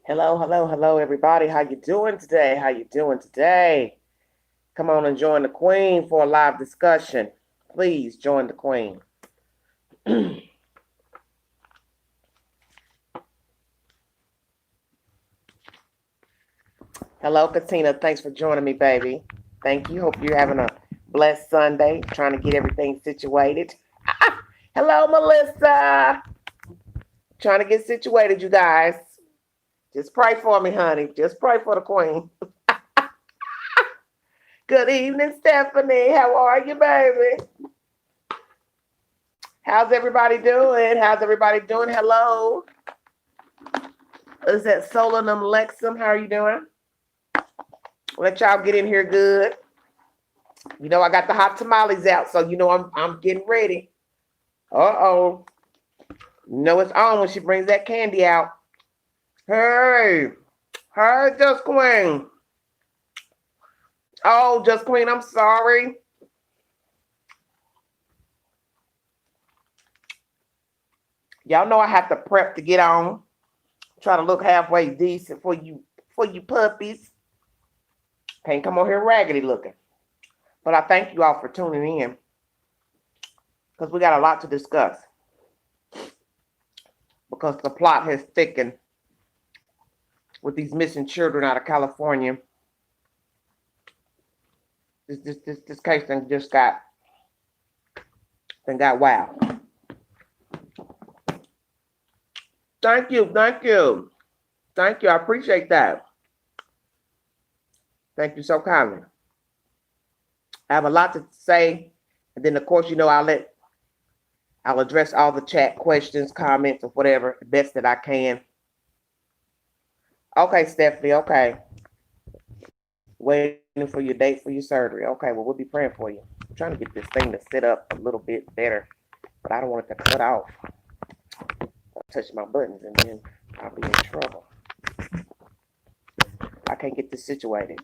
Hello, hello, hello, everybody. How you doing today? How you doing today? Come on and join the Queen for a live discussion. Please join the Queen. Hello, Katina. Thanks for joining me, baby. Thank you. Hope you're having a blessed Sunday. Trying to get everything situated. Hello, Melissa. Trying to get situated, you guys. Just pray for me, honey. Just pray for the Queen. Good evening, Stephanie. How are you, baby? How's everybody doing? How's everybody doing? Hello. Is that Solanum Lexum? How are you doing? Let y'all get in here good. You know I got the hot tamales out, so you know I'm getting ready. Uh-oh. You know it's on when she brings that candy out. Hey. Hey, Just Queen. Oh, Just Queen, I'm sorry. Y'all know I have to prep to get on. Try to look halfway decent for you puppies. Can't come on here raggedy looking. But I thank you all for tuning in because we got a lot to discuss. Because the plot has thickened with these missing children out of California. This case then just got wild. Thank you, thank you. Thank you. I appreciate that. Thank you so kindly. I have a lot to say, and then of course, you know, I'll address all the chat questions, comments, or whatever the best that I can. Okay, Stephanie. Okay, waiting for your date for your surgery. Okay, well, we'll be praying for you. I'm trying to get this thing to sit up a little bit better, but I don't want it to cut off. I'll touch my buttons, and then I'll be in trouble. I can't get this situated.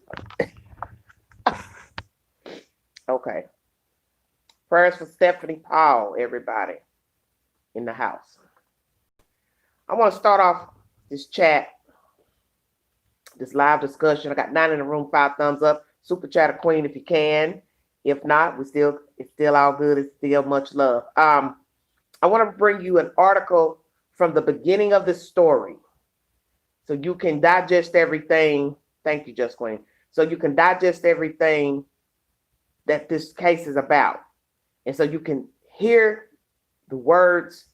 Okay. Prayers for Stephanie Paul, everybody in the house. I want to start off this chat, this live discussion. I got 9 in the room, 5 thumbs up. Super chatter queen if you can. If not, it's still all good. It's still much love. I want to bring you an article from the beginning of the story, so you can digest everything. Thank you, Just Queen. So you can digest everything that this case is about, and so you can hear the words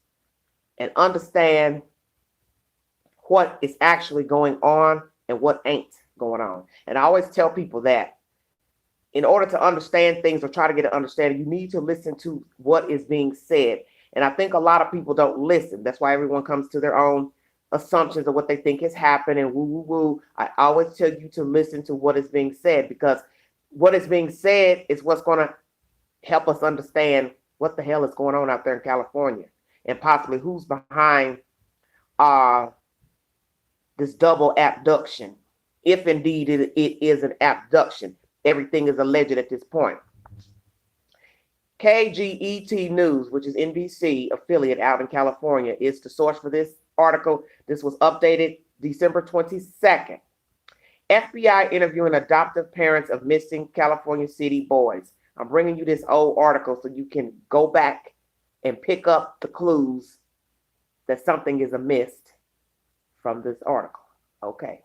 and understand what is actually going on and what ain't going on. And I always tell people that in order to understand things or try to get an understanding, you need to listen to what is being said. And I think a lot of people don't listen. That's why everyone comes to their own assumptions of what they think has happened and woo woo woo. I always tell you to listen to what is being said, because what is being said is what's going to help us understand what the hell is going on out there in California, and possibly who's behind uh, this double abduction, if indeed it is an abduction. Everything is alleged at this point. KGET News, which is NBC affiliate out in California, is the source for this article. This was updated December 22nd. FBI interviewing adoptive parents of missing California City boys. I'm bringing you this old article so you can go back and pick up the clues that something is amiss from this article. Okay.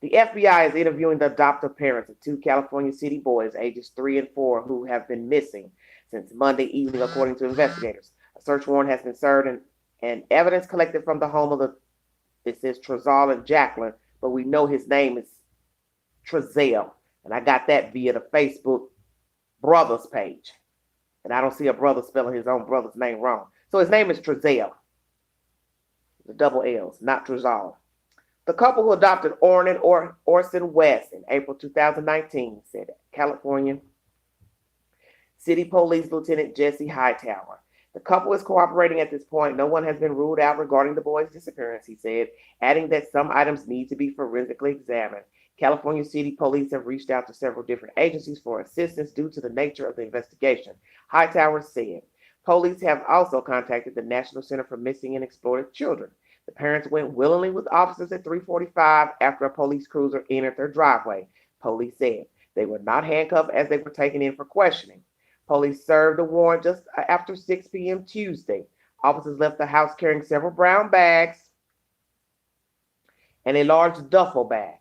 The FBI is interviewing the adoptive parents of 2 California City boys, ages 3 and 4, who have been missing since Monday evening, according to investigators. A search warrant has been served, and evidence collected from the home of it says Trezal and Jacqueline, but we know his name is Trezal. And I got that via the Facebook brothers page. And I don't see a brother spelling his own brother's name wrong. So his name is Trezal. The double L's, not Trezal. The couple who adopted Orson West in April 2019, said California City Police Lieutenant Jesse Hightower. The couple is cooperating at this point. No one has been ruled out regarding the boy's disappearance, he said, adding that some items need to be forensically examined. California City Police have reached out to several different agencies for assistance due to the nature of the investigation, Hightower said. Police have also contacted the National Center for Missing and Exploited Children. The parents went willingly with officers at 3:45 after a police cruiser entered their driveway, police said. They were not handcuffed as they were taken in for questioning. Police served a warrant just after 6 p.m. Tuesday. Officers left the house carrying several brown bags and a large duffel bag.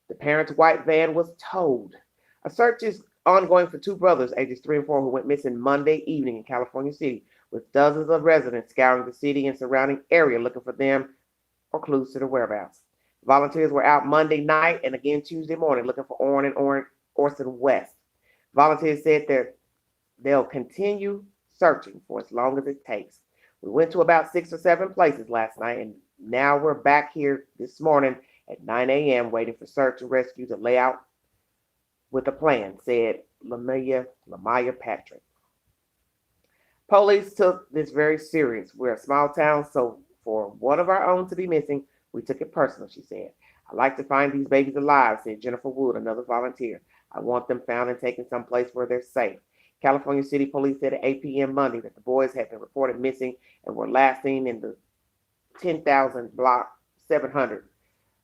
The parents' white van was towed. A search is ongoing for two brothers, ages 3 and 4, who went missing Monday evening in California City, with dozens of residents scouring the city and surrounding area looking for them or clues to their whereabouts. Volunteers were out Monday night and again Tuesday morning looking for Orson West. Volunteers said that they'll continue searching for as long as it takes. We went to about 6 or 7 places last night, and now we're back here this morning at 9 a.m. waiting for search and rescue to lay out with a plan, said Lamaya Patrick. Police took this very serious. We're a small town, so for one of our own to be missing, we took it personal, she said. I like to find these babies alive, said Jennifer Wood, another volunteer. I want them found and taken someplace where they're safe. California City Police said at 8 p.m. Monday that the boys had been reported missing and were last seen in the 10,000 block 700.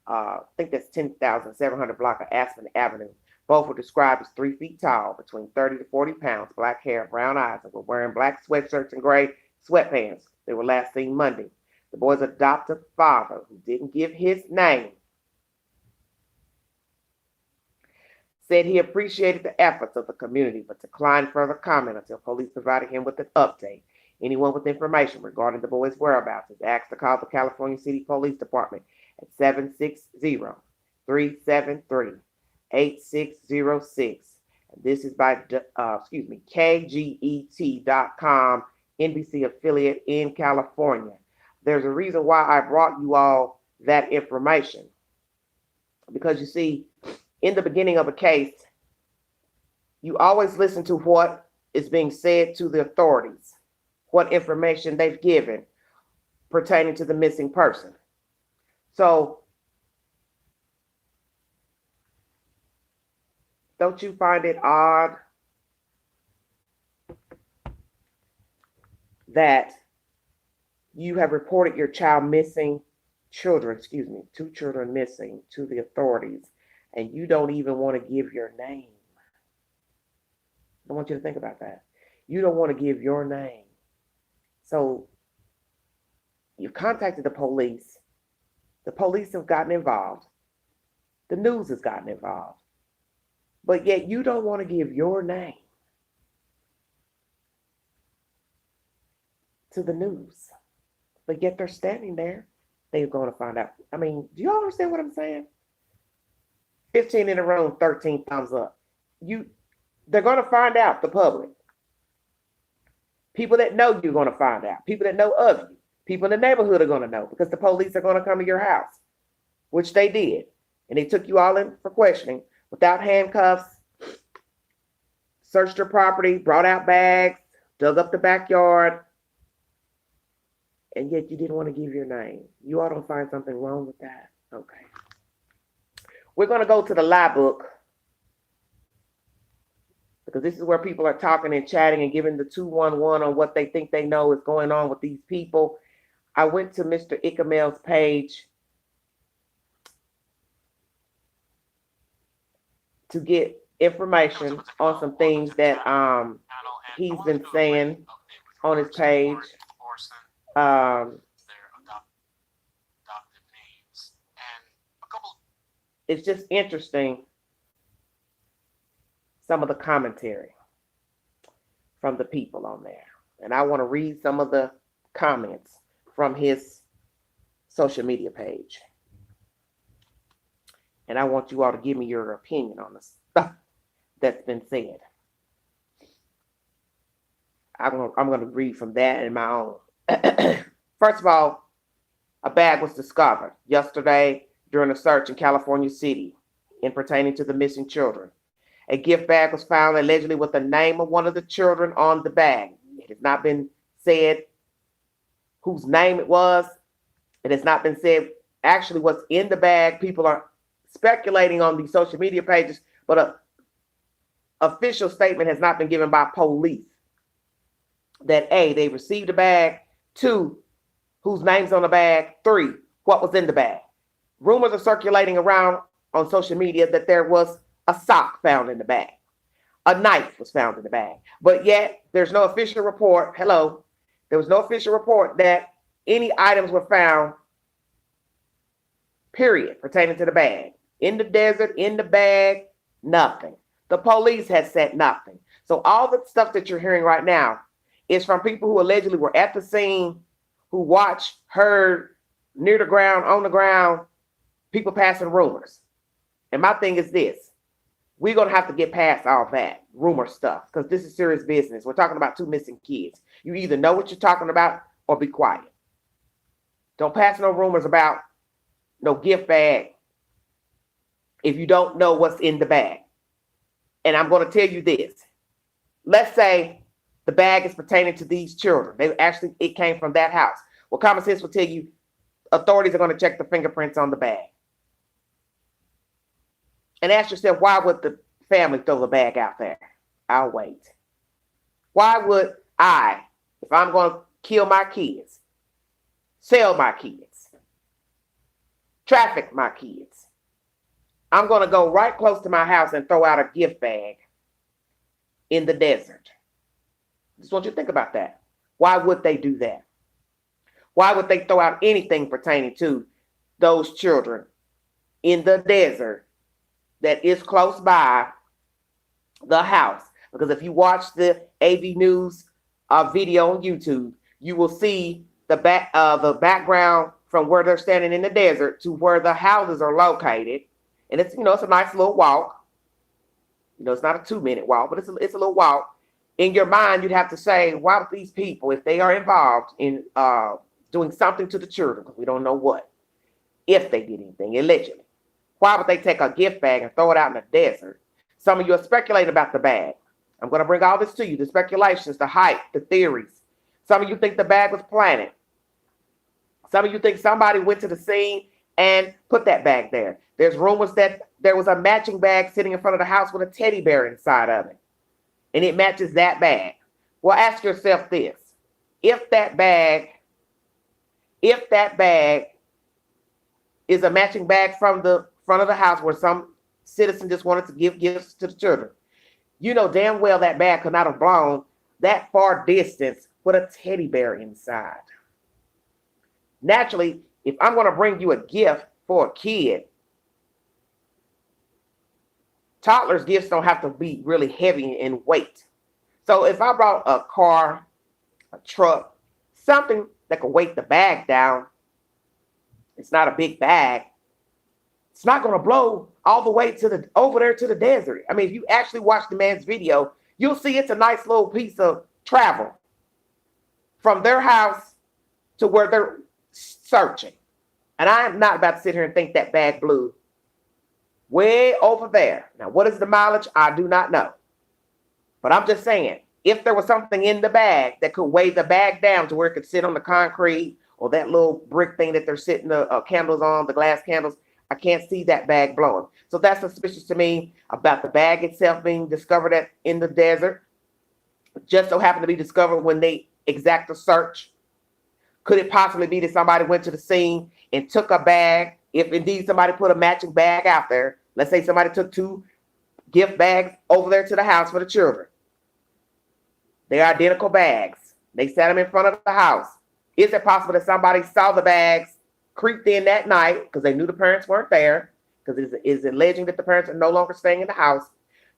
I think that's 10,700 block of Aspen Avenue. Both were described as 3 feet tall, between 30 to 40 pounds, black hair, brown eyes, and were wearing black sweatshirts and gray sweatpants. They were last seen Monday. The boy's adoptive father, who didn't give his name, said he appreciated the efforts of the community, but declined further comment until police provided him with an update. Anyone with information regarding the boy's whereabouts is asked to call the California City Police Department at 760-373-8606. And this is by KGET.com, NBC affiliate in California. There's a reason why I brought you all that information. Because you see, in the beginning of a case, you always listen to what is being said to the authorities, what information they've given pertaining to the missing person. So, don't you find it odd that you have reported your child missing, two children missing to the authorities, and you don't even want to give your name? I want you to think about that. You don't want to give your name. So you contacted the police. The police have gotten involved. The news has gotten involved. But yet you don't want to give your name to the news. But yet they're standing there. They're going to find out. I mean, do you all understand what I'm saying? 15 in a row, 13 thumbs up. They're going to find out, the public. People that know you're going to find out. People that know of you. People in the neighborhood are going to know because the police are going to come to your house, which they did. And they took you all in for questioning without handcuffs, searched your property, brought out bags, dug up the backyard, and yet you didn't want to give your name. You all don't find something wrong with that? Okay. We're going to go to the lie book because this is where people are talking and chatting and giving the 211 on what they think they know is going on with these people. I went to Mr. Ikamel's page to get information on some things that he's been saying on his page. It's just interesting, some of the commentary from the people on there. And I want to read some of the comments from his social media page. And I want you all to give me your opinion on the stuff that's been said. I'm going to read from that in my own. First of all, a bag was discovered yesterday during a search in California City in pertaining to the missing children. A gift bag was found allegedly with the name of one of the children on the bag. It has not been said whose name it was. It has not been said actually what's in the bag. People are speculating on these social media pages, but an official statement has not been given by police that A, they received the bag, 2, whose name's on the bag, 3, what was in the bag. Rumors are circulating around on social media that there was a sock found in the bag. A knife was found in the bag. But yet, there's no official report. Hello. There was no official report that any items were found, period, pertaining to the bag. In the desert, in the bag, nothing. The police had said nothing. So all the stuff that you're hearing right now is from people who allegedly were at the scene, who watched, heard, near the ground, on the ground, people passing rumors. And my thing is this. We're going to have to get past all that rumor stuff because this is serious business. We're talking about 2 missing kids. You either know what you're talking about or be quiet. Don't pass no rumors about no gift bag if you don't know what's in the bag. And I'm going to tell you this. Let's say the bag is pertaining to these children. It came from that house. Well, common sense will tell you authorities are going to check the fingerprints on the bag. And ask yourself, why would the family throw the bag out there? I'll wait. Why would I, if I'm going to kill my kids, sell my kids, traffic my kids, I'm going to go right close to my house and throw out a gift bag in the desert? Just want you to think about that. Why would they do that? Why would they throw out anything pertaining to those children in the desert that is close by the house? Because if you watch the AV News video on YouTube, you will see the background from where they're standing in the desert to where the houses are located. And it's, it's a nice little walk. It's not a 2-minute walk, but it's a little walk. In your mind, you'd have to say, why would these people, if they are involved in doing something to the children, because we don't know what, if they did anything, allegedly, why would they take a gift bag and throw it out in the desert? Some of you are speculating about the bag. I'm going to bring all this to you, the speculations, the hype, the theories. Some of you think the bag was planted. Some of you think somebody went to the scene and put that bag there. There's rumors that there was a matching bag sitting in front of the house with a teddy bear inside of it. And it matches that bag. Well, ask yourself this. If that bag is a matching bag from the front of the house where some citizen just wanted to give gifts to the children, you know damn well that bag could not have blown that far distance with a teddy bear inside. Naturally, if I'm going to bring you a gift for a kid, toddlers' gifts don't have to be really heavy in weight. So if I brought a car, a truck, something that could weight the bag down, it's not a big bag, it's not going to blow all the way over there to the desert. I mean, if you actually watch the man's video, you'll see it's a nice little piece of travel from their house to where they're searching. And I'm not about to sit here and think that bag blew way over there. Now, what is the mileage? I do not know. But I'm just saying, if there was something in the bag that could weigh the bag down to where it could sit on the concrete or that little brick thing that they're sitting the candles on, the glass candles, I can't see that bag blowing. So that's suspicious to me about the bag itself being discovered in the desert. Just so happened to be discovered when they exact a search. Could it possibly be that somebody went to the scene and took a bag? If indeed somebody put a matching bag out there, let's say somebody took 2 gift bags over there to the house for the children. They're identical bags. They set them in front of the house. Is it possible that somebody saw the bags, creeped in that night because they knew the parents weren't there, because it's alleging that the parents are no longer staying in the house,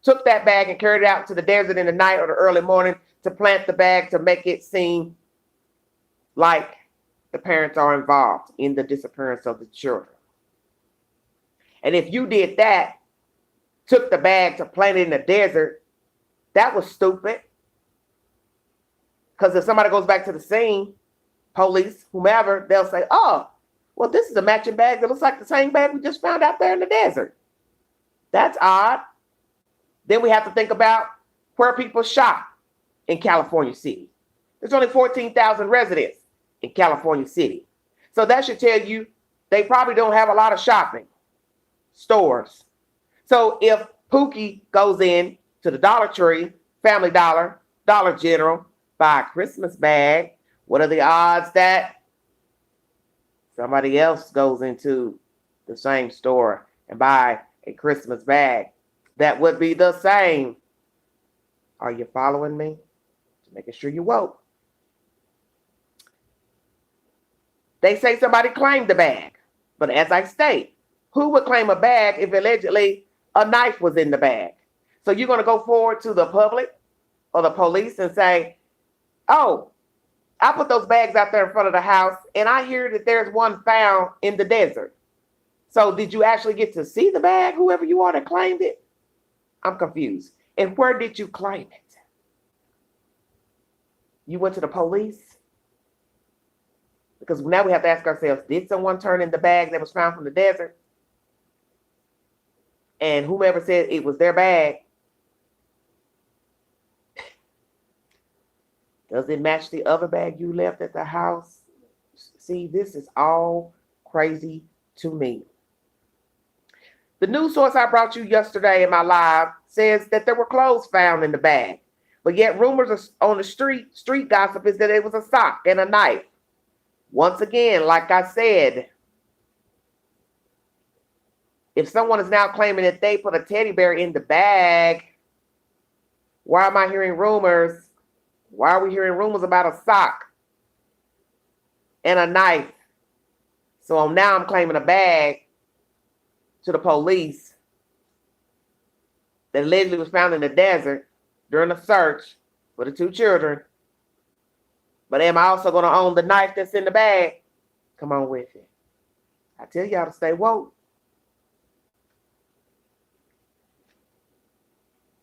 took that bag and carried it out to the desert in the night or the early morning to plant the bag to make it seem like the parents are involved in the disappearance of the children? And if you did that, took the bag to plant it in the desert, that was stupid. Because if somebody goes back to the scene, police, whomever, they'll say, oh, well, this is a matching bag that looks like the same bag we just found out there in the desert. That's odd. Then we have to think about where people shop in California City. There's only 14,000 residents in California City. So that should tell you they probably don't have a lot of shopping stores. So if Pookie goes in to the Dollar Tree, Family Dollar, Dollar General, buy a Christmas bag, what are the odds that Somebody else goes into the same store and buy a Christmas bag that would be the same. Are you following me? Just making sure you woke. They say somebody claimed the bag. But as I state, who would claim a bag if allegedly a knife was in the bag? So you're going to go forward to the public or the police and say, oh, I put those bags out there in front of the house, and I hear that there's one found in the desert. So did you actually get to see the bag, whoever you are that claimed it? I'm confused. And where did you claim it? You went to the police? Because now we have to ask ourselves, did someone turn in the bag that was found from the desert? And whomever said it was their bag, does it match the other bag you left at the house? See, this is all crazy to me. The news source I brought you yesterday in my live says that there were clothes found in the bag. But yet rumors on the street gossip is that it was a sock and a knife. Once again, like I said, if someone is now claiming that they put a teddy bear in the bag, why am I hearing rumors? Why are we hearing rumors about a sock and a knife? So now I'm claiming a bag to the police that allegedly was found in the desert during a search for the 2 children. But am I also going to own the knife that's in the bag? Come on with it. I tell y'all to stay woke.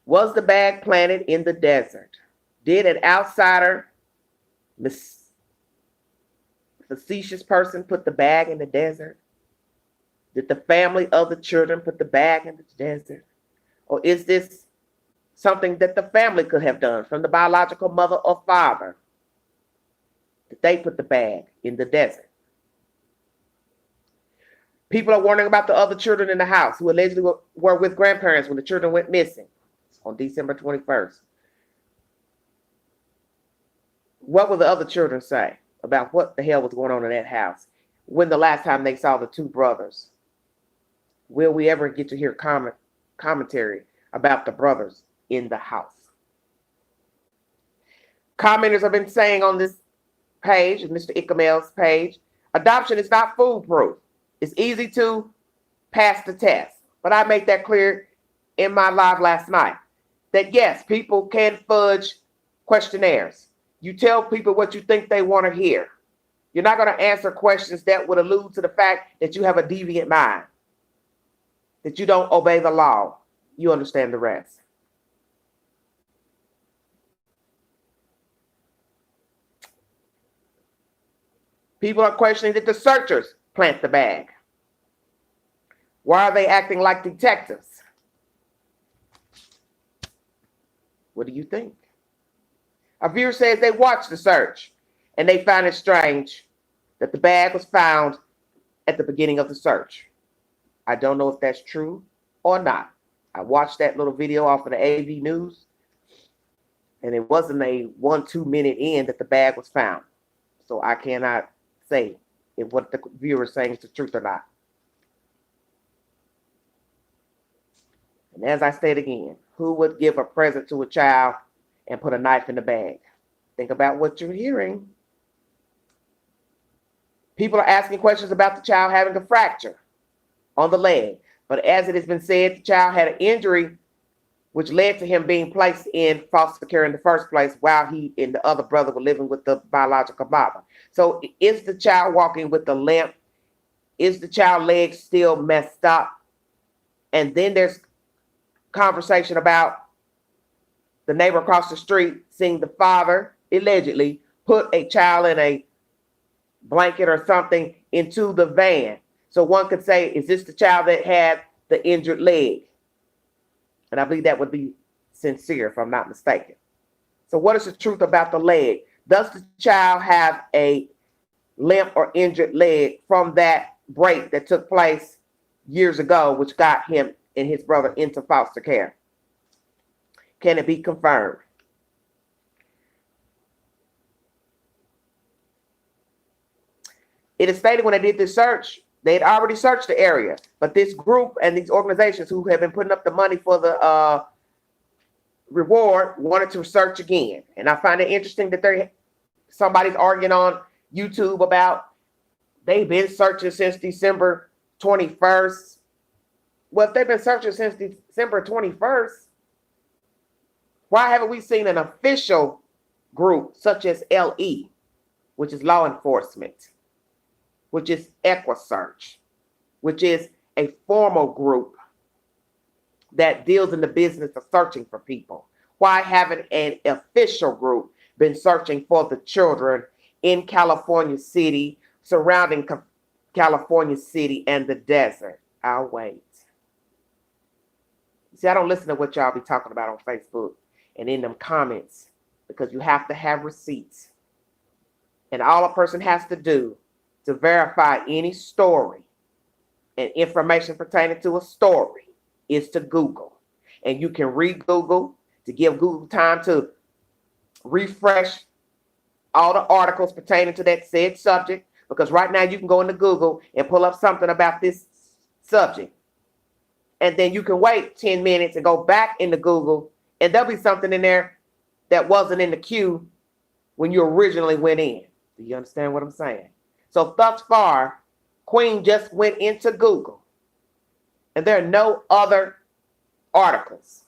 Was the bag planted in the desert? Did an outsider, facetious person put the bag in the desert? Did the family of the children put the bag in the desert? Or is this something that the family could have done from the biological mother or father? Did they put the bag in the desert? People are wondering about the other children in the house who allegedly were with grandparents when the children went missing on December 21st. What will the other children say about what the hell was going on in that house when the last time they saw the 2 brothers? Will we ever get to hear commentary about the brothers in the house? Commenters have been saying on this page, Mr. Ikamel's page, adoption is not foolproof. It's easy to pass the test. But I made that clear in my live last night. That yes, people can fudge questionnaires. You tell people what you think they want to hear. You're not going to answer questions that would allude to the fact that you have a deviant mind, that you don't obey the law. You understand the rest. People are questioning that the searchers plant the bag. Why are they acting like detectives? What do you think? A viewer says they watched the search and they found it strange that the bag was found at the beginning of the search. I don't know if that's true or not. I watched that little video off of the AV News, and it wasn't a 1-2 minute in that the bag was found. So I cannot say if what the viewer is saying is the truth or not. And as I said again, who would give a present to a child and put a knife in the bag? Think about what you're hearing. People are asking questions about the child having a fracture on the leg. But as it has been said, the child had an injury which led to him being placed in foster care in the first place while he and the other brother were living with the biological mother. So is the child walking with a limp? Is the child leg still messed up? And then there's conversation about the neighbor across the street seeing the father allegedly put a child in a blanket or something into the van. So one could say, is this the child that had the injured leg? And I believe that would be sincere, if I'm not mistaken. So what is the truth about the leg? Does the child have a limp or injured leg from that break that took place years ago, which got him and his brother into foster care? Can it be confirmed? It is stated when they did this search, they had already searched the area, but this group and these organizations who have been putting up the money for the reward wanted to search again. And I find it interesting that somebody's arguing on YouTube about they've been searching since December 21st. Well, if they've been searching since December 21st, why haven't we seen an official group such as LE, which is law enforcement, which is EquiSearch, which is a formal group that deals in the business of searching for people? Why haven't an official group been searching for the children in California City, surrounding California City and the desert? I'll wait. See, I don't listen to what y'all be talking about on Facebook and in them comments, because you have to have receipts. And all a person has to do to verify any story and information pertaining to a story is to Google. And you can read Google to give Google time to refresh all the articles pertaining to that said subject. Because right now you can go into Google and pull up something about this subject. And then you can wait 10 minutes and go back into Google, and there'll be something in there that wasn't in the queue when you originally went in. Do you understand what I'm saying? So thus far, Queen just went into Google, and there are no other articles,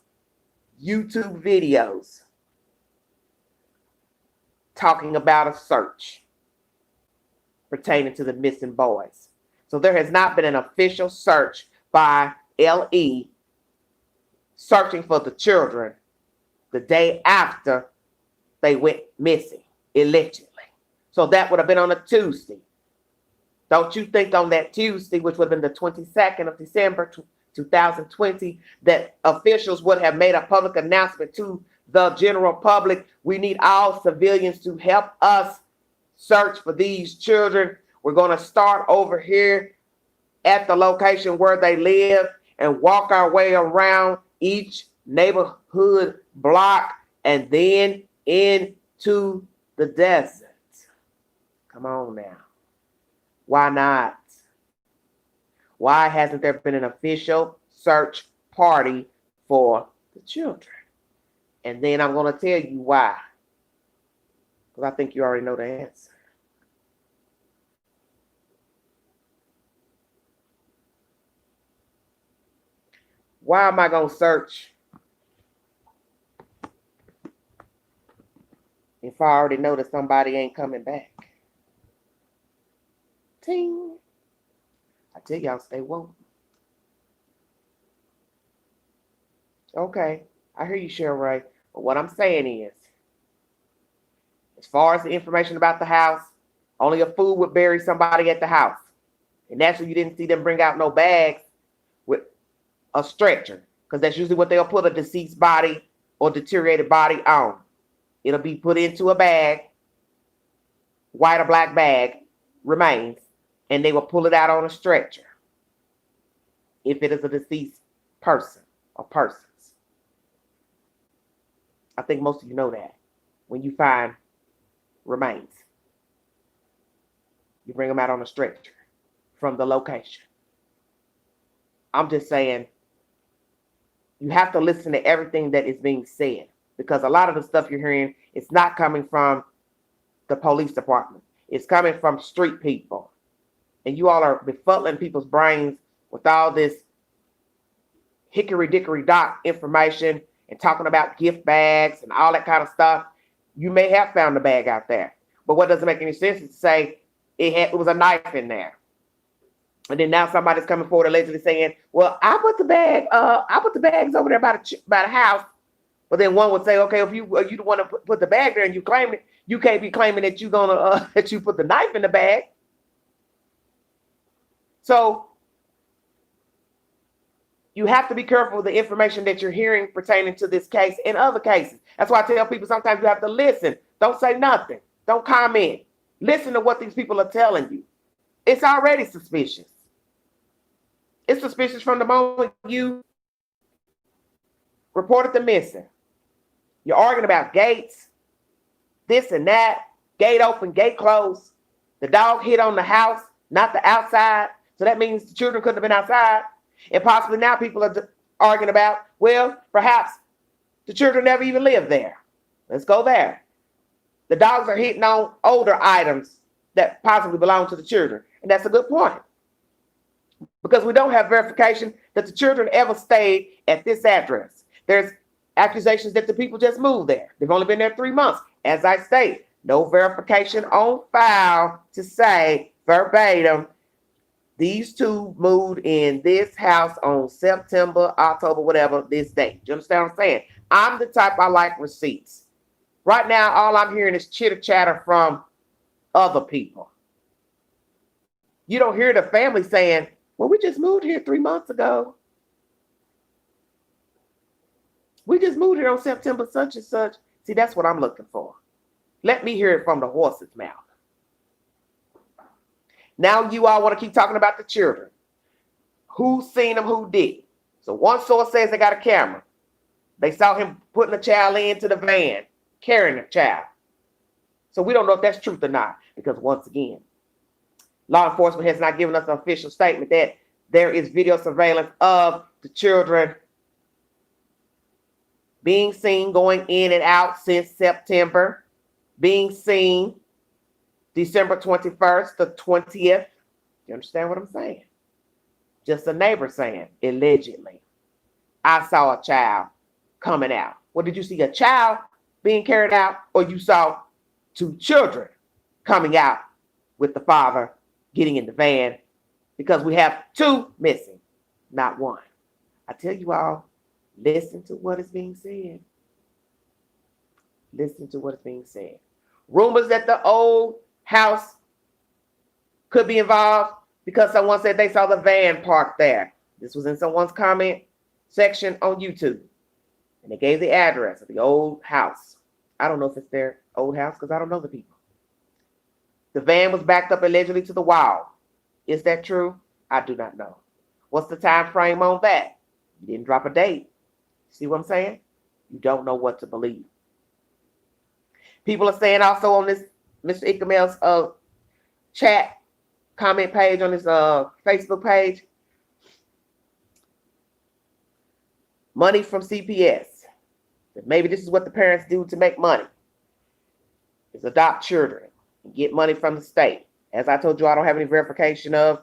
YouTube videos talking about a search pertaining to the missing boys. So there has not been an official search by LE searching for the children the day after they went missing, allegedly. So that would have been on a Tuesday. Don't you think on that Tuesday, which would have been the 22nd of December 2020, that officials would have made a public announcement to the general public? We need all civilians to help us search for these children. We're going to start over here at the location where they live and walk our way around each neighborhood block and then into the desert. Come on now. Why not? Why hasn't there been an official search party for the children? And then I'm going to tell you why. Because I think you already know the answer. Why am I going to search if I already know that somebody ain't coming back? Ting. I tell y'all, stay woke. Okay, I hear you, Cheryl Ray. But what I'm saying is, as far as the information about the house, only a fool would bury somebody at the house. And naturally, you didn't see them bring out no bags with a stretcher, because that's usually what they'll put a deceased body or deteriorated body on. It'll be put into a bag, white or black bag, remains, and they will pull it out on a stretcher if it is a deceased person or persons. I think most of you know that. When you find remains, you bring them out on a stretcher from the location. I'm just saying, you have to listen to everything that is being said, because a lot of the stuff you're hearing is not coming from the police department. It's coming from street people. And you all are befuddling people's brains with all this hickory-dickory-dock information and talking about gift bags and all that kind of stuff. You may have found a bag out there. But what doesn't make any sense is to say it was a knife in there. And then now somebody's coming forward allegedly saying, well, I put the bags over there by the house. But then one would say, okay, if you don't want to put the bag there and you claim it, you can't be claiming that you're gonna that you put the knife in the bag. So you have to be careful with the information that you're hearing pertaining to this case and other cases. That's why I tell people sometimes you have to listen. Don't say nothing. Don't comment. Listen to what these people are telling you. It's already suspicious. It's suspicious from the moment you reported the missing. You're arguing about gates, this and that, gate open, gate closed. The dog hit on the house, not the outside. So that means the children couldn't have been outside. And possibly now people are arguing about, well, perhaps the children never even lived there. Let's go there. The dogs are hitting on older items that possibly belong to the children. And that's a good point. Because we don't have verification that the children ever stayed at this address. There's accusations that the people just moved there. They've only been there 3 months. As I state, no verification on file to say verbatim, these two moved in this house on September, October, whatever, this date. Do you understand what I'm saying? I'm the type I like receipts. Right now, all I'm hearing is chitter chatter from other people. You don't hear the family saying, well, we just moved here 3 months ago. We just moved here on September such and such. See, that's what I'm looking for. Let me hear it from the horse's mouth. Now you all want to keep talking about the children. Who seen them, who did? So one source says they got a camera. They saw him putting the child into the van, carrying the child. So we don't know if that's truth or not, because once again, law enforcement has not given us an official statement that there is video surveillance of the children being seen going in and out since September, being seen December 21st, the 20th. You understand what I'm saying? Just a neighbor saying, allegedly, I saw a child coming out. Well, did you see a child being carried out, or you saw 2 children coming out with the father getting in the van? Because we have 2 missing, not 1. I tell you all, listen to what is being said. Listen to what is being said. Rumors that the old house could be involved because someone said they saw the van parked there. This was in someone's comment section on YouTube. And they gave the address of the old house. I don't know if it's their old house because I don't know the people. The van was backed up allegedly to the wall. Is that true? I do not know. What's the time frame on that? You didn't drop a date. See what I'm saying? You don't know what to believe. People are saying also on this Mr. Ikamel's chat comment page on his Facebook page, money from CPS. Maybe this is what the parents do to make money, is adopt children and get money from the state. As I told you, I don't have any verification of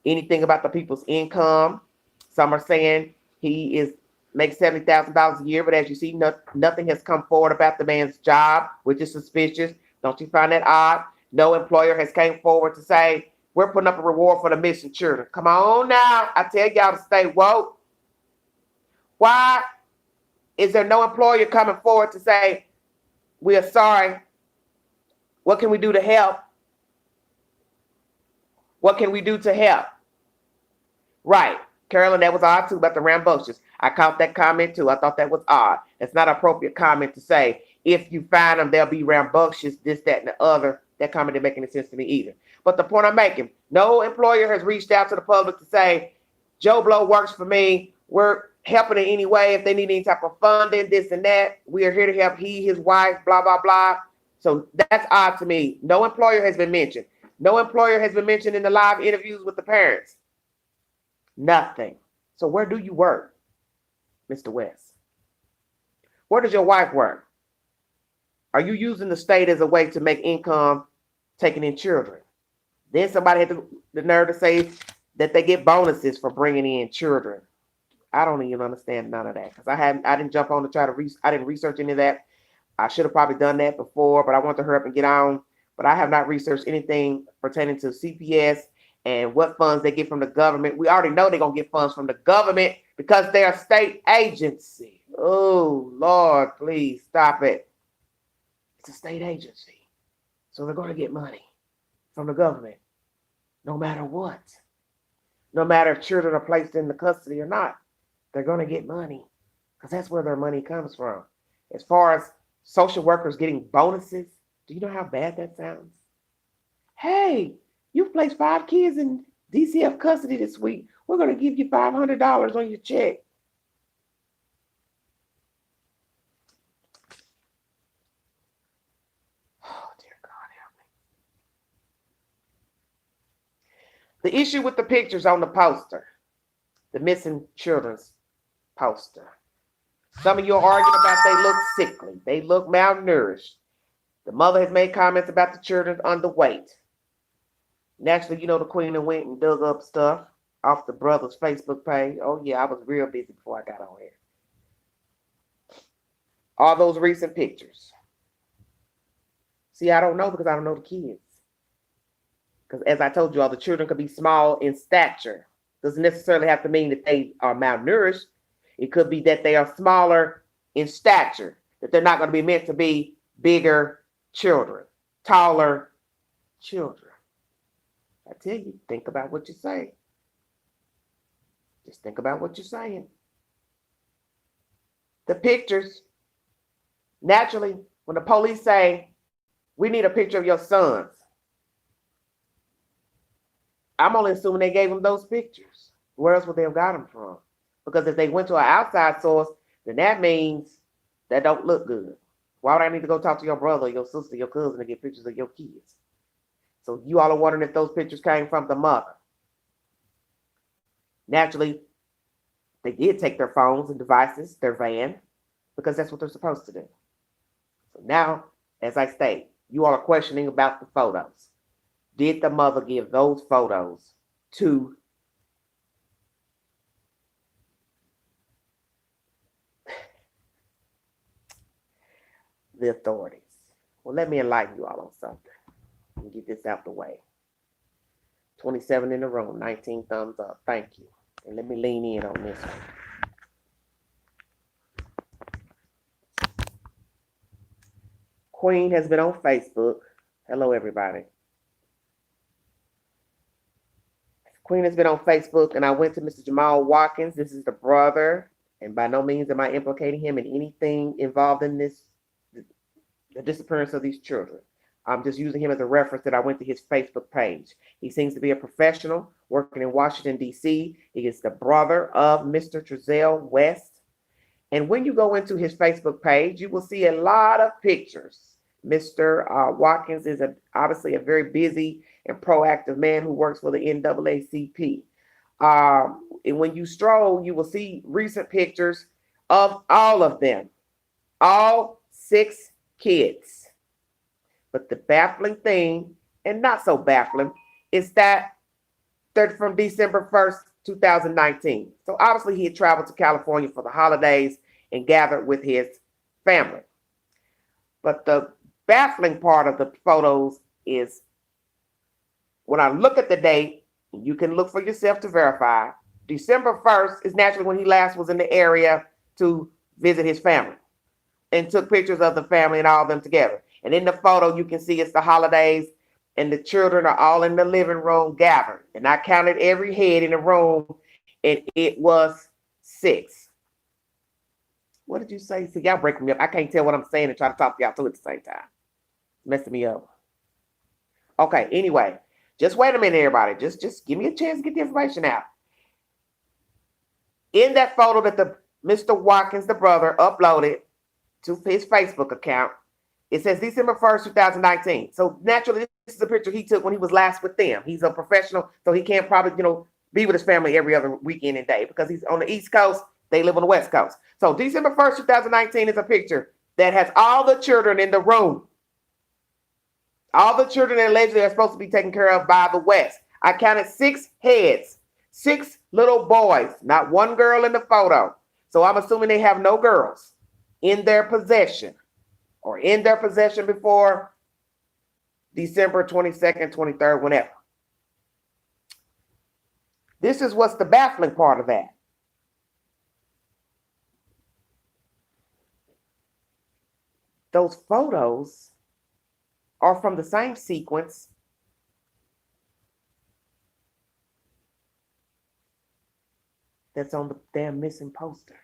anything about the people's income. Some are saying he makes $70,000 a year, but as you see, nothing has come forward about the man's job, which is suspicious. Don't you find that odd? No employer has came forward to say, we're putting up a reward for the missing children. Come on now. I tell y'all to stay woke. Why is there no employer coming forward to say, we are sorry? What can we do to help? What can we do to help? Right. Carolyn, that was odd too about the rambunctious. I caught that comment too. I thought that was odd. It's not an appropriate comment to say, if you find them, they'll be rambunctious, this, that, and the other. That comment didn't make any sense to me either. But the point I'm making, no employer has reached out to the public to say, Joe Blow works for me. We're helping in any way. If they need any type of funding, this and that, we are here to help he, his wife, blah, blah, blah. So that's odd to me. No employer has been mentioned. No employer has been mentioned in the live interviews with the parents. Nothing. So where do you work, Mr. West? Where does your wife work? Are you using the state as a way to make income taking in children? Then somebody had the nerve to say that they get bonuses for bringing in children. I don't even understand none of that because I didn't jump on to try to I didn't research any of that. I should have probably done that before, but I want to hurry up and get on. But I have not researched anything pertaining to CPS and what funds they get from the government. We already know they're going to get funds from the government because they're a state agency. Oh, Lord, please stop it. It's a state agency. So they're going to get money from the government no matter what. No matter if children are placed in the custody or not, they're going to get money because that's where their money comes from. As far as social workers getting bonuses, do you know how bad that sounds? Hey, you've placed 5 kids in DCF custody this week. We're going to give you $500 on your check. Oh, dear God, help me. The issue with the pictures on the poster, the missing children's poster. Some of you are arguing about they look sickly. They look malnourished. The mother has made comments about the children's underweight. Naturally, you know, the queen went and dug up stuff off the brother's Facebook page. Oh, yeah, I was real busy before I got on here. All those recent pictures. See, I don't know because I don't know the kids. Because as I told you all, the children could be small in stature. Doesn't necessarily have to mean that they are malnourished. It could be that they are smaller in stature, that they're not going to be meant to be bigger children, taller children. I tell you, think about what you're saying. Just think about what you're saying. The pictures, naturally, when the police say, we need a picture of your sons, I'm only assuming they gave them those pictures. Where else would they have got them from? Because if they went to an outside source, then that means that don't look good. Why would I need to go talk to your brother, your sister, your cousin to get pictures of your kids? So you all are wondering if those pictures came from the mother. Naturally, they did take their phones and devices, their van, because that's what they're supposed to do. So now, as I state, you all are questioning about the photos. Did the mother give those photos to the authorities? Well, let me enlighten you all on something and get this out the way. 27 in the room, 19 thumbs up. Thank you. And let me lean in on this one. Queen has been on Facebook. Hello, everybody. Queen has been on Facebook, and I went to Mr. Jamal Watkins. This is the brother, and by no means am I implicating him in anything involved in this, the disappearance of these children. I'm just using him as a reference that I went to his Facebook page. He seems to be a professional working in Washington, D.C. He is the brother of Mr. Trezell West. And when you go into his Facebook page, you will see a lot of pictures. Mr. Watkins is obviously a very busy and proactive man who works for the NAACP. And when you stroll, you will see recent pictures of all of them, all 6 kids. But the baffling thing, and not so baffling, is that they're from December 1st, 2019. So obviously he had traveled to California for the holidays and gathered with his family. But the baffling part of the photos is when I look at the date, you can look for yourself to verify. December 1st is naturally when he last was in the area to visit his family and took pictures of the family and all of them together. And in the photo, you can see it's the holidays and the children are all in the living room gathered. And I counted every head in the room and it was 6. What did you say? See, y'all breaking me up. I can't tell what I'm saying and try to talk to y'all too at the same time. It's messing me up. Okay, anyway, just wait a minute, everybody. Just give me a chance to get the information out. In that photo that the Mr. Watkins, the brother, uploaded to his Facebook account, it says December 1st, 2019. So naturally, this is a picture he took when he was last with them. He's a professional, so he can't probably, be with his family every other weekend and day because he's on the East Coast. They live on the West Coast. So December 1st, 2019 is a picture that has all the children in the room. All the children that allegedly are supposed to be taken care of by the West. I counted 6 heads, 6 little boys, not one girl in the photo. So I'm assuming they have no girls in their possession or in their possession before December 22nd, 23rd, whenever. This is what's the baffling part of that. Those photos are from the same sequence that's on the damn missing poster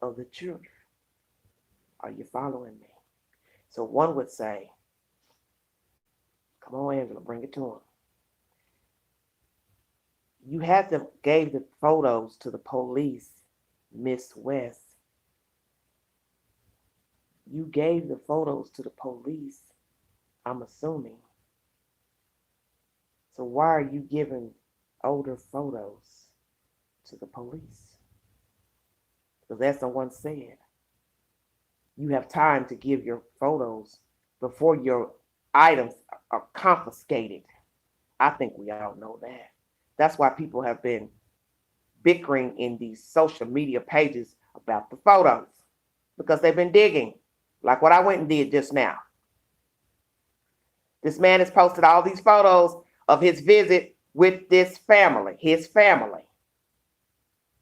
of the children. Are you following me? So one would say, come on, Angela, bring it to him. You gave the photos to the police, Miss West. You gave the photos to the police, I'm assuming. So why are you giving older photos to the police. Because as someone said, you have time to give your photos before your items are confiscated. I think we all know that. That's why people have been bickering in these social media pages about the photos, because they've been digging, like what I went and did just now. This man has posted all these photos of his visit with this family, his family.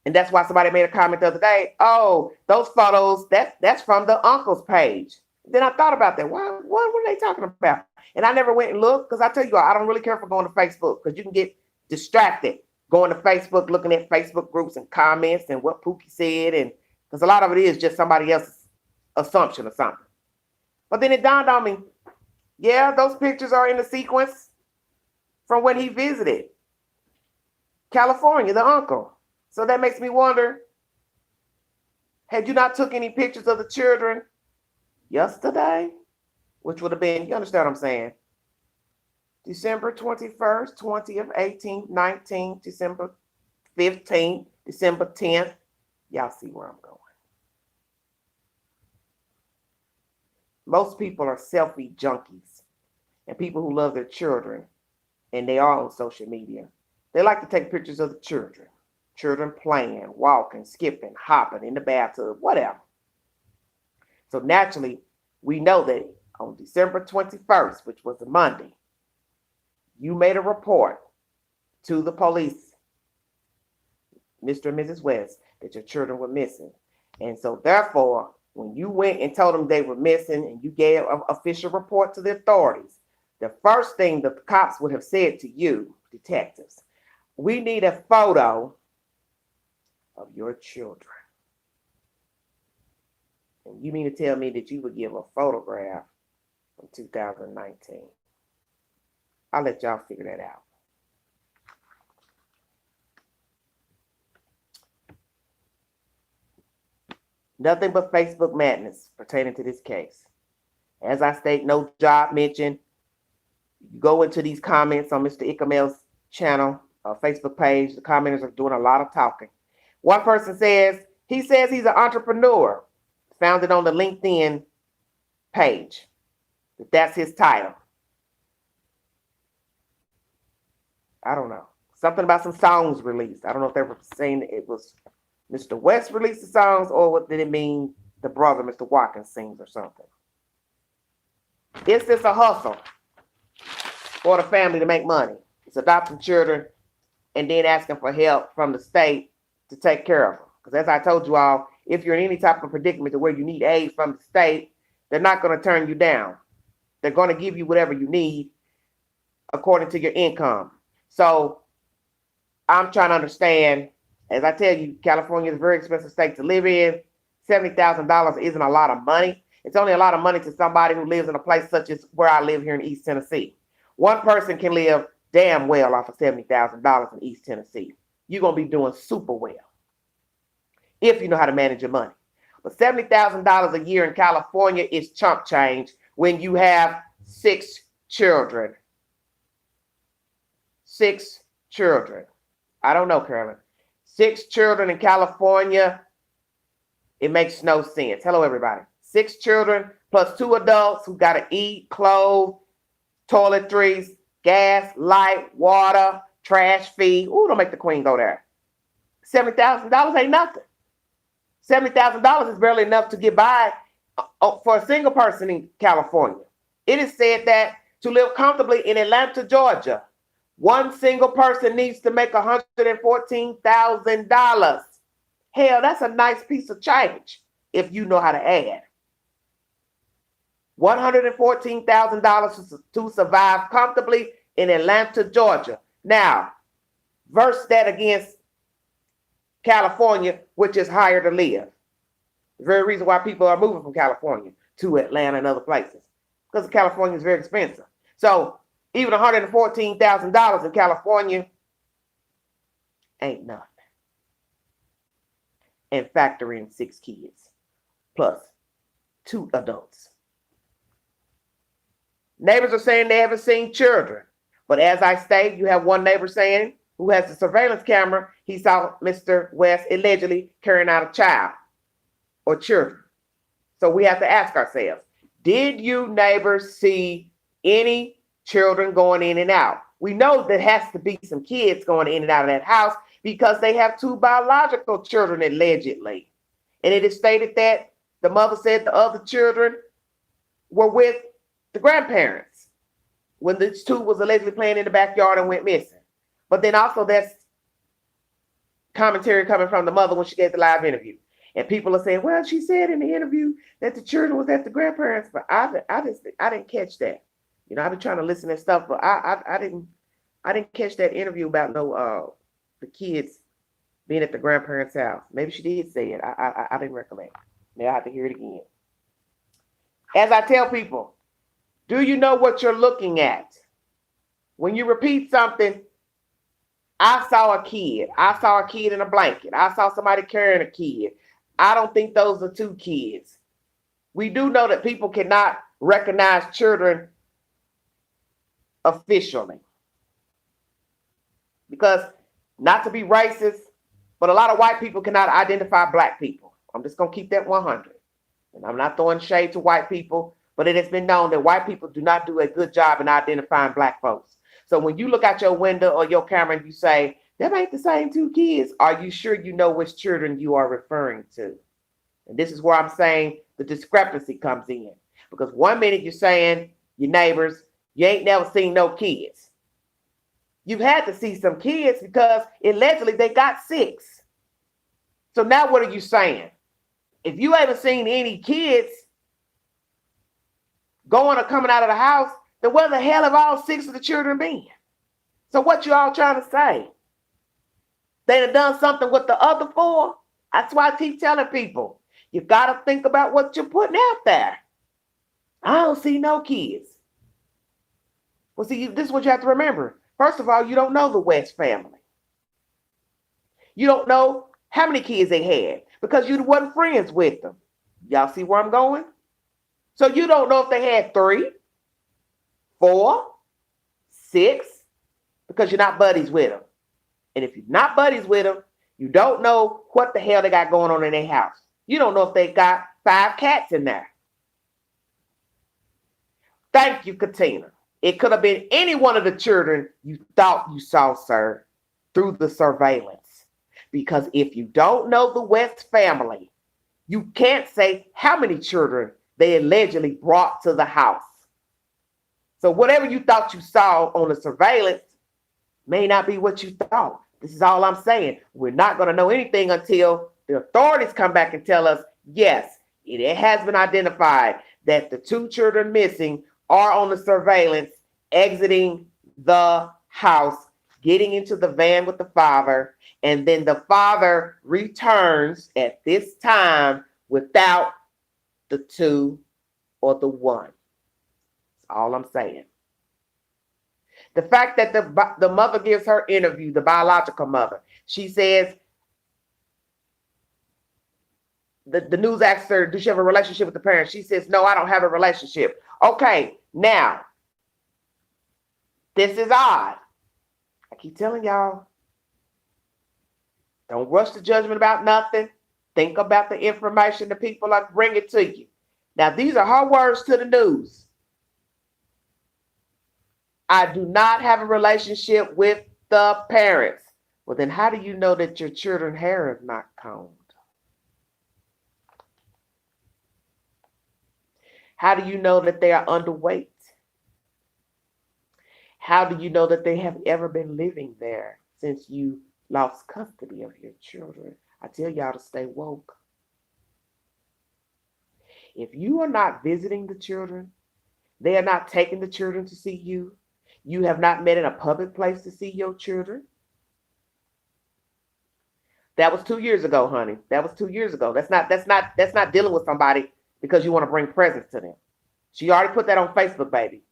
And that's why somebody made a comment the other day, oh, those photos, that's from the uncle's page. Then I thought about that. What were they talking about? And I never went and looked, because I tell you, I don't really care for going to Facebook, because you can get distracted going to Facebook, looking at Facebook groups and comments and what Pookie said. And because a lot of it is just somebody else's assumption or something. But then it dawned on me, yeah, those pictures are in the sequence from when he visited California, the uncle. So that makes me wonder, had you not took any pictures of the children yesterday, which would have been, you understand what I'm saying, December 21st, 20th, 18th, 19th, December 15th, December 10th. Y'all see where I'm going. Most people are selfie junkies, and people who love their children, and they are on social media. They like to take pictures of the children. Children playing, walking, skipping, hopping in the bathtub, whatever. So naturally, we know that on December 21st, which was a Monday, you made a report to the police, Mr. and Mrs. West, that your children were missing. And so therefore, when you went and told them they were missing and you gave an official report to the authorities, the first thing the cops would have said to you, detectives, we need a photo of your children. And you mean to tell me that you would give a photograph from 2019? I'll let y'all figure that out. Nothing but Facebook madness pertaining to this case. As I state, no job mentioned. You go into these comments on Mr. Ikamel's channel, Facebook page, the commenters are doing a lot of talking. One person says he's an entrepreneur, founded on the LinkedIn page. That's his title. I don't know. Something about some songs released. I don't know if they were saying it was Mr. West released the songs, or what did it mean the brother, Mr. Watkins, sings or something. It's just a hustle for the family to make money. It's adopting children and then asking for help from the state to take care of them. Because as I told you all, if you're in any type of predicament to where you need aid from the state, they're not going to turn you down. They're going to give you whatever you need according to your income. So I'm trying to understand, as I tell you, California is a very expensive state to live in. $70,000 isn't a lot of money. It's only a lot of money to somebody who lives in a place such as where I live here in East Tennessee. One person can live damn well off of $70,000 in East Tennessee. You're going to be doing super well if you know how to manage your money. But $70,000 a year in California is chump change when you have 6 children. 6 children. I don't know, Carolyn. 6 children in California, it makes no sense. Hello, everybody. 6 children plus 2 adults who got to eat, clothe, toiletries, gas, light, water, trash fee. Ooh, don't make the queen go there. $70,000 ain't nothing. $70,000 is barely enough to get by for a single person in California. It is said that to live comfortably in Atlanta, Georgia, one single person needs to make $114,000. Hell, that's a nice piece of change if you know how to add. $114,000 to survive comfortably in Atlanta, Georgia. Now, verse that against California, which is higher to live. The very reason why people are moving from California to Atlanta and other places, because California is very expensive. So even $114,000 in California ain't nothing. And factor in 6 kids plus 2 adults. Neighbors are saying they haven't seen children. But as I stated, you have one neighbor saying who has the surveillance camera, he saw Mr. West allegedly carrying out a child or children. So we have to ask ourselves, did you neighbors see any children going in and out? We know there has to be some kids going in and out of that house because they have 2 biological children allegedly. And it is stated that the mother said the other children were with the grandparents when these 2 was allegedly playing in the backyard and went missing. But then also that's commentary coming from the mother when she gave the live interview. And people are saying, well, she said in the interview that the children was at the grandparents, but I didn't catch that. You know, I've been trying to listen to stuff, but I didn't catch that interview about the kids being at the grandparents' house. Maybe she did say it. I didn't recollect. Maybe I have to hear it again. As I tell people, do you know what you're looking at? When you repeat something, I saw a kid. I saw a kid in a blanket. I saw somebody carrying a kid. I don't think those are 2 kids. We do know that people cannot recognize children officially. Because, not to be racist, but a lot of white people cannot identify black people. I'm just going to keep that 100. And I'm not throwing shade to white people, but it has been known that white people do not do a good job in identifying black folks. So when you look out your window or your camera and you say, that ain't the same 2 kids, are you sure you know which children you are referring to? And this is where I'm saying the discrepancy comes in. Because one minute you're saying your neighbors, you ain't never seen no kids. You've had to see some kids because allegedly they got 6. So now what are you saying? If you haven't seen any kids going or coming out of the house, then where the hell have all 6 of the children been? So what you all trying to say? They'd have done something with the other 4? That's why I keep telling people, you got to think about what you're putting out there. I don't see no kids. Well, see, this is what you have to remember. First of all, you don't know the West family. You don't know how many kids they had because you wasn't friends with them. Y'all see where I'm going? So you don't know if they had 3, 4, 6, because you're not buddies with them. And if you're not buddies with them, you don't know what the hell they got going on in their house. You don't know if they got 5 cats in there. Thank you, Katina. It could have been any one of the children you thought you saw, sir, through the surveillance. Because if you don't know the West family, you can't say how many children they allegedly brought to the house. So whatever you thought you saw on the surveillance may not be what you thought. This is all I'm saying. We're not going to know anything until the authorities come back and tell us, yes, it has been identified that the 2 children missing are on the surveillance, exiting the house, getting into the van with the father, and then the father returns at this time without the 2 or the 1. That's all I'm saying. The fact that the mother gives her interview, the biological mother, she says, the news asks her, does she have a relationship with the parents? She says, no, I don't have a relationship. Okay, now, this is odd. I keep telling y'all, don't rush to judgment about nothing. Think about the information the people are bringing to you. Now, these are her words to the news. I do not have a relationship with the parents. Well, then how do you know that your children's hair is not combed? How do you know that they are underweight? How do you know that they have ever been living there since you lost custody of your children? I tell y'all to stay woke. If you are not visiting the children, they are not taking the children to see you, you have not met in a public place to see your children. That was 2 years ago, honey. That was 2 years ago. That's not dealing with somebody because you want to bring presents to them. She already put that on Facebook, baby.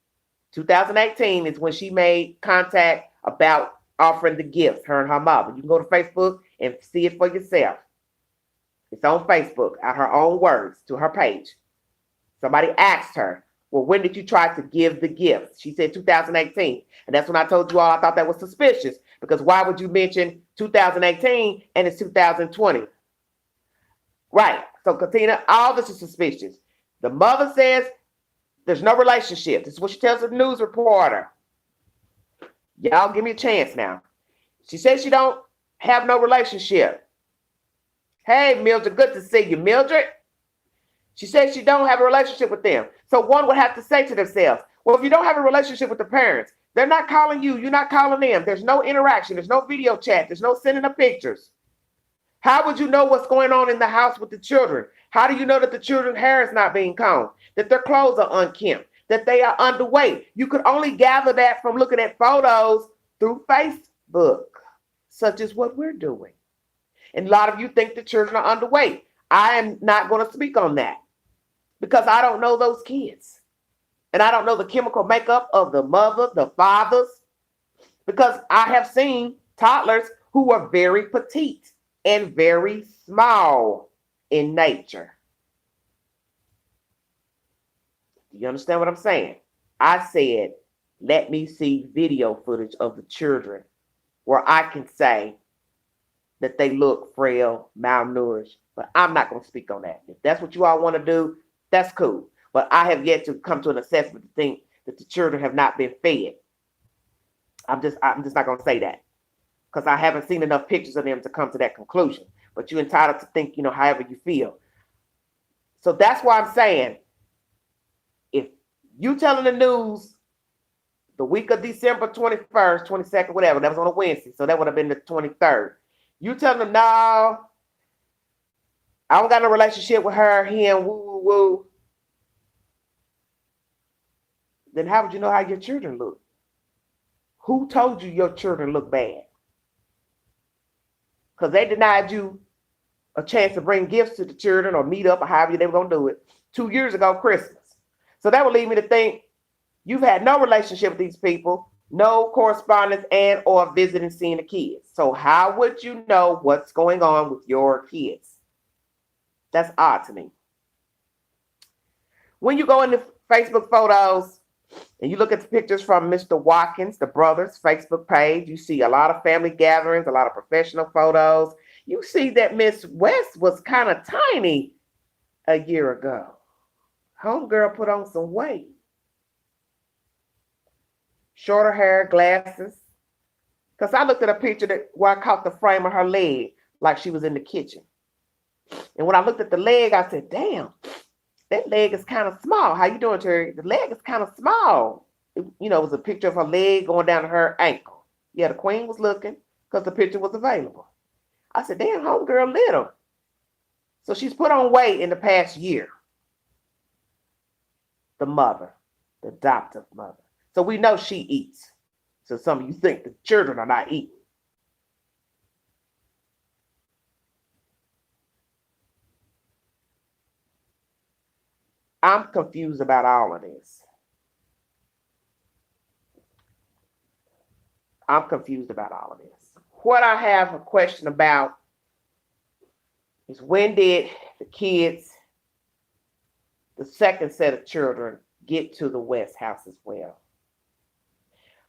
2018 is when she made contact about offering the gifts, her and her mother. You can go to Facebook and see it for yourself. It's on Facebook, at her own words, to her page. Somebody asked her, well, when did you try to give the gifts? She said 2018. And that's when I told you all I thought that was suspicious Because why would you mention 2018 and it's 2020? Right. So, Katina, all this is suspicious. The mother says there's no relationship. This is what she tells the news reporter. Y'all give me a chance now. She says she don't have no relationship. Hey, Mildred, good to see you, Mildred. She says she don't have a relationship with them. So one would have to say to themselves, well, if you don't have a relationship with the parents, they're not calling you, you're not calling them. There's no interaction, there's no video chat, there's no sending of pictures. How would you know what's going on in the house with the children? How do you know that the children's hair is not being combed, that their clothes are unkempt, that they are underweight? You could only gather that from looking at photos through Facebook, such as what we're doing. And a lot of you think the children are underweight. I am not going to speak on that because I don't know those kids. And I don't know the chemical makeup of the mother, the fathers, because I have seen toddlers who are very petite and very small in nature. Do you understand what I'm saying? I said, let me see video footage of the children where I can say that they look frail, malnourished, but I'm not going to speak on that. If that's what you all want to do, that's cool. But I have yet to come to an assessment to think that the children have not been fed. I'm just not going to say that because I haven't seen enough pictures of them to come to that conclusion. But you're entitled to think, however you feel. So that's why I'm saying, if you telling the news the week of December 21st, 22nd, whatever, that was on a Wednesday, so that would have been the 23rd. You telling them, no, I don't got no relationship with her, him, woo, woo, woo. Then how would you know how your children look? Who told you your children look bad? Because they denied you a chance to bring gifts to the children or meet up or however they were going to do it 2 years ago, Christmas. So that would lead me to think you've had no relationship with these people, no correspondence and or visiting, seeing the kids. So how would you know what's going on with your kids? That's odd to me. When you go into Facebook photos and you look at the pictures from Mr. Watkins, the brothers' Facebook page, you see a lot of family gatherings, a lot of professional photos. You see that Miss West was kind of tiny a year ago. Homegirl put on some weight. Shorter hair, glasses. Because I looked at a picture where I caught the frame of her leg like she was in the kitchen. And when I looked at the leg, I said, damn, that leg is kind of small. How you doing, Terry? The leg is kind of small. It was a picture of her leg going down to her ankle. Yeah, the queen was looking because the picture was available. I said, damn, homegirl little. So she's put on weight in the past year. The mother, the adoptive mother. So we know she eats. So some of you think the children are not eating. I'm confused about all of this. I'm confused about all of this. What I have a question about is when did the kids, the second set of children, get to the West house as well?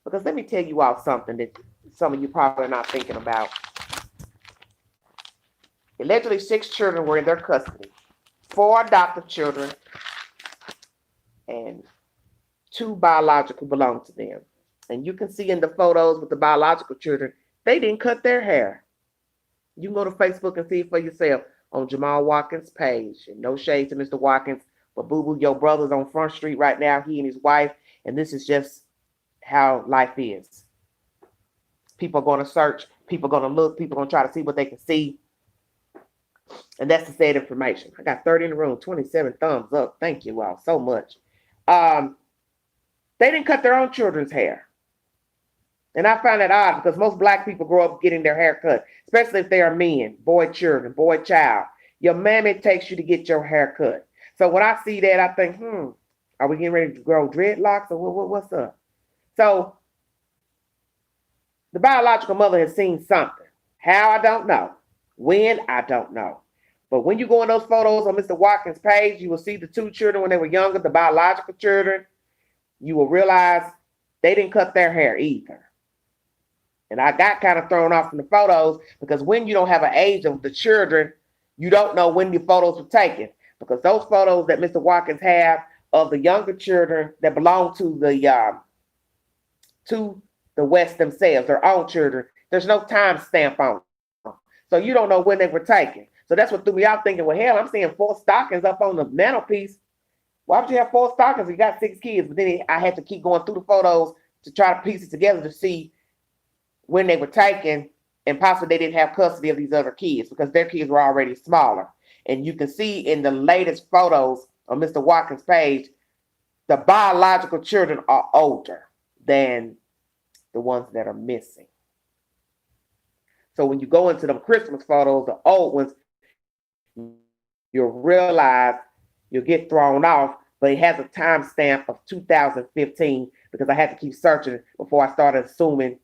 Because let me tell you all something that some of you probably are not thinking about. Allegedly, 6 children were in their custody. 4 adoptive children and 2 biological belong to them. And you can see in the photos with the biological children, they didn't cut their hair. You can go to Facebook and see it for yourself on Jamal Watkins' page. And no shade to Mr. Watkins, but boo-boo, your brother's on Front Street right now, he and his wife, and this is just how life is. People are going to search, people are going to look, people are going to try to see what they can see. And that's the sad information. I got 30 in the room, 27 thumbs up. Thank you all so much. They didn't cut their own children's hair. And I find that odd because most Black people grow up getting their hair cut, especially if they are men, boy children, boy child. Your mammy takes you to get your hair cut. So when I see that, I think, are we getting ready to grow dreadlocks or what's up? So the biological mother has seen something. How, I don't know. When, I don't know. But when you go in those photos on Mr. Watkins' page, you will see the 2 children when they were younger, the biological children. You will realize they didn't cut their hair either. And I got kind of thrown off from the photos because when you don't have an age of the children, you don't know when the photos were taken. Because those photos that Mr. Watkins have of the younger children that belong to the West themselves, their own children, there's no time stamp on them. So you don't know when they were taken. So that's what threw me out thinking, well, hell, I'm seeing 4 stockings up on the mantelpiece. Why would you have 4 stockings? You got 6 kids. But then I had to keep going through the photos to try to piece it together to see when they were taken, and possibly they didn't have custody of these other kids because their kids were already smaller. And you can see in the latest photos on Mr. Watkins' page, the biological children are older than the ones that are missing. So when you go into them Christmas photos, the old ones, you'll realize you'll get thrown off, but it has a timestamp of 2015 because I had to keep searching before I started assuming,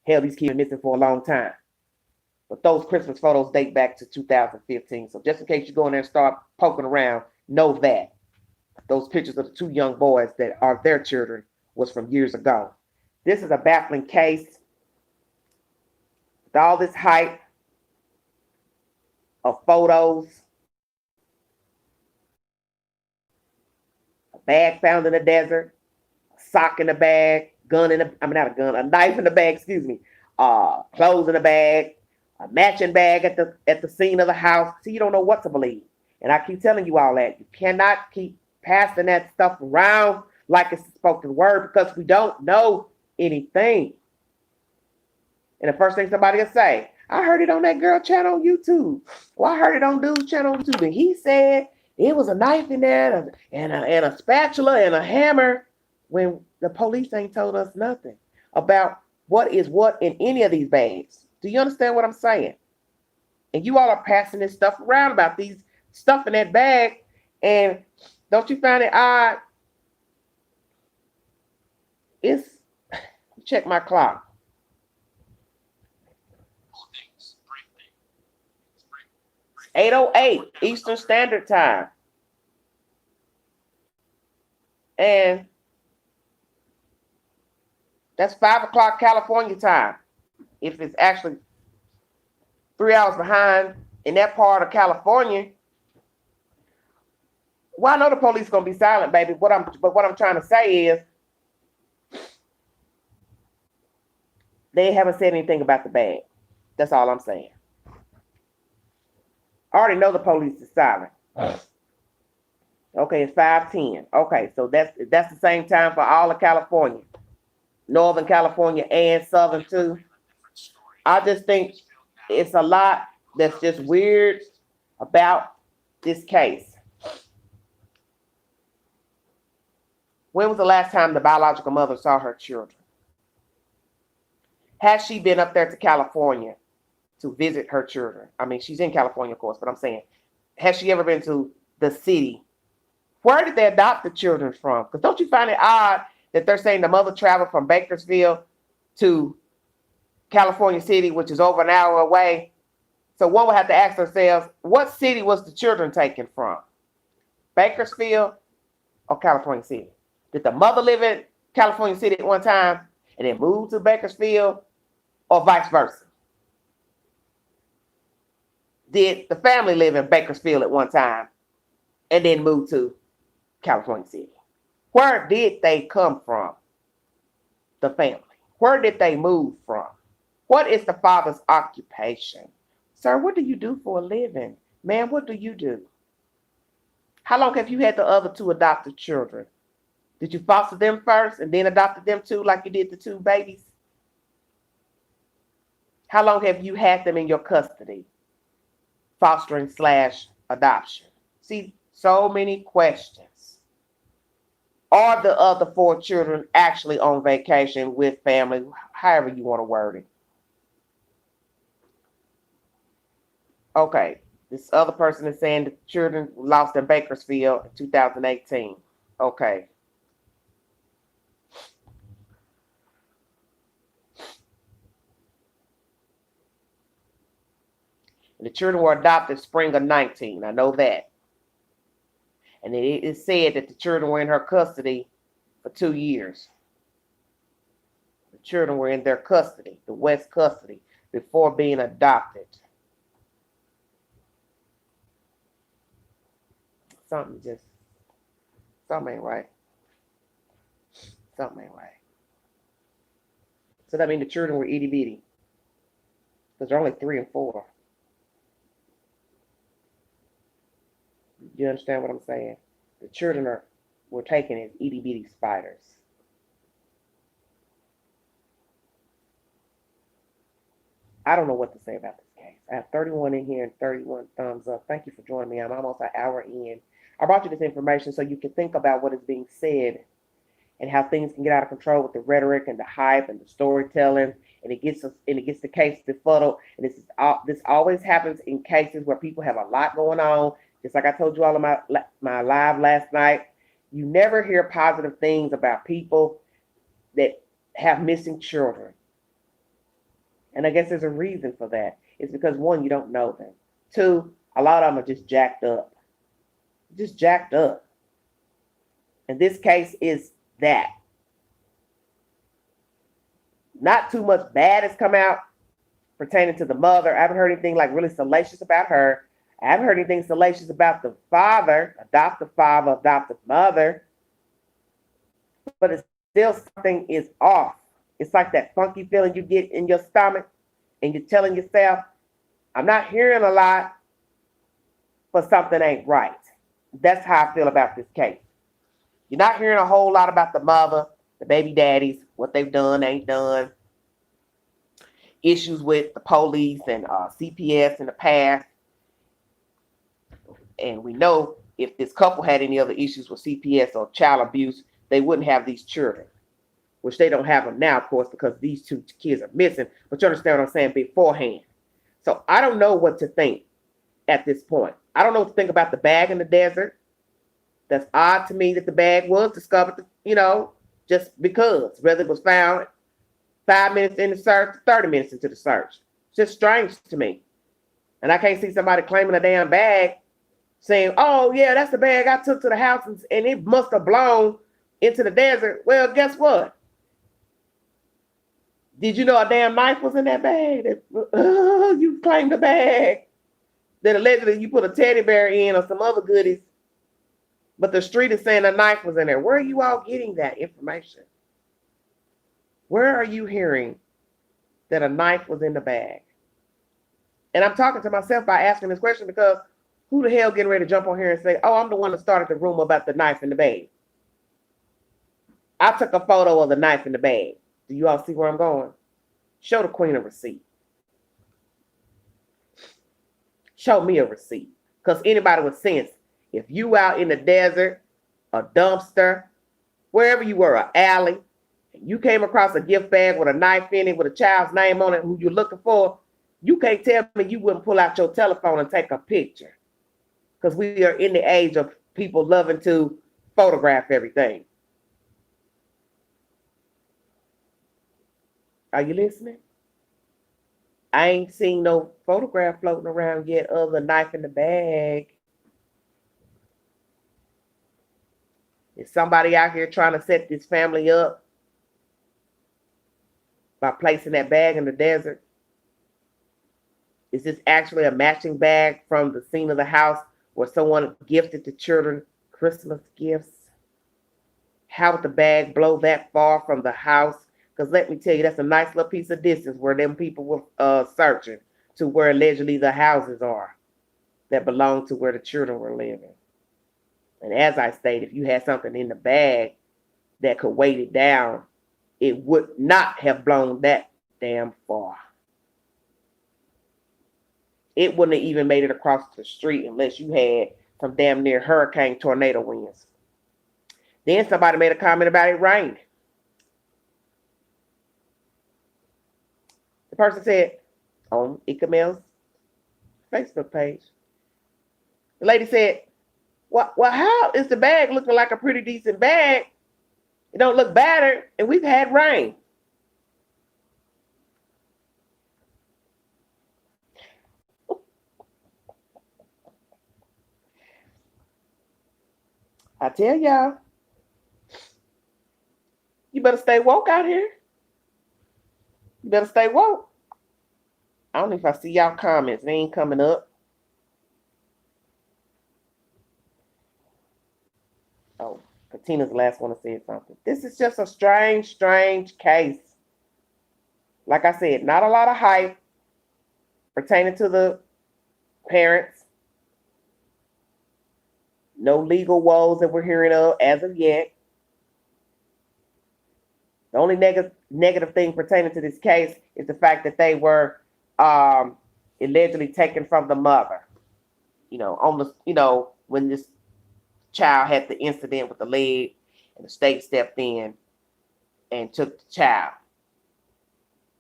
hell, these kids are missing for a long time. But those Christmas photos date back to 2015. So just in case you go in there and start poking around, know that those pictures of the 2 young boys that are their children was from years ago. This is a baffling case. With all this hype of photos, a bag found in the desert, a sock in the bag, a knife in the bag, excuse me, clothes in the bag, a matching bag at the scene of the house. See, you don't know what to believe. And I keep telling you all that. You cannot keep passing that stuff around like it's a spoken word because we don't know anything. And the first thing somebody will say, I heard it on that girl channel on YouTube. Well, I heard it on dude's channel on YouTube. And he said it was a knife in there and a spatula and a hammer when the police ain't told us nothing about what is what in any of these bags. Do you understand what I'm saying? And you all are passing this stuff around about these stuff in that bag. And don't you find it odd? Check my clock. 8:08 Eastern Standard Time. And that's 5 o'clock California time. If it's actually 3 hours behind in that part of California, well, I know the police are gonna be silent, baby. What I'm trying to say is they haven't said anything about the bag. That's all I'm saying. I already know the police is silent. Okay, it's 5:10. Okay, so that's the same time for all of California, Northern California and Southern too. I just think it's a lot that's just weird about this case. When was the last time the biological mother saw her children? Has she been up there to California to visit her children? I mean, she's in California, of course, but I'm saying, has she ever been to the city? Where did they adopt the children from? Because don't you find it odd that they're saying the mother traveled from Bakersfield to California City, which is over an hour away? So one would have to ask themselves, what city was the children taken from? Bakersfield or California City? Did the mother live in California City at one time and then move to Bakersfield, or vice versa? Did the family live in Bakersfield at one time and then move to California City? Where did they come from? The family. Where did they move from? What is the father's occupation? Sir, what do you do for a living? Ma'am, what do you do? How long have you had the other 2 adopted children? Did you foster them first and then adopted them too, like you did the 2 babies? How long have you had them in your custody? Fostering / adoption. See, so many questions. Are the other 4 children actually on vacation with family? However you want to word it. Okay, this other person is saying the children lost in Bakersfield in 2018. Okay. The children were adopted spring of 19. I know that. And it is said that the children were in her custody for 2 years. The children were in their custody, the West custody, before being adopted. Something ain't right. Something ain't right. So that means the children were itty bitty. Because they're only 3 and 4. You understand what I'm saying? The children were taken as itty bitty spiders. I don't know what to say about this case. I have 31 in here and 31 thumbs up. Thank you for joining me. I'm almost an hour in. I brought you this information so you can think about what is being said and how things can get out of control with the rhetoric and the hype and the storytelling, and it gets the case befuddled. And this always happens in cases where people have a lot going on. Just like I told you all in my live last night, you never hear positive things about people that have missing children. And I guess there's a reason for that. It's because, one, you don't know them. 2, a lot of them are just jacked up. Just jacked up. And this case is that. Not too much bad has come out pertaining to the mother. I haven't heard anything like really salacious about her. I haven't heard anything salacious about the father, adoptive mother. But it's still something is off. It's like that funky feeling you get in your stomach, and you're telling yourself, I'm not hearing a lot, but something ain't right. That's how I feel about this case. You're not hearing a whole lot about the mother, the baby daddies, what they've done, ain't done, issues with the police and CPS in the past. And we know if this couple had any other issues with CPS or child abuse, they wouldn't have these children, which they don't have them now, of course, because these 2 kids are missing. But you understand what I'm saying beforehand. So I don't know what to think at this point. I don't know what to think about the bag in the desert. That's odd to me that the bag was discovered, just because, whether it was found 5 minutes in the search, 30 minutes into the search. It's just strange to me. And I can't see somebody claiming a damn bag saying, oh, yeah, that's the bag I took to the house and it must have blown into the desert. Well, guess what? Did you know a damn knife was in that bag? You claimed a bag that allegedly you put a teddy bear in or some other goodies, but the street is saying a knife was in there. Where are you all getting that information? Where are you hearing that a knife was in the bag? And I'm talking to myself by asking this question because who the hell getting ready to jump on here and say, oh, I'm the one that started the rumor about the knife in the bag? I took a photo of the knife in the bag. Do you all see where I'm going? Show the queen a receipt. Show me a receipt. Because anybody with sense, if you out in the desert, a dumpster, wherever you were, an alley, and you came across a gift bag with a knife in it with a child's name on it who you're looking for, you can't tell me you wouldn't pull out your telephone and take a picture. Because we are in the age of people loving to photograph everything. Are you listening? I ain't seen no photograph floating around yet of the knife in the bag. Is somebody out here trying to set this family up by placing that bag in the desert? Is this actually a matching bag from the scene of the house where someone gifted the children Christmas gifts? How would the bag blow that far from the house? Because let me tell you, that's a nice little piece of distance where them people were searching to where allegedly the houses are that belong to where the children were living. And as I stated, if you had something in the bag that could weight it down, it would not have blown that damn far. It wouldn't have even made it across the street unless you had some damn near hurricane tornado winds. Then somebody made a comment about it raining. The person said on Ikamel's Facebook page, the lady said, well, how is the bag looking like a pretty decent bag? It don't look battered, and we've had rain. I tell y'all, you better stay woke out here. You better stay woke. I don't know if I see y'all comments. They ain't coming up. Oh, Katina's the last one to say something. This is just a strange case. Like I said, not a lot of hype pertaining to the parents. No legal woes that we're hearing of as of yet. The only negative thing pertaining to this case is the fact that they were allegedly taken from the mother. When this child had the incident with the leg, and the state stepped in and took the child.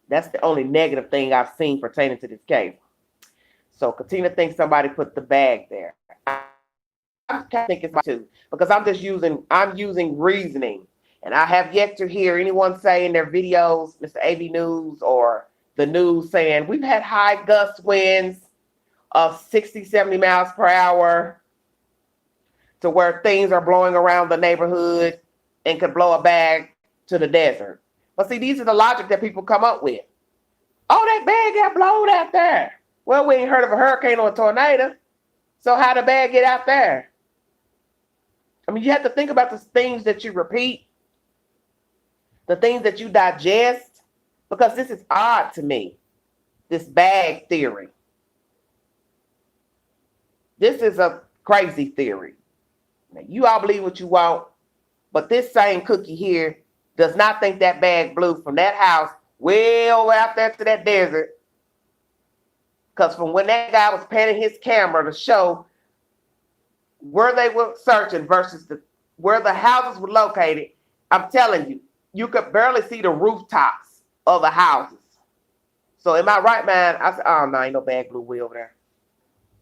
That's the only negative thing I've seen pertaining to this case. So Katina thinks somebody put the bag there. I think it's too, because I'm using reasoning, and I have yet to hear anyone say in their videos, Mr. AV News or the news, saying we've had high gust winds of 60, 70 miles per hour to where things are blowing around the neighborhood and could blow a bag to the desert. But see, these are the logic that people come up with. Oh, that bag got blown out there. Well, we ain't heard of a hurricane or a tornado. So how the bag get out there? I mean, you have to think about the things that you repeat, the things that you digest, because this is odd to me, this bag theory. This is a crazy theory. Now, you all believe what you want, but this same cookie here does not think that bag blew from that house way over out there to that desert. Because from when that guy was panning his camera to show where they were searching versus where the houses were located, I'm telling you, you could barely see the rooftops of the houses. So in my right mind, I said, oh, no, ain't no bag blew way over there.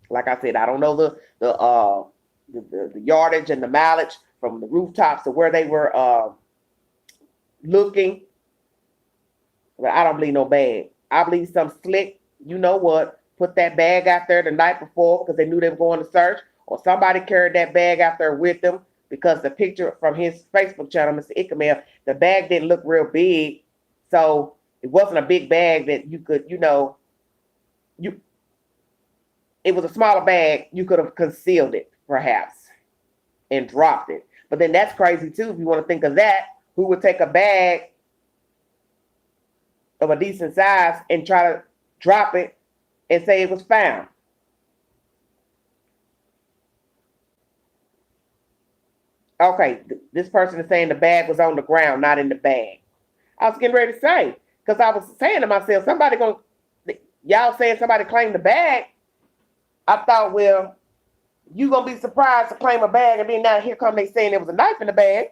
Like I said, I don't know the yardage and the mileage from the rooftops to where they were looking. But I don't believe no bag. I believe some slick, you know what, put that bag out there the night before because they knew they were going to search, or somebody carried that bag out there with them because the picture from his Facebook channel, Mr. Ickamel, the bag didn't look real big. So it wasn't a big bag that you could, it was a smaller bag. You could have concealed it, perhaps, and dropped it. But then that's crazy, too. If you want to think of that, who would take a bag of a decent size and try to drop it and say it was found? Okay, this person is saying the bag was on the ground, not in the bag. I was getting ready to say, because I was saying to myself, y'all saying somebody claimed the bag. I thought, well, you gonna be surprised to claim a bag, and then now here come they saying there was a knife in the bag.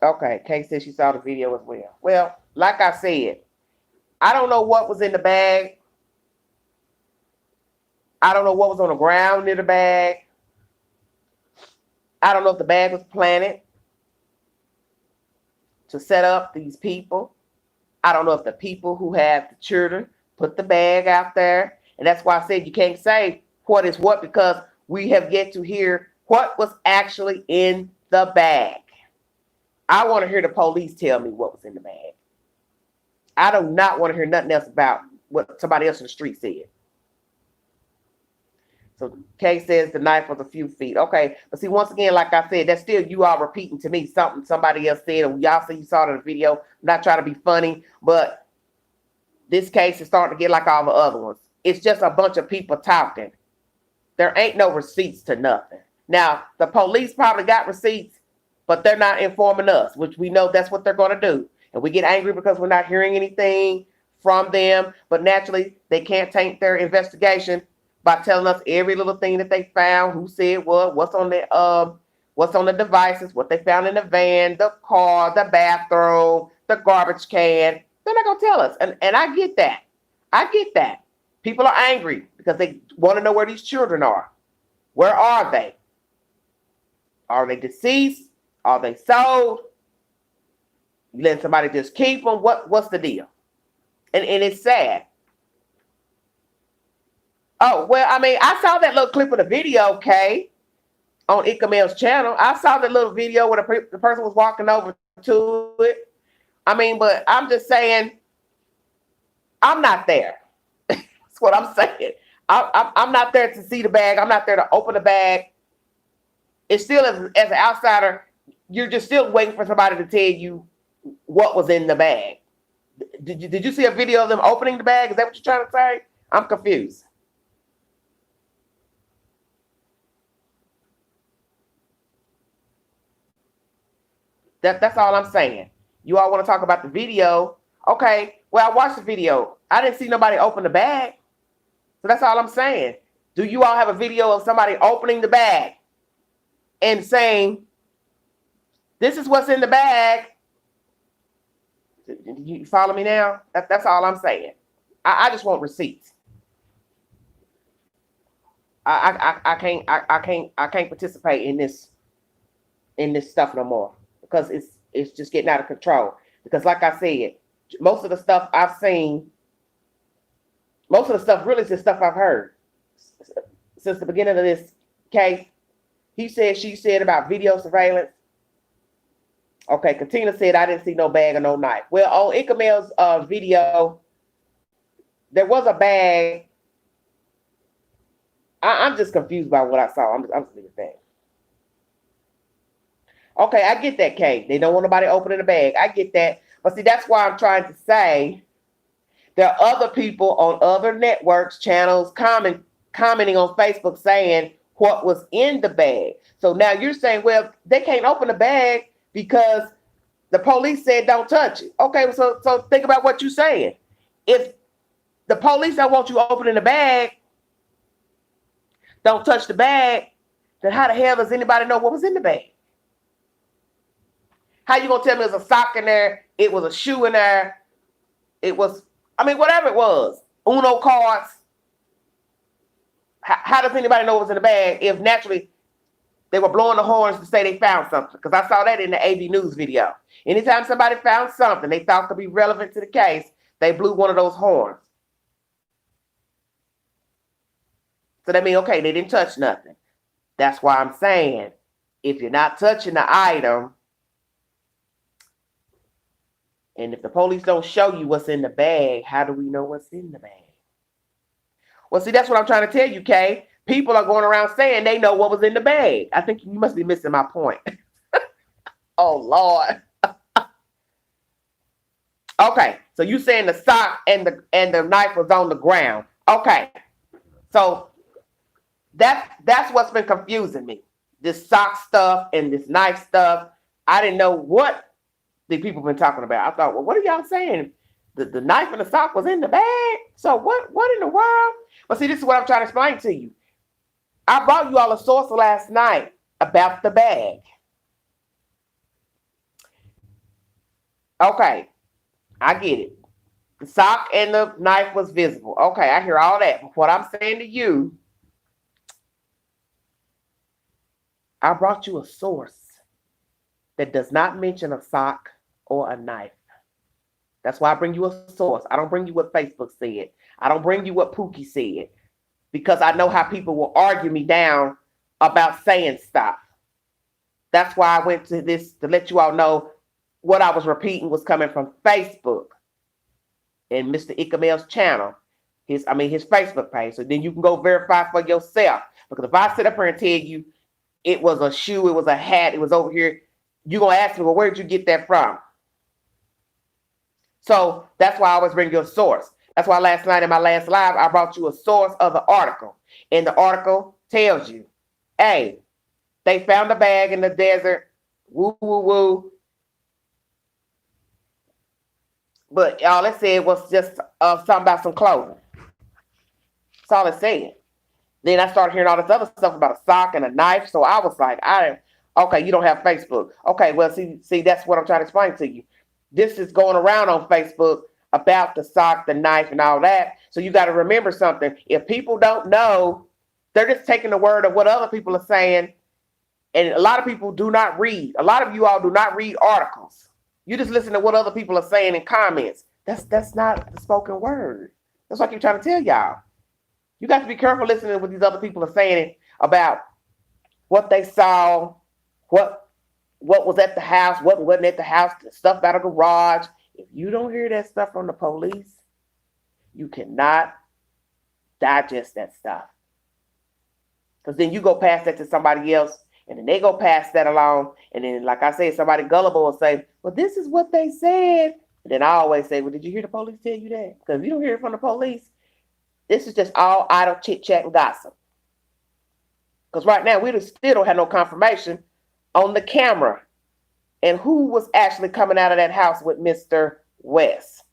Okay, Kay said she saw the video as well. Well, like I said, I don't know what was in the bag. I don't know what was on the ground near the bag. I don't know if the bag was planted to set up these people. I don't know if the people who have the children put the bag out there. And that's why I said you can't say what is what, because we have yet to hear what was actually in the bag. I want to hear the police tell me what was in the bag. I do not want to hear nothing else about what somebody else in the street said. So Kay says the knife was a few feet. Okay, but see, once again, like I said, that's still you all repeating to me something somebody else said, or y'all say you saw it in the video. I'm not trying to be funny, but this case is starting to get like all the other ones. It's just a bunch of people talking. There ain't no receipts to nothing. Now, the police probably got receipts, but they're not informing us, which we know that's what they're going to do. And we get angry because we're not hearing anything from them. But naturally, they can't taint their investigation by telling us every little thing that they found, who said what, what's on the devices, what they found in the van, the car, the bathroom, the garbage can. They're not going to tell us. And I get that. I get that. People are angry because they want to know where these children are. Where are they? Are they deceased? Are they sold? You letting somebody just keep them? What's the deal? And it's sad. Oh, well, I mean, I saw that little clip of the video, Kay, on Ikamel's channel. I saw that little video where the person was walking over to it. I mean, but I'm just saying, I'm not there. That's what I'm saying. I'm not there to see the bag. I'm not there to open the bag. It's still, as an outsider, you're just still waiting for somebody to tell you what was in the bag. Did you see a video of them opening the bag? Is that what you're trying to say? I'm confused. That's all I'm saying. You all want to talk about the video. Okay, well, I watched the video. I didn't see nobody open the bag. So that's all I'm saying. Do you all have a video of somebody opening the bag and saying, this is what's in the bag? You follow me now? That's all I'm saying. I just want receipts. I can't participate in this stuff no more, because it's just getting out of control. Because like I said, most of the stuff I've seen, most of the stuff really is the stuff I've heard since the beginning of this case. He said, she said about video surveillance. Okay, Katina said, I didn't see no bag or no knife. Well, on Ikamel's video, there was a bag. I'm just confused by what I saw. I'm just leaving that. Okay, I get that, Kate. They don't want nobody opening the bag. I get that. But see, that's why I'm trying to say there are other people on other networks, channels, commenting on Facebook saying what was in the bag. So now you're saying, well, they can't open the bag because the police said don't touch it. Okay, so think about what you're saying. If the police don't want you opening the bag, don't touch the bag, then how the hell does anybody know what was in the bag? How you gonna tell me there's a sock in there, it was a shoe in there, it was, I mean, whatever it was, Uno cards. How does anybody know what was in the bag if naturally they were blowing the horns to say they found something? Because I saw that in the AV News video. Anytime somebody found something they thought could be relevant to the case, they blew one of those horns. So that means, okay, they didn't touch nothing. That's why I'm saying, if you're not touching the item, and if the police don't show you what's in the bag, how do we know what's in the bag? Well, see, that's what I'm trying to tell you, Kay. People are going around saying they know what was in the bag. I think you must be missing my point. Oh, Lord. Okay, so you saying the sock and the knife was on the ground. Okay, so that's what's been confusing me. This sock stuff and this knife stuff. I didn't know what the people been talking about. I thought, well, what are y'all saying? The knife and the sock was in the bag? So what in the world? But see, this is what I'm trying to explain to you. I brought you all a source last night about the bag. Okay, I get it. The sock and the knife was visible. Okay, I hear all that. But what I'm saying to you, I brought you a source that does not mention a sock or a knife. That's why I bring you a source. I don't bring you what Facebook said. I don't bring you what Pookie said, because I know how people will argue me down about saying stuff. That's why I went to this, to let you all know what I was repeating was coming from Facebook and Mr. Ikamel's channel, his Facebook page. So then you can go verify for yourself. Because if I sit up here and tell you it was a shoe, it was a hat, it was over here, you're going to ask me, well, where did you get that from? So that's why I always bring you a source. That's why last night in my last live, I brought you a source of the article. And the article tells you, hey, they found a bag in the desert. Woo, woo, woo. But all it said was just something about some clothing. That's all it said. Then I started hearing all this other stuff about a sock and a knife. So I was like, okay, you don't have Facebook. Okay, well, see, that's what I'm trying to explain to you. This is going around on Facebook about the sock, the knife, and all that. So you got to remember something. If people don't know, they're just taking the word of what other people are saying. And a lot of people do not read. A lot of you all do not read articles. You just listen to what other people are saying in comments. That's not the spoken word. That's what I keep trying to tell y'all. You got to be careful listening to what these other people are saying about what they saw, what was at the house, what wasn't at the house, the stuff out of the garage. If you don't hear that stuff from the police, you cannot digest that stuff. Because then you go past that to somebody else, and then they go pass that along. And then, like I said, somebody gullible will say, well, this is what they said. And then I always say, well, did you hear the police tell you that? Because if you don't hear it from the police, this is just all idle chit chat and gossip. Because right now, we still don't have no confirmation on the camera and who was actually coming out of that house with Mr. West.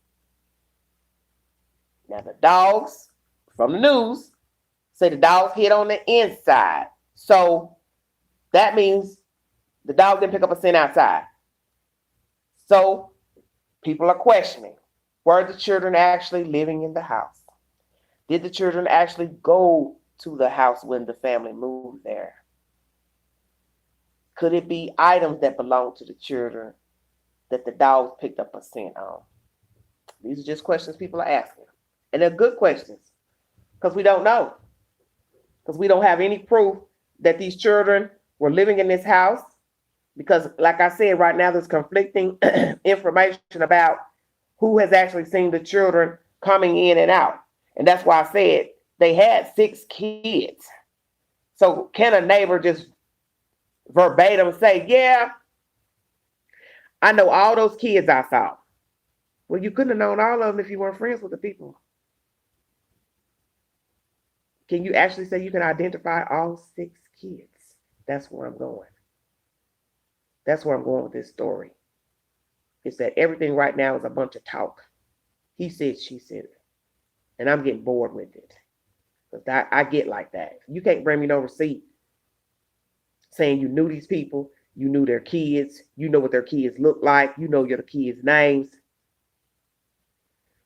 Now, the dogs from the news say the dogs hit on the inside. So that means the dog didn't pick up a scent outside. So people are questioning, were the children actually living in the house? Did the children actually go to the house when the family moved there? Could it be items that belong to the children that the dogs picked up a scent on? These are just questions people are asking. And they're good questions because we don't know. Because we don't have any proof that these children were living in this house. Because like I said, right now there's conflicting information about who has actually seen the children coming in and out. And that's why I said they had 6 kids. So can a neighbor just verbatim say, yeah, I know all those kids I saw? Well, you couldn't have known all of them if you weren't friends with the people. Can you actually say you can identify all 6 kids? That's where I'm going. That's where I'm going with this story. It's that everything right now is a bunch of talk. He said, she said it. And I'm getting bored with it. Because I get like that. You can't bring me no receipt saying you knew these people, you knew their kids, you know what their kids look like, you know your kids' names.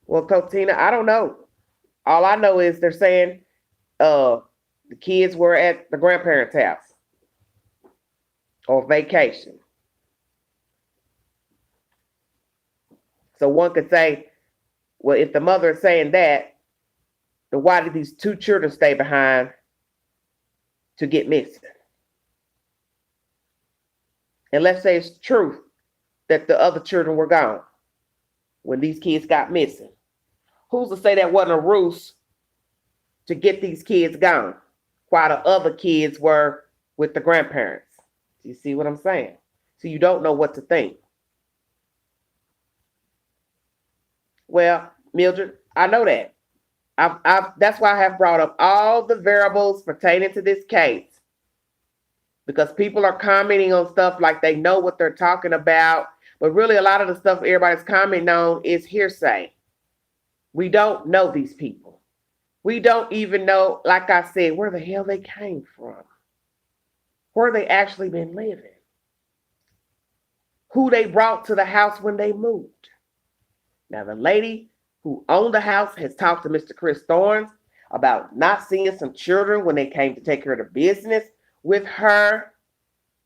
Well, Coach Tina, I don't know. All I know is they're saying the kids were at the grandparents' house on vacation. So one could say, well, if the mother is saying that, then why did these 2 children stay behind to get missing? And let's say it's truth that the other children were gone when these kids got missing. Who's to say that wasn't a ruse to get these kids gone while the other kids were with the grandparents? You see what I'm saying? So you don't know what to think. Well, Mildred, I know that. That's why I have brought up all the variables pertaining to this case. Because people are commenting on stuff like they know what they're talking about. But really, a lot of the stuff everybody's commenting on is hearsay. We don't know these people. We don't even know, like I said, where the hell they came from. Where they actually been living. Who they brought to the house when they moved. Now, the lady who owned the house has talked to Mr. Chris Thorns about not seeing some children when they came to take care of the business with her.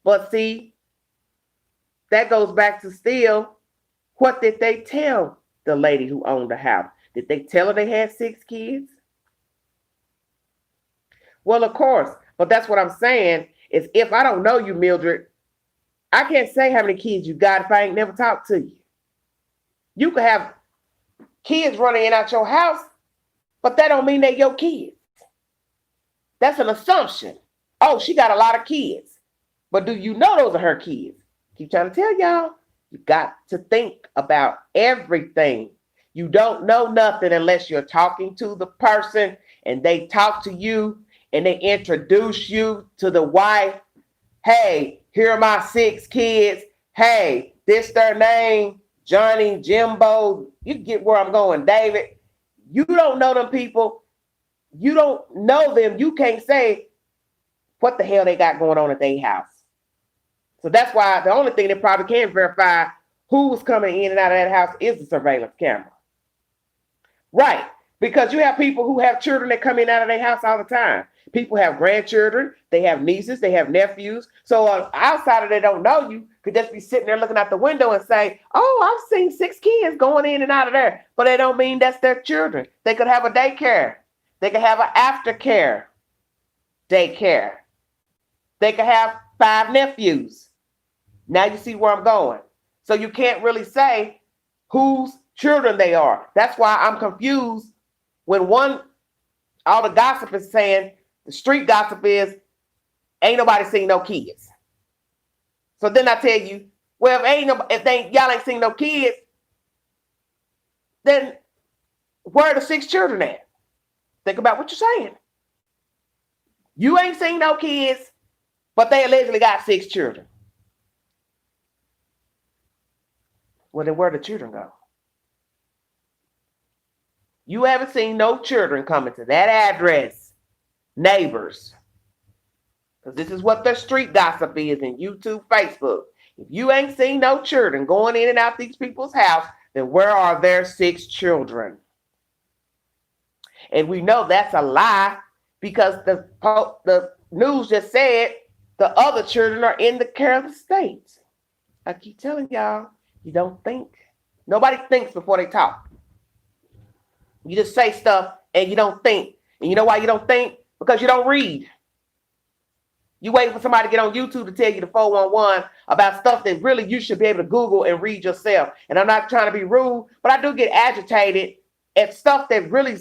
But see, that goes back to still, what did they tell the lady who owned the house? Did they tell her they had 6 kids? Well, of course, but that's what I'm saying is if I don't know you, Mildred, I can't say how many kids you got if I ain't never talked to you. You could have kids running in out your house, but that don't mean they're your kids. That's an assumption. Oh, she got a lot of kids. But do you know those are her kids? Keep trying to tell y'all, you got to think about everything. You don't know nothing unless you're talking to the person and they talk to you and they introduce you to the wife. Hey, here are my 6 kids. Hey, this their name, Johnny, Jimbo. You get where I'm going, David. You don't know them people. You don't know them. You can't say what the hell they got going on at their house. So that's why the only thing that probably can verify who was coming in and out of that house is the surveillance camera. Right. Because you have people who have children that come in and out of their house all the time. People have grandchildren, they have nieces, they have nephews. So an outsider that don't know you could just be sitting there looking out the window and say, oh, I've seen 6 kids going in and out of there. But they don't mean that's their children. They could have a daycare. They could have an aftercare daycare. They could have 5 nephews. Now you see where I'm going. So you can't really say whose children they are. That's why I'm confused when all the gossip is saying, the street gossip is, ain't nobody seen no kids. So then I tell you, well, if y'all ain't seen no kids, then where are the 6 children at? Think about what you're saying. You ain't seen no kids, but they allegedly got 6 children. Well, then where the children go? You haven't seen no children coming to that address, neighbors. Because this is what the street gossip is in YouTube, Facebook. If you ain't seen no children going in and out these people's house, then where are their 6 children? And we know that's a lie because the news just said the other children are in the care of the state. I keep telling y'all, you don't think. Nobody thinks before they talk. You just say stuff and you don't think. And you know why you don't think? Because you don't read. You wait for somebody to get on YouTube to tell you the 411 about stuff that really you should be able to Google and read yourself. And I'm not trying to be rude, but I do get agitated at stuff that really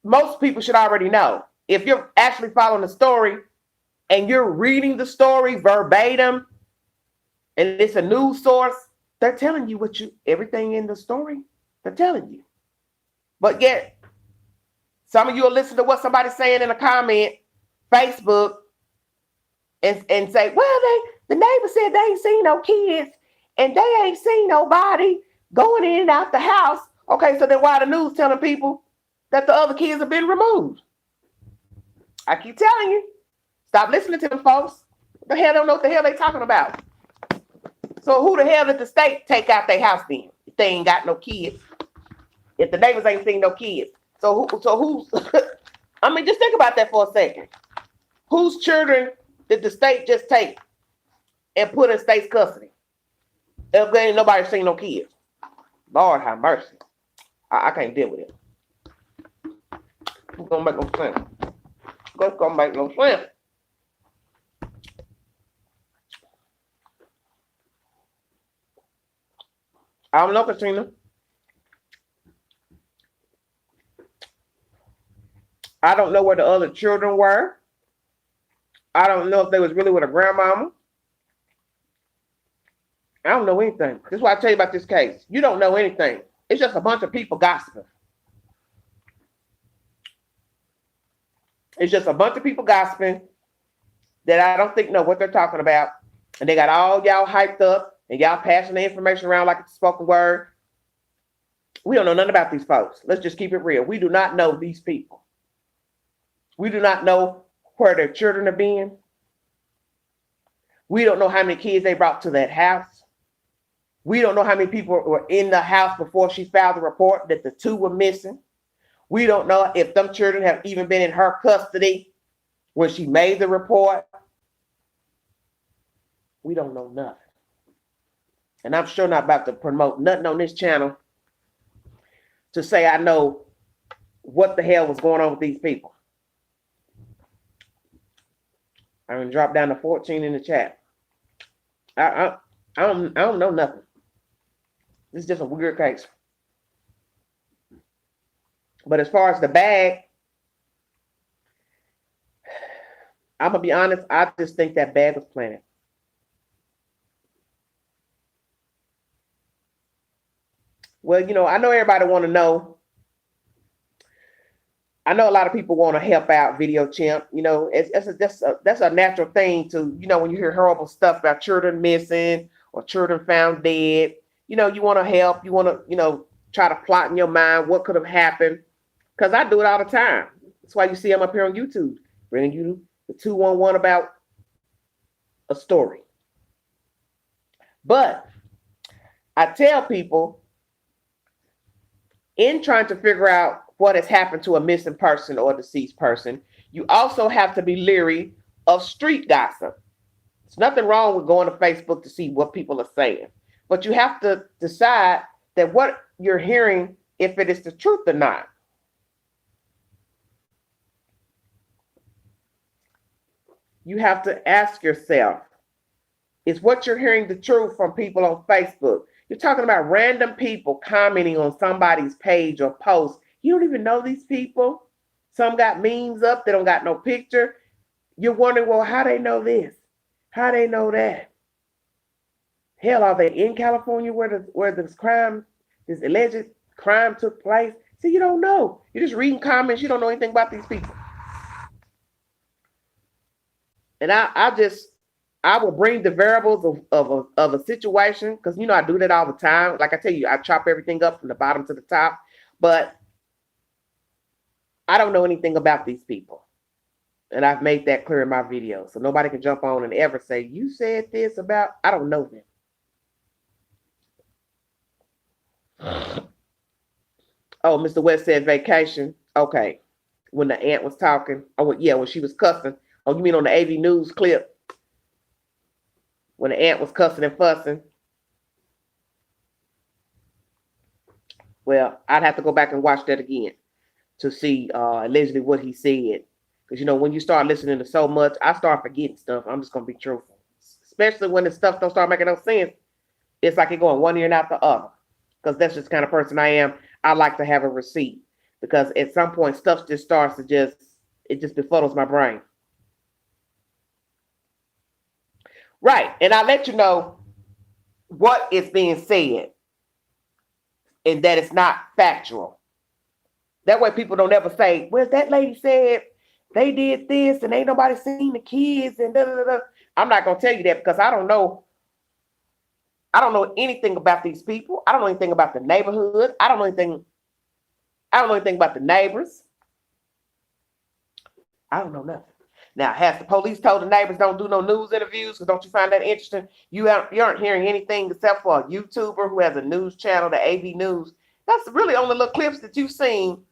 most people should already know. If you're actually following the story and you're reading the story verbatim and it's a news source, they're telling you everything in the story, they're telling you. But yet, some of you will listen to what somebody's saying in a comment, Facebook, and say, well, the neighbor said they ain't seen no kids and they ain't seen nobody going in and out the house. Okay, so then why the news telling people that the other kids have been removed? I keep telling you, stop listening to them folks. The hell don't know what the hell they talking about. So who the hell did the state take out their house then? If they ain't got no kids. If the neighbors ain't seen no kids. So who's I mean, just think about that for a second. Whose children did the state just take and put in state's custody? If there ain't nobody seen no kids. Lord have mercy. I can't deal with it. It's gonna make no sense. It's gonna make no sense. I don't know, Katrina. I don't know where the other children were. I don't know if they was really with a grandmama. I don't know anything. This is why I tell you about this case. You don't know anything. It's just a bunch of people gossiping. It's just a bunch of people gossiping that I don't think know what they're talking about. And they got all y'all hyped up and y'all passing the information around like it's a spoken word. We don't know nothing about these folks. Let's just keep it real. We do not know these people. We do not know where their children are being. We don't know how many kids they brought to that house. We don't know how many people were in the house before she filed the report that the 2 were missing. We don't know if them children have even been in her custody when she made the report. We don't know nothing. And I'm sure not about to promote nothing on this channel to say I know what the hell was going on with these people. I'm gonna drop down to 14 in the chat. I don't know nothing. This is just a weird case. But as far as the bag, I'm gonna be honest, I just think that bag was planted. Well, you know, I know everybody want to know. I know a lot of people want to help out Video Chimp. You know, that's a natural thing to, you know, when you hear horrible stuff about children missing or children found dead, you know, you want to help. You want to, you know, try to plot in your mind what could have happened. Because I do it all the time. That's why you see I'm up here on YouTube, bringing you the 211 about a story. But I tell people, in trying to figure out what has happened to a missing person or a deceased person, you also have to be leery of street gossip. There's nothing wrong with going to Facebook to see what people are saying, but you have to decide that what you're hearing, if it is the truth or not. You have to ask yourself, is what you're hearing the truth from people on Facebook? You're talking about random people commenting on somebody's page or post. You don't even know these people. Some got memes up. They don't got no picture. You're wondering, well, how they know this? How they know that? Hell, are they in California where this alleged crime took place? See, you don't know. You're just reading comments. You don't know anything about these people. And I will bring the variables of a situation, because I do that all the time. Like I tell you, I chop everything up from the bottom to the top, but I don't know anything about these people. And I've made that clear in my video. So nobody can jump on and ever say, you said this about, I don't know them. Oh, Mr. West said vacation. Okay. When the aunt was talking. Oh, yeah, when she was cussing. Oh, you mean on the AV News clip? When the aunt was cussing and fussing. Well, I'd have to go back and watch that again to see allegedly what he said. Because, when you start listening to so much, I start forgetting stuff. I'm just going to be truthful. Especially when the stuff don't start making no sense. It's like it going one ear and out the other. Because that's just the kind of person I am. I like to have a receipt. Because at some point, stuff just starts to it just befuddles my brain. Right. And I let you know what is being said. And that it's not factual. That way people don't ever say, well, that lady said they did this and ain't nobody seen the kids and da, da, da. I'm not going to tell you that because I don't know anything about these people. I don't know anything about the neighborhood. I don't know anything about the neighbors. I don't know nothing. Now, has the police told the neighbors don't do no news interviews? Because don't you find that interesting? You aren't hearing anything except for a YouTuber who has a news channel, the AV News. That's really only little clips that you've seen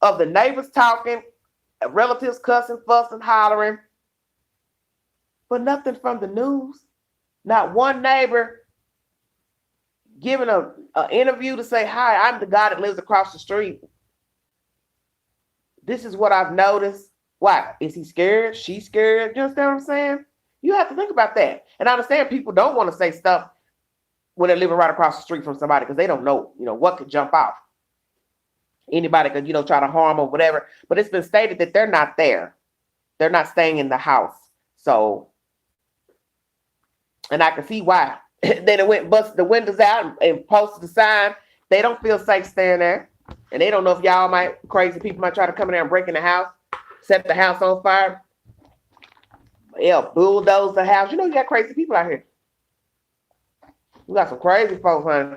of the neighbors talking, relatives cussing, fussing, hollering, but nothing from the news. Not one neighbor giving an interview to say, hi, I'm the guy that lives across the street. This is what I've noticed. Why? Is he scared? She scared? You understand what I'm saying? You have to think about that. And I understand people don't want to say stuff when they're living right across the street from somebody because they don't know, what could jump off. Anybody could, try to harm or whatever. But it's been stated that they're not there. They're not staying in the house. So, and I can see why. Then it went and busted the windows out and posted the sign. They don't feel safe staying there. And they don't know if crazy people might try to come in there and break in the house, set the house on fire. Yeah, bulldoze the house. You got crazy people out here. You got some crazy folks, honey.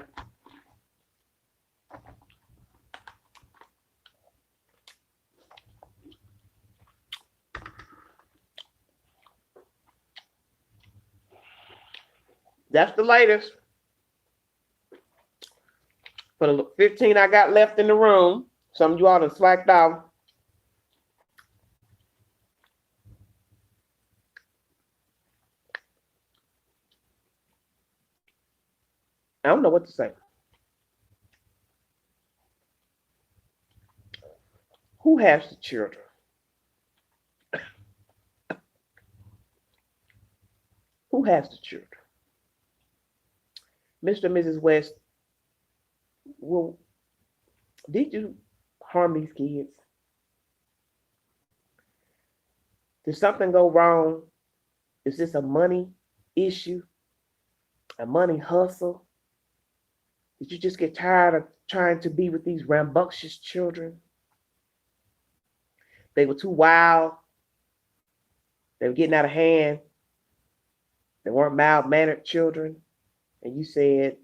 That's the latest. For the 15 I got left in the room, some of you all have slacked off. I don't know what to say. Who has the children? Who has the children? Mr. and Mrs. West, well, did you harm these kids? Did something go wrong? Is this a money issue? A money hustle? Did you just get tired of trying to be with these rambunctious children? They were too wild. They were getting out of hand. They weren't mild-mannered children. And you said,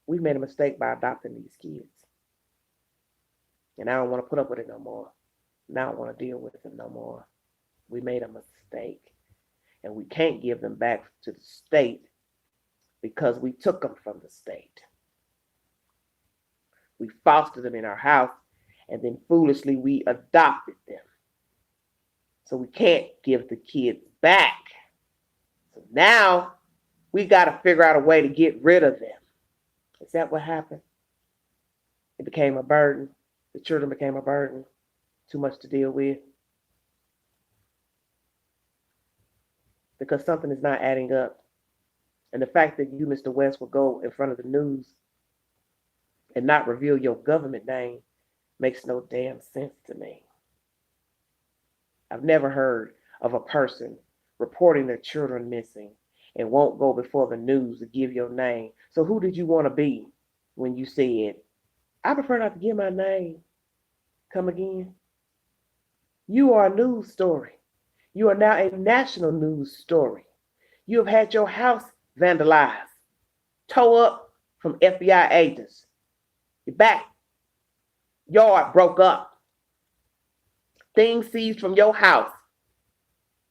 we made a mistake by adopting these kids. And I don't want to put up with it no more. And I don't want to deal with it no more. We made a mistake. And we can't give them back to the state because we took them from the state. We fostered them in our house, and then foolishly we adopted them. So we can't give the kids back. So now we got to figure out a way to get rid of them. Is that what happened? It became a burden. The children became a burden. Too much to deal with. Because something is not adding up. And the fact that you, Mr. West, will go in front of the news and not reveal your government name makes no damn sense to me. I've never heard of a person reporting their children missing and won't go before the news to give your name. So who did you want to be when you said, I prefer not to give my name? Come again? You are a news story. You are now a national news story. You have had your house vandalized, tore up from FBI agents. Your backyard broke up. Things seized from your house.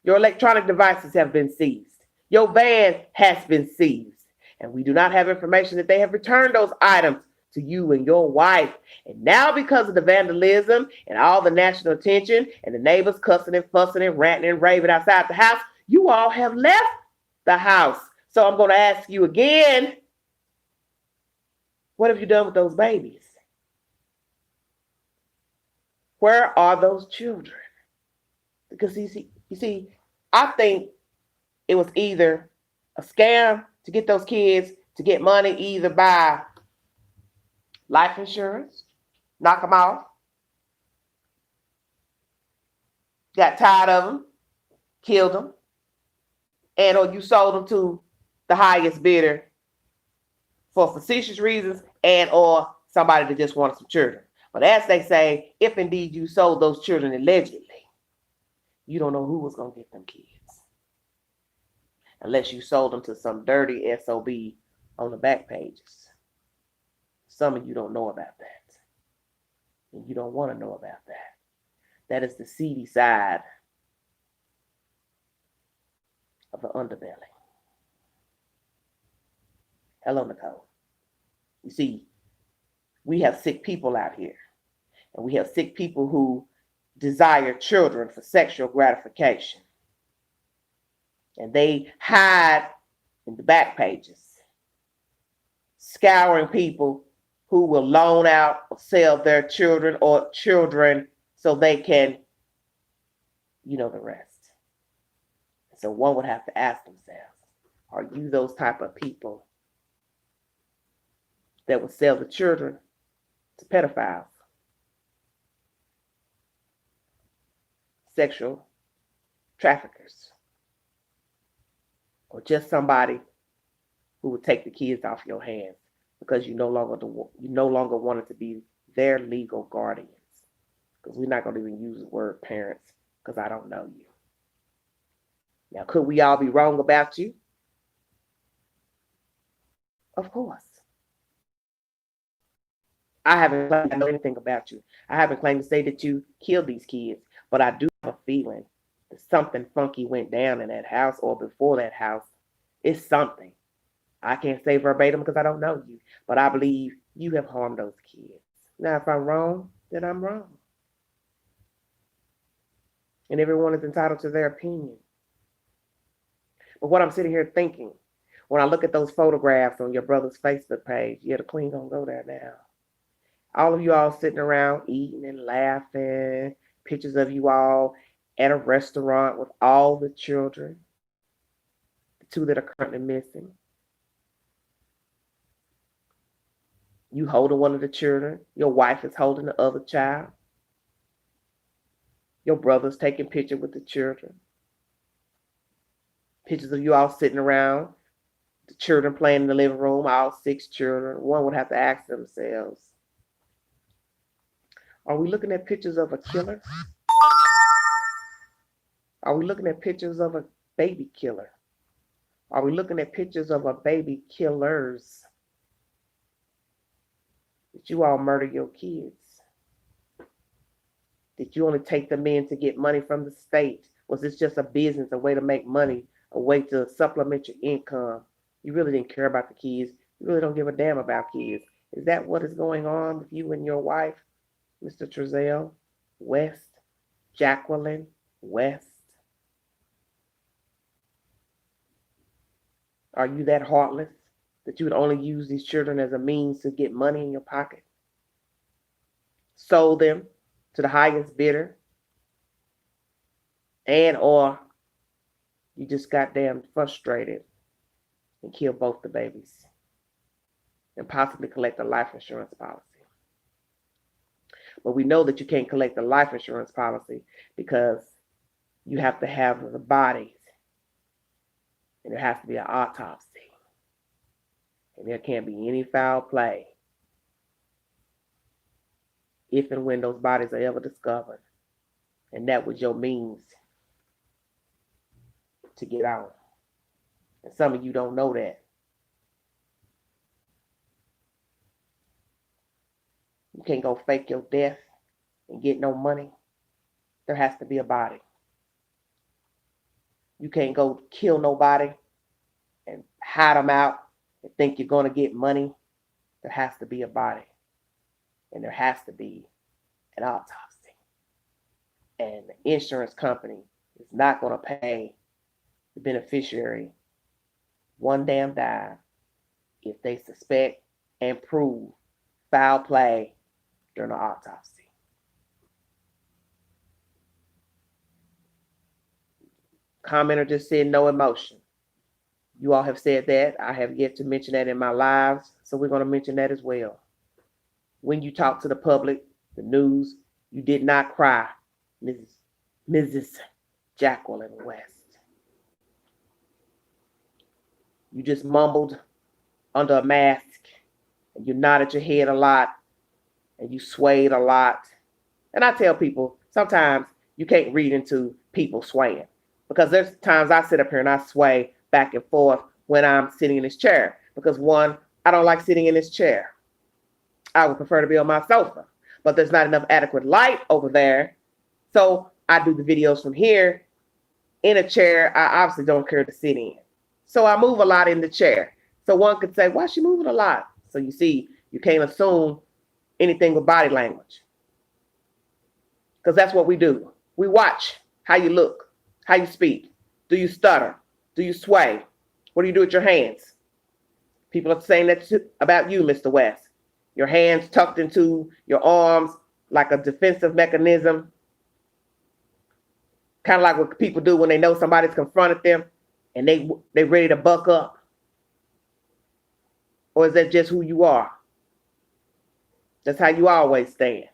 Your electronic devices have been seized. Your van has been seized. And we do not have information that they have returned those items to you and your wife. And now, because of the vandalism and all the national attention and the neighbors cussing and fussing and ranting and raving outside the house, you all have left the house. So I'm going to ask you again, what have you done with those babies? Where are those children? Because you see, I think it was either a scam to get those kids to get money, either by life insurance, knock them off, got tired of them, killed them, and or you sold them to the highest bidder for facetious reasons, and or somebody that just wanted some children. But as they say, if indeed you sold those children allegedly, you don't know who was going to get them kids. Unless you sold them to some dirty SOB on the back pages. Some of you don't know about that. And you don't want to know about that. That is the seedy side of the underbelly. Hello, Nicole. You see, we have sick people out here. And we have sick people who desire children for sexual gratification. And they hide in the back pages, scouring people who will loan out or sell their children so they can, you know the rest. So one would have to ask themselves, are you those type of people that would sell the children to pedophiles, sexual traffickers, or just somebody who would take the kids off your hands because you no longer wanted to be their legal guardians? Because we're not going to even use the word parents because I don't know you. Now, could we all be wrong about you? Of course. I haven't claimed to know anything about you. I haven't claimed to say that you killed these kids, but I do have a feeling that something funky went down in that house or before that house. It's something. I can't say verbatim because I don't know you, but I believe you have harmed those kids. Now, if I'm wrong, then I'm wrong. And everyone is entitled to their opinion. But what I'm sitting here thinking, when I look at those photographs on your brother's Facebook page, yeah, the queen gonna go there now. All of you all sitting around eating and laughing, pictures of you all at a restaurant with all the children, the two that are currently missing. You holding one of the children, your wife is holding the other child. Your brother's taking pictures with the children. Pictures of you all sitting around, the children playing in the living room, all 6 children. One would have to ask themselves, are we looking at pictures of a killer? Are we looking at pictures of a baby killer? Are we looking at pictures of a baby killers? Did you all murder your kids? Did you only take them in to get money from the state? Was this just a business, a way to make money, a way to supplement your income? You really didn't care about the kids. You really don't give a damn about kids. Is that what is going on with you and your wife, Mr. Trezell West, Jacqueline West? Are you that heartless that you would only use these children as a means to get money in your pocket? Sold them to the highest bidder? And or you just got damn frustrated and killed both the babies? and possibly collect a life insurance policy. But we know that you can't collect a life insurance policy because you have to have the bodies, and there has to be an autopsy, and there can't be any foul play if and when those bodies are ever discovered. And that was your means to get out. And some of you don't know that. You can't go fake your death and get no money. There has to be a body. You can't go kill nobody and hide them out and think you're going to get money. There has to be a body. And there has to be an autopsy. And the insurance company is not going to pay the beneficiary one damn dime if they suspect and prove foul play during the autopsy. Commenter just said no emotion. You all have said that. I have yet to mention that in my lives, so we're going to mention that as well. When you talk to the public, the news, you did not cry, Mrs. Jacqueline West. You just mumbled under a mask, and you nodded your head a lot, and you swayed a lot. And I tell people, sometimes you can't read into people swaying, because there's times I sit up here and I sway back and forth when I'm sitting in this chair. Because one, I don't like sitting in this chair. I would prefer to be on my sofa, but there's not enough adequate light over there. So I do the videos from here in a chair I obviously don't care to sit in. So I move a lot in the chair. So one could say, why is she moving a lot? So you see, you can't assume anything with body language, because that's what we do. We watch how you look, how you speak. Do you stutter? Do you sway? What do you do with your hands? People are saying that about you, Mr. West. Your hands tucked into your arms like a defensive mechanism. Kind of like what people do when they know somebody's confronted them and they ready to buck up. Or is that just who you are? That's how you always stand.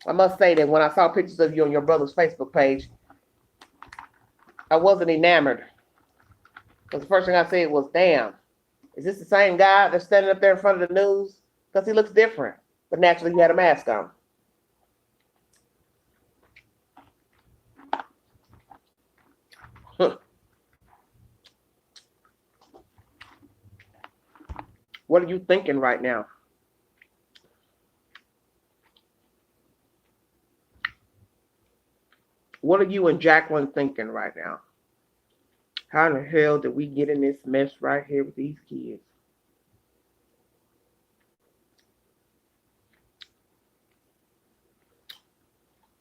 I must say that when I saw pictures of you on your brother's Facebook page, I wasn't enamored. Because the first thing I said was, damn, is this the same guy that's standing up there in front of the news? Because he looks different. But naturally, he had a mask on. What are you thinking right now? What are you and Jacqueline thinking right now? How in the hell did we get in this mess right here with these kids?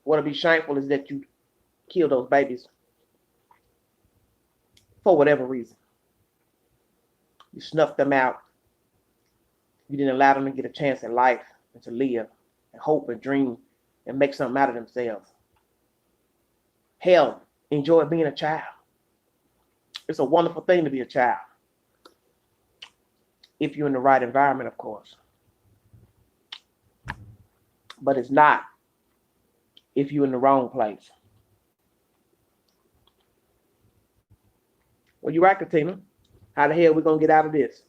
What'll be shameful is that you killed those babies for whatever reason. You snuffed them out. You didn't allow them to get a chance in life and to live and hope and dream and make something out of themselves. Hell, enjoy being a child. It's a wonderful thing to be a child. If you're in the right environment, of course. But it's not if you're in the wrong place. Well, you're right, Katina. How the hell are we going to get out of this?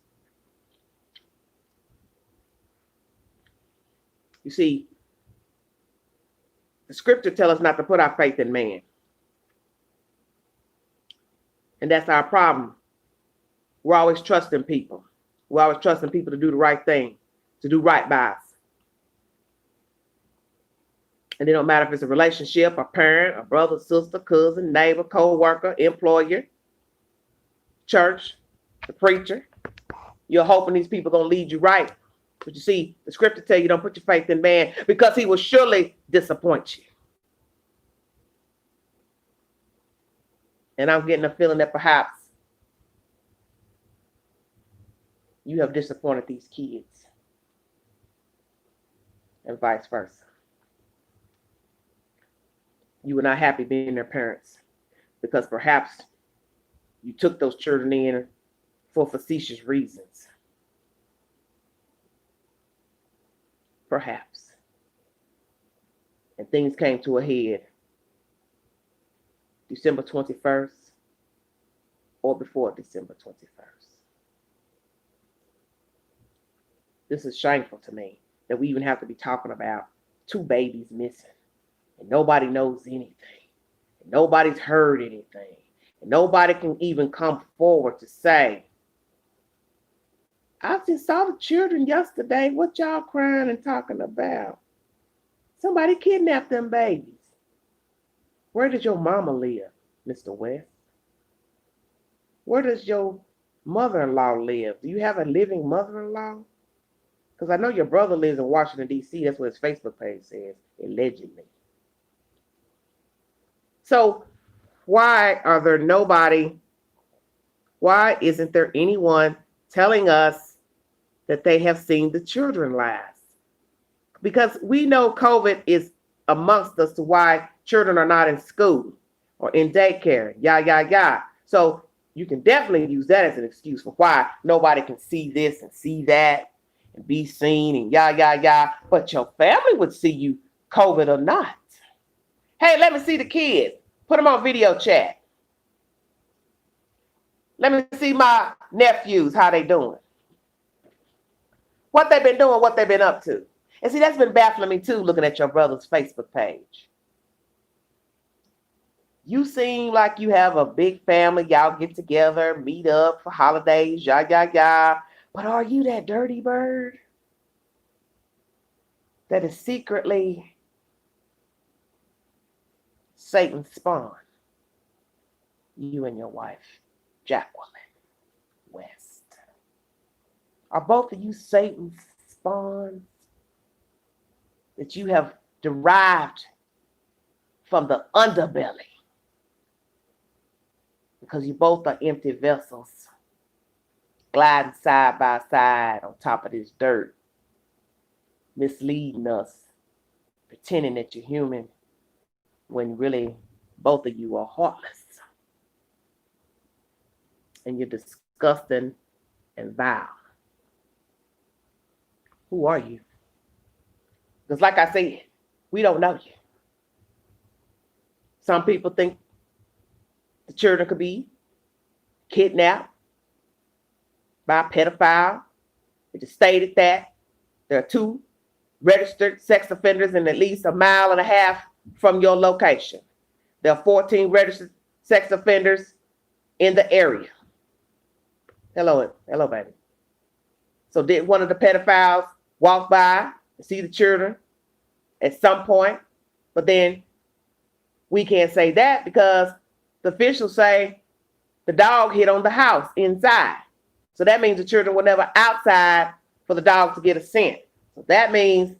You see, the scripture tells us not to put our faith in man. And that's our problem. We're always trusting people. We're always trusting people to do the right thing, to do right by us. And it don't matter if it's a relationship, a parent, a brother, sister, cousin, neighbor, co-worker, employer, church, the preacher. You're hoping these people are going to lead you right. But you see, the scripture tells you don't put your faith in man, because he will surely disappoint you. And I'm getting a feeling that perhaps you have disappointed these kids, and vice versa. You were not happy being their parents, because perhaps you took those children in for facetious reasons. perhaps. And things came to a head December 21st or before December 21st. This is shameful to me that we even have to be talking about 2 babies missing and nobody knows anything. And nobody's heard anything. And nobody can even come forward to say, I just saw the children yesterday. What y'all crying and talking about? Somebody kidnapped them babies. Where does your mama live, Mr. West? Where does your mother-in-law live? Do you have a living mother-in-law? Because I know your brother lives in Washington, D.C. That's what his Facebook page says, allegedly. So why isn't there anyone telling us that they have seen the children last? Because we know COVID is amongst us to why children are not in school or in daycare, So you can definitely use that as an excuse for why nobody can see this and see that and be seen and but your family would see you, COVID or not. Hey, let me see the kids. Put them on video chat. Let me see my nephews, how they doing. What they've been doing, what they've been up to. And see, that's been baffling me too, looking at your brother's Facebook page. You seem like you have a big family. Y'all get together, meet up for holidays, But are you that dirty bird that is secretly Satan's spawn? You and your wife, Jacqueline West. Are both of you Satan's spawns that you have derived from the underbelly? Because you both are empty vessels, gliding side by side on top of this dirt, misleading us, pretending that you're human, when really both of you are heartless. And you're disgusting and vile. Who are you? Because like I said, we don't know you. Some people think the children could be kidnapped by a pedophile. It just stated that there are 2 registered sex offenders in at least 1.5 miles from your location. There are 14 registered sex offenders in the area. Hello, baby. So did one of the pedophiles walk by and see the children at some point? But then we can't say that because the officials say the dog hit on the house inside. So that means the children were never outside for the dog to get a scent. So that means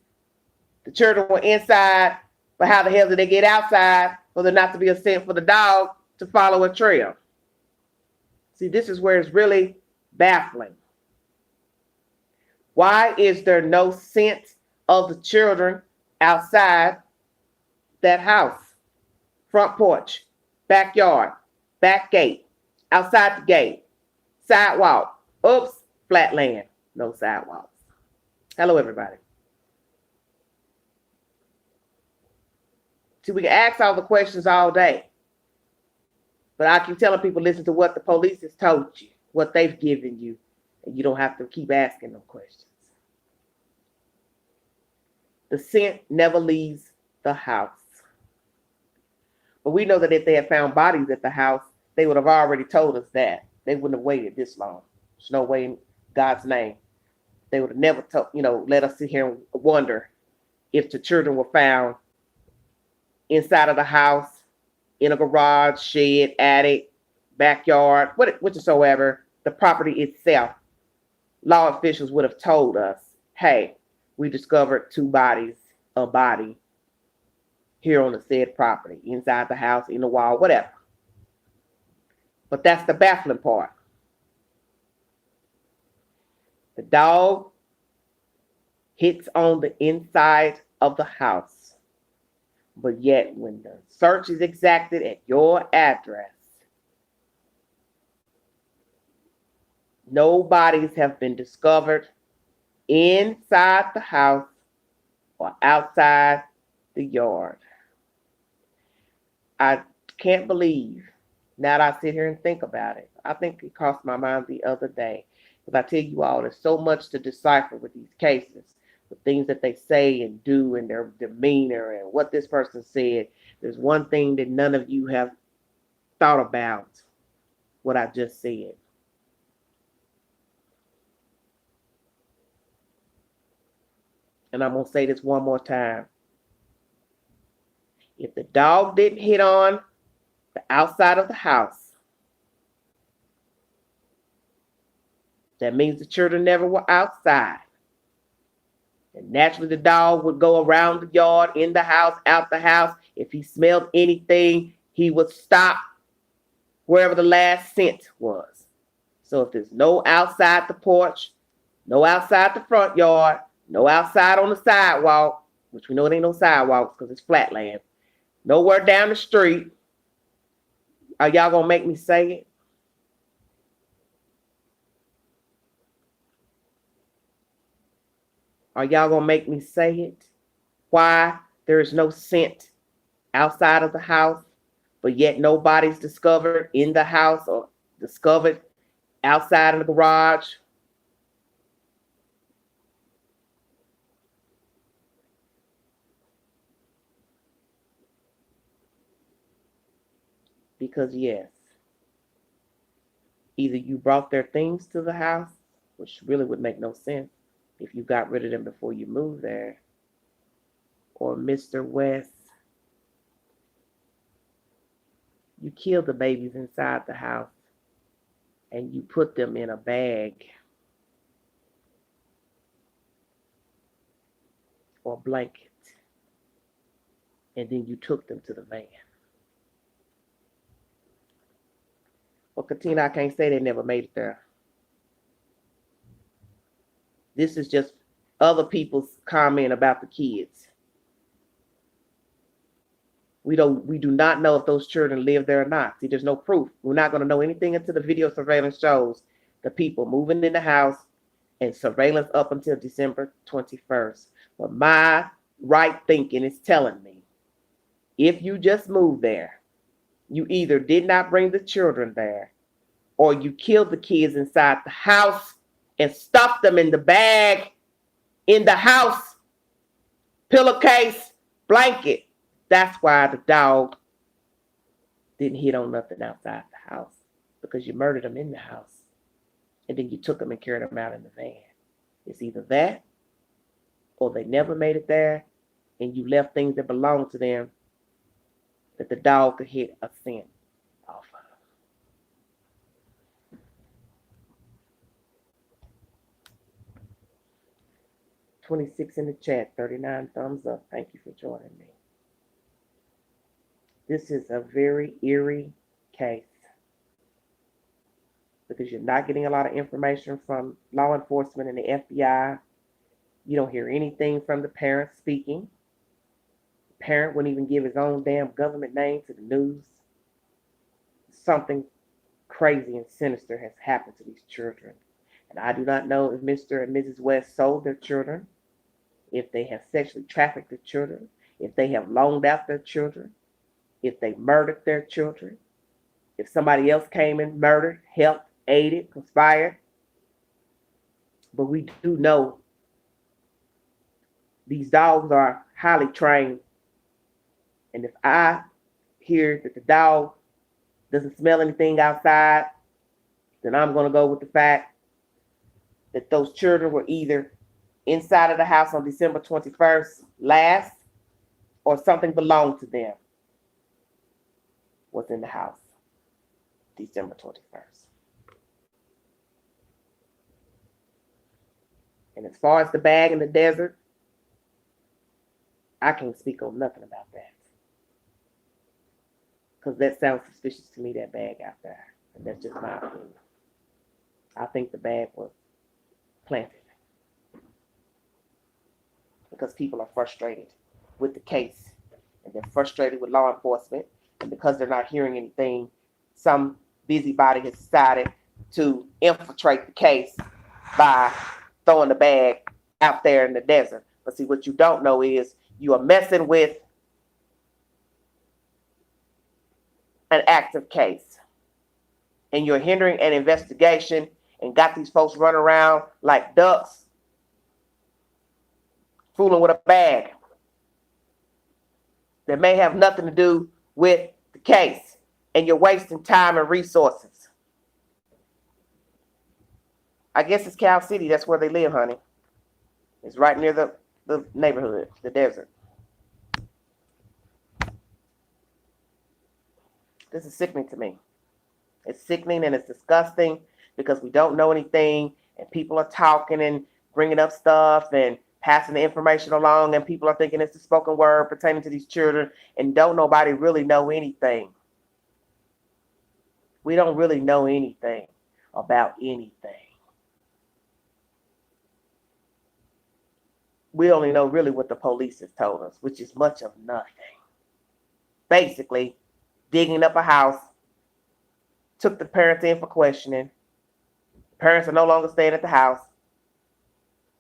the children were inside, but how the hell did they get outside for there not to be a scent for the dog to follow a trail? See, this is where it's really baffling. Why is there no scent of the children outside that house? Front porch, backyard, back gate, outside the gate, sidewalk. Oops, flat land, no sidewalks. Hello, everybody. See, we can ask all the questions all day, but I keep telling people, listen to what the police has told you, what they've given you, and you don't have to keep asking them questions. The scent never leaves the house. But we know that if they had found bodies at the house, they would have already told us that. They wouldn't have waited this long. There's no way in God's name. They would have never let us sit here and wonder if the children were found inside of the house, in a garage, shed, attic, backyard, whatsoever, the property itself. Law officials would have told us, hey, we discovered 2 bodies, a body here on the said property, inside the house, in the wall, whatever. But that's the baffling part. The dog hits on the inside of the house, but yet when the search is exacted at your address, no bodies have been discovered inside the house or outside the yard. I can't believe, now that I sit here and think about it, I think it crossed my mind the other day. Because I tell you all, there's so much to decipher with these cases, the things that they say and do and their demeanor and what this person said. There's one thing that none of you have thought about, what I just said. And I'm going to say this one more time. If the dog didn't hit on the outside of the house, that means the children never were outside. And naturally, the dog would go around the yard, in the house, out the house. If he smelled anything, he would stop wherever the last scent was. So if there's no outside the porch, no outside the front yard, no outside on the sidewalk, which we know it ain't no sidewalks because it's flat land, nowhere down the street, are y'all going to make me say it? Are y'all going to make me say it? Why there is no scent outside of the house, but yet nobody's discovered in the house or discovered outside of the garage? Because yes, either you brought their things to the house, which really would make no sense if you got rid of them before you moved there, or Mr. West, you killed the babies inside the house and you put them in a bag or blanket, and then you took them to the van. Well, Katina, I can't say they never made it there. This is just other people's comment about the kids. We do not know if those children live there or not. See, there's no proof. We're not going to know anything until the video surveillance shows the people moving in the house and surveillance up until December 21st. But my right thinking is telling me, if you just moved there, you either did not bring the children there, or you killed the kids inside the house and stuffed them in the bag in the house, pillowcase, blanket. That's why the dog didn't hit on nothing outside the house, because you murdered them in the house and then you took them and carried them out in the van. It's either that or they never made it there and you left things that belonged to them that the dog could hit a scent off of. 26 in the chat, 39 thumbs up. Thank you for joining me. This is a very eerie case because you're not getting a lot of information from law enforcement and the FBI. You don't hear anything from the parent speaking. The parent wouldn't even give his own damn government name to the news. Something crazy and sinister has happened to these children. And I do not know if Mr. and Mrs. West sold their children, if they have sexually trafficked their children, if they have loaned out their children, if they murdered their children, if somebody else came and murdered, helped, aided, conspired. But we do know these dogs are highly trained. And if I hear that the dog doesn't smell anything outside, then I'm going to go with the fact that those children were either inside of the house on December 21st last, or something belonged to them was in the house December 21st. And as far as the bag in the desert, I can't speak on nothing about that. Because that sounds suspicious to me, that bag out there. And that's just my opinion. I think the bag was planted. Because people are frustrated with the case. And they're frustrated with law enforcement. And because they're not hearing anything, some busybody has decided to infiltrate the case by throwing the bag out there in the desert. But see, what you don't know is you are messing with an active case. And you're hindering an investigation and got these folks running around like ducks, fooling with a bag that may have nothing to do with the case. And you're wasting time and resources. I guess it's Cal City. That's where they live, honey. It's right near the neighborhood, the desert. This is sickening to me. It's sickening and it's disgusting because we don't know anything and people are talking and bringing up stuff and passing the information along and people are thinking it's the spoken word pertaining to these children and don't nobody really know anything. We don't really know anything about anything. We only know really what the police has told us, which is much of nothing. Basically, digging up a house, took the parents in for questioning. Parents are no longer staying at the house.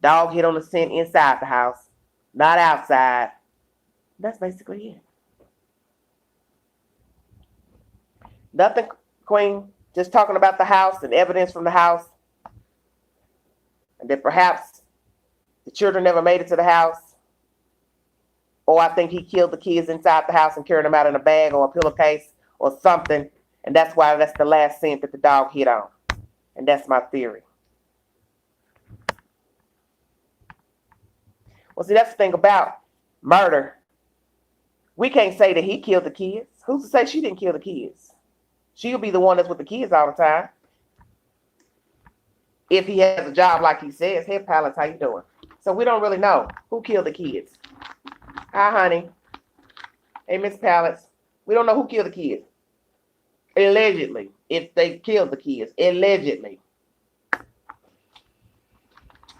Dog hit on the scent inside the house, not outside. That's basically it. Nothing, Queen, just talking about the house and evidence from the house. And that perhaps the children never made it to the house. Or I think he killed the kids inside the house and carried them out in a bag or a pillowcase or something. And that's why that's the last scent that the dog hit on. And that's my theory. Well, see, that's the thing about murder. We can't say that he killed the kids. Who's to say she didn't kill the kids? She'll be the one that's with the kids all the time. If he has a job like he says. Hey, Palace, how you doing? So we don't really know who killed the kids. Hi, honey. Hey, Miss Palace. We don't know who killed the kids. Allegedly. If they killed the kids. Allegedly.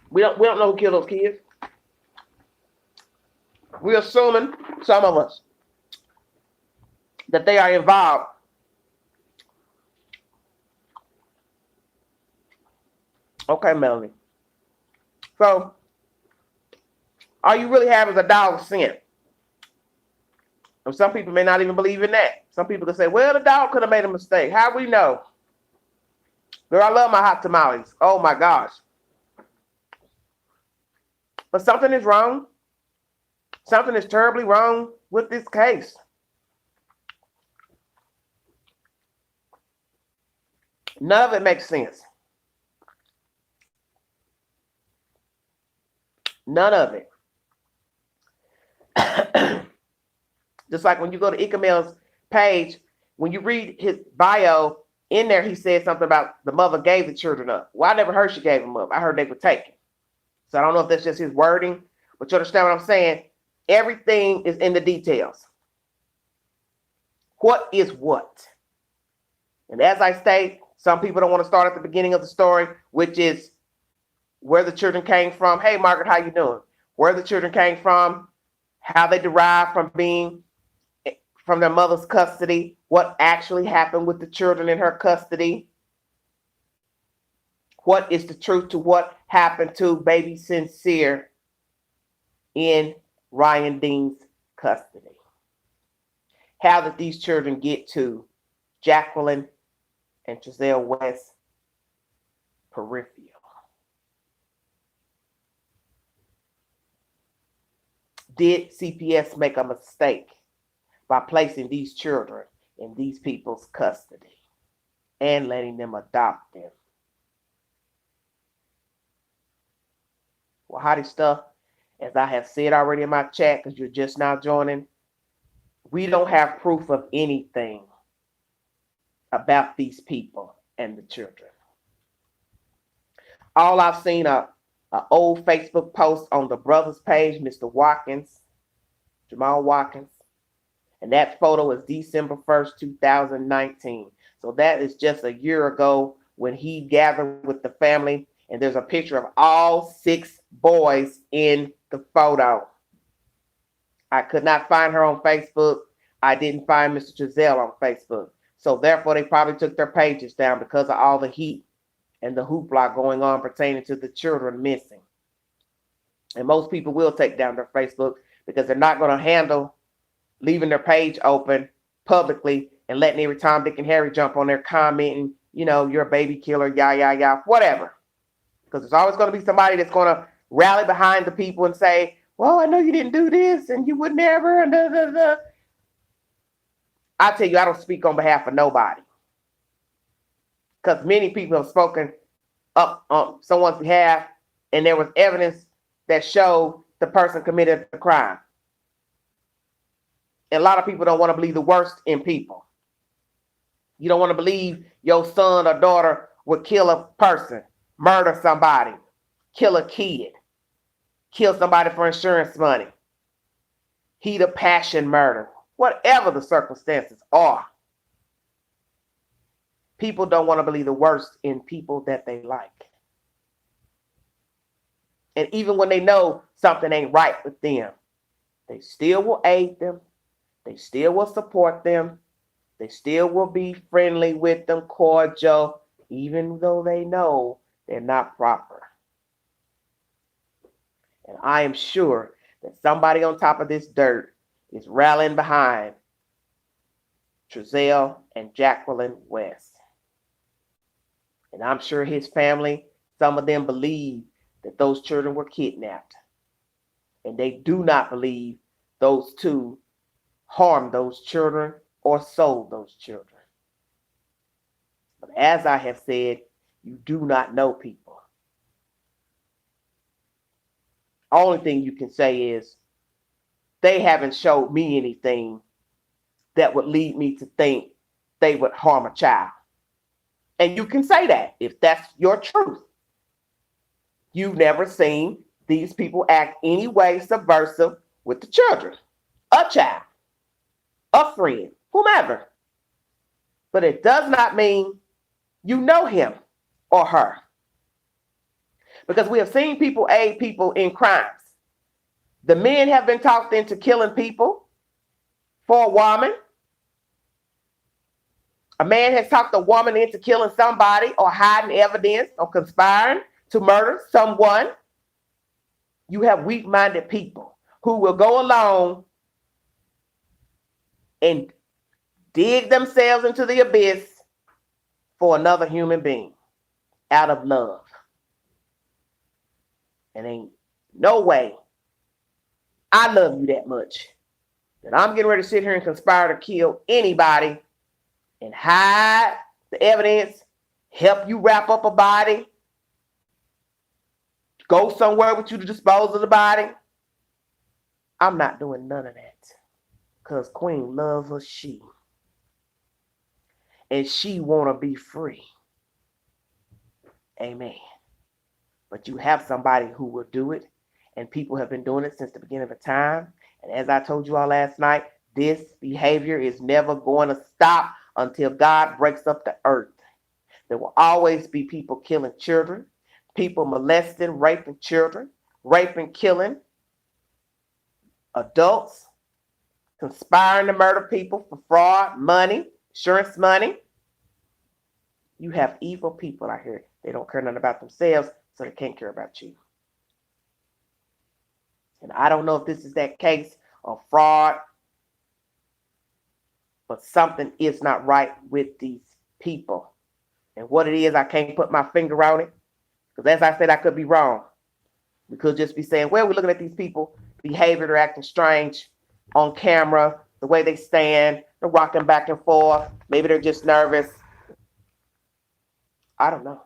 We don't know who killed those kids. We're assuming, some of us, that they are involved. Okay, Melanie. So, all you really have is a dog scent. And some people may not even believe in that. Some people can say, well, the dog could have made a mistake. How do we know? Girl, I love my hot tamales. Oh, my gosh. But something is wrong. Something is terribly wrong with this case. None of it makes sense. None of it. Just like when you go to Ikamel's page, when you read his bio, in there he said something about the mother gave the children up. Well, I never heard she gave them up. I heard they were taken. So I don't know if that's just his wording, but you understand what I'm saying? Everything is in the details. What is what? And as I state, some people don't want to start at the beginning of the story, which is where the children came from. Hey, Margaret, how you doing? Where the children came from, how they derived from being from their mother's custody, what actually happened with the children in her custody, what is the truth to what happened to baby Sincere in Ryan Dean's custody. How did these children get to Jacqueline and Giselle West peripheral? Did CPS make a mistake by placing these children in these people's custody and letting them adopt them? Well, hottie stuff, as I have said already in my chat, because you're just now joining, we don't have proof of anything about these people and the children. All I've seen are an old Facebook post on the brother's page, Mr. Watkins, Jamal Watkins. And that photo is December 1st, 2019. So that is just a year ago when he gathered with the family. And there's a picture of all 6 boys in the photo. I could not find her on Facebook. I didn't find Mr. Giselle on Facebook. So therefore, they probably took their pages down because of all the heat and the hoopla going on pertaining to the children missing. And most people will take down their Facebook because they're not going to handle leaving their page open publicly and letting every Tom, Dick, and Harry jump on there commenting, you're a baby killer, whatever. Because there's always going to be somebody that's going to rally behind the people and say, well, I know you didn't do this and you would never. And I tell you, I don't speak on behalf of nobody. Because many people have spoken up on someone's behalf and there was evidence that showed the person committed the crime. And a lot of people don't want to believe the worst in people. You don't want to believe your son or daughter would kill a person, murder somebody, kill a kid, kill somebody for insurance money, heat of passion murder, whatever the circumstances are. People don't want to believe the worst in people that they like. And even when they know something ain't right with them, they still will aid them. They still will support them. They still will be friendly with them, cordial, even though they know they're not proper. And I am sure that somebody on top of this dirt is rallying behind Trezell and Jacqueline West. And I'm sure his family, some of them believe that those children were kidnapped. And they do not believe those two harmed those children or sold those children. But as I have said, you do not know people. Only thing you can say is they haven't showed me anything that would lead me to think they would harm a child. And you can say that if that's your truth. You've never seen these people act any way subversive with the children, a child, a friend, whomever. But it does not mean you know him or her. Because we have seen people aid people in crimes. The men have been talked into killing people for a woman. A man has talked a woman into killing somebody or hiding evidence or conspiring to murder someone. You have weak-minded people who will go along and dig themselves into the abyss for another human being out of love. And ain't no way I love you that much that I'm getting ready to sit here and conspire to kill anybody and hide the evidence, help you wrap up a body, go somewhere with you to dispose of the body. I'm not doing none of that because Queen loves her she. And she want to be free. Amen. But you have somebody who will do it, and people have been doing it since the beginning of time. And as I told you all last night, this behavior is never going to stop until God breaks up the earth. There will always be people killing children, people molesting, raping children, raping, killing adults, conspiring to murder people for fraud, money, insurance money. You have evil people out here. They don't care nothing about themselves, so they can't care about you. And I don't know if this is that case of fraud, but something is not right with these people. And what it is, I can't put my finger on it. Because as I said, I could be wrong. We could just be saying, well, we're looking at these people behavior, they're acting strange on camera, the way they stand, they're rocking back and forth. Maybe they're just nervous. I don't know.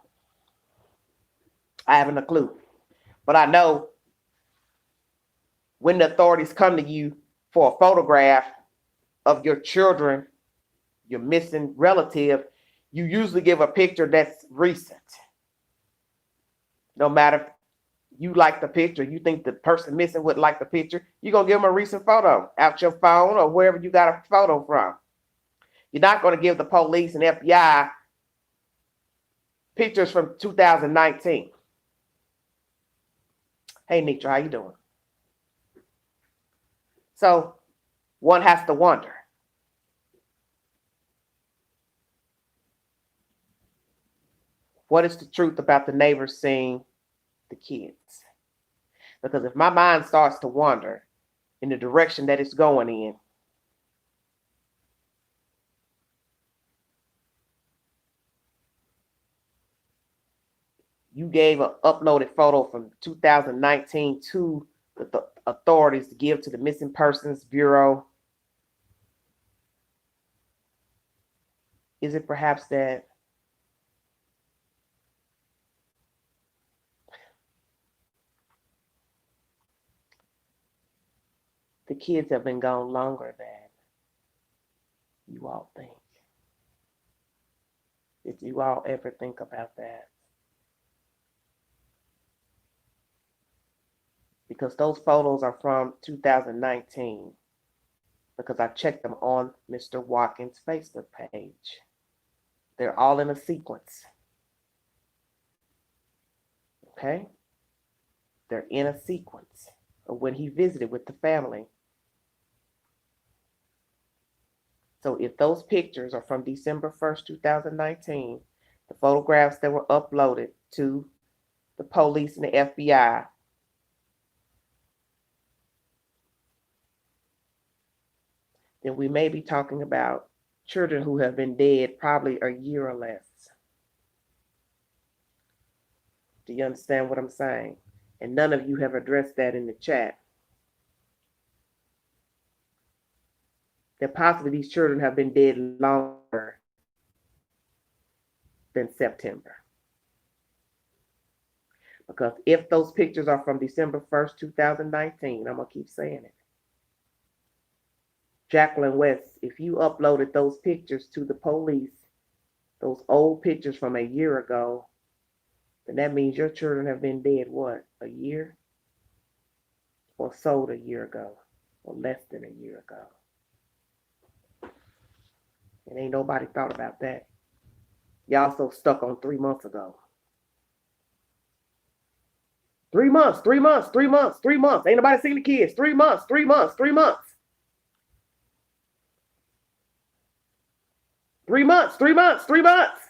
I haven't a clue. But I know when the authorities come to you for a photograph of your children, your missing relative, you usually give a picture that's recent. No matter if you like the picture, you think the person missing would like the picture, you're going to give them a recent photo out your phone or wherever you got a photo from. You're not going to give the police and FBI pictures from 2019. Hey, Nitra, how you doing? So one has to wonder, what is the truth about the neighbors seeing the kids? Because if my mind starts to wander in the direction that it's going in, you gave an uploaded photo from 2019 to the authorities to give to the Missing Persons Bureau. Is it perhaps that the kids have been gone longer than you all think? Did you all ever think about that? Because those photos are from 2019. Because I checked them on Mr. Watkins' Facebook page. They're all in a sequence. Okay? They're in a sequence of when he visited with the family. So if those pictures are from December 1st, 2019, the photographs that were uploaded to the police and the FBI, then we may be talking about children who have been dead probably a year or less. Do you understand what I'm saying? And none of you have addressed that in the chat. That possibly these children have been dead longer than September. Because if those pictures are from December 1st, 2019, I'm going to keep saying it. Jacqueline West, if you uploaded those pictures to the police, those old pictures from a year ago, then that means your children have been dead, what, a year? Or sold a year ago, or less than a year ago. And ain't nobody thought about that. Y'all so stuck on 3 months ago. 3 months, 3 months, 3 months, 3 months. Ain't nobody seen the kids. 3 months, 3 months, 3 months. 3 months, 3 months, 3 months.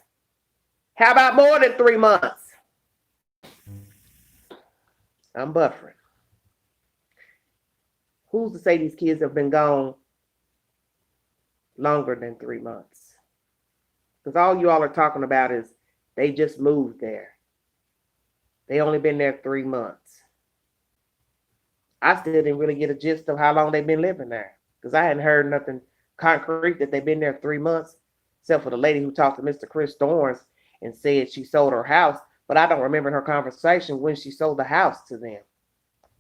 How about more than 3 months? I'm buffering. Who's to say these kids have been gone longer than 3 months? Because all you all are talking about is they just moved there. They only been there 3 months. I still didn't really get a gist of how long they've been living there. Because I hadn't heard nothing concrete that they've been there 3 months, except for the lady who talked to Mr. Chris Thorns and said she sold her house. But I don't remember in her conversation when she sold the house to them.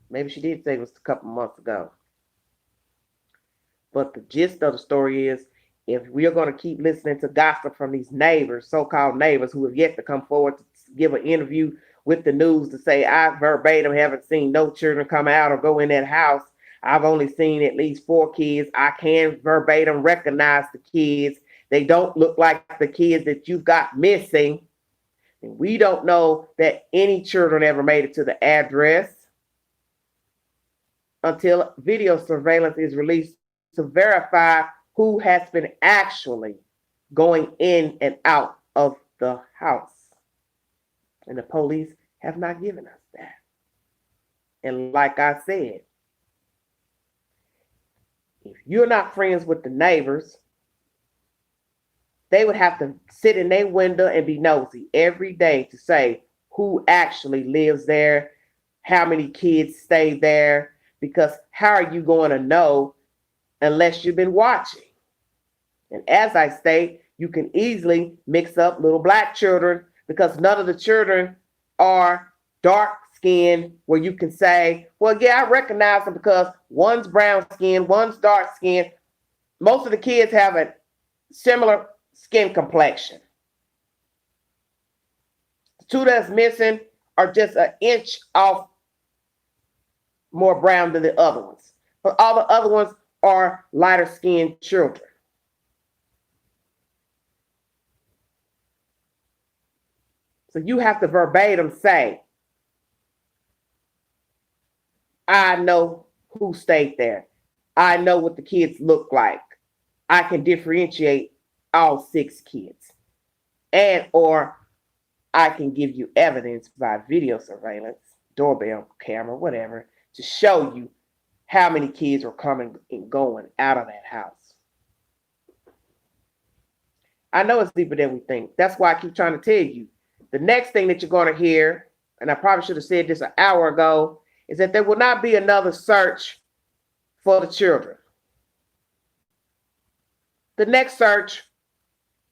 Maybe she did say it was a couple months ago. But the gist of the story is, if we are going to keep listening to gossip from these neighbors, so-called neighbors who have yet to come forward to give an interview with the news to say, I verbatim haven't seen no children come out or go in that house. I've only seen at least 4 kids. I can verbatim recognize the kids. They don't look like the kids that you've got missing. And we don't know that any children ever made it to the address until video surveillance is released to verify who has been actually going in and out of the house. And the police have not given us that. And like I said, if you're not friends with the neighbors, they would have to sit in their window and be nosy every day to say who actually lives there, how many kids stay there, because how are you going to know unless you've been watching? And as I state, you can easily mix up little black children because none of the children are dark skinned where you can say, well, yeah, I recognize them because one's brown skin, one's dark skin. Most of the kids have a similar skin complexion. The 2 that's missing are just an inch off more brown than the other ones. But all the other ones are lighter skinned children. So you have to verbatim say, I know who stayed there. I know what the kids look like. I can differentiate all 6 kids. And or I can give you evidence by video surveillance doorbell camera, whatever, to show you how many kids were coming and going out of that house. I know it's deeper than we think. That's why I keep trying to tell you. The next thing that you're going to hear, and I probably should have said this an hour ago, is that there will not be another search for the children. The next search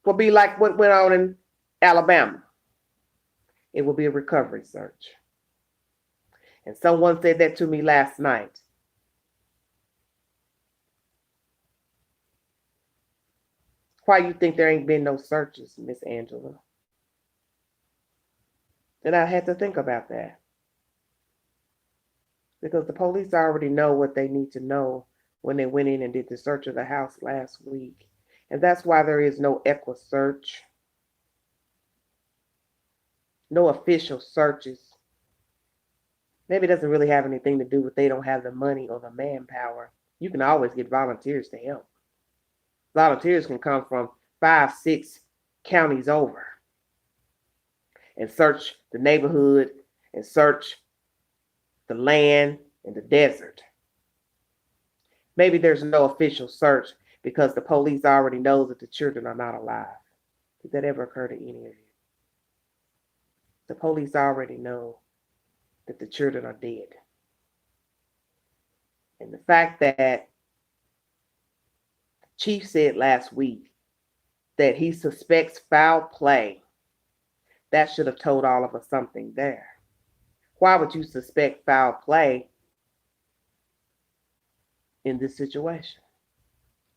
will be like what went on in Alabama. It will be a recovery search. And someone said that to me last night. Why you think there ain't been no searches, Miss Angela? And I had to think about that. Because the police already know what they need to know when they went in and did the search of the house last week. And that's why there is no equa search. No official searches. Maybe it doesn't really have anything to do with they don't have the money or the manpower. You can always get volunteers to help. Volunteers can come from 5, 6 counties over and search the neighborhood and search the land and the desert. Maybe there's no official search because the police already know that the children are not alive. Did that ever occur to any of you? The police already know that the children are dead. And the fact that the chief said last week that he suspects foul play, that should have told all of us something there. Why would you suspect foul play in this situation?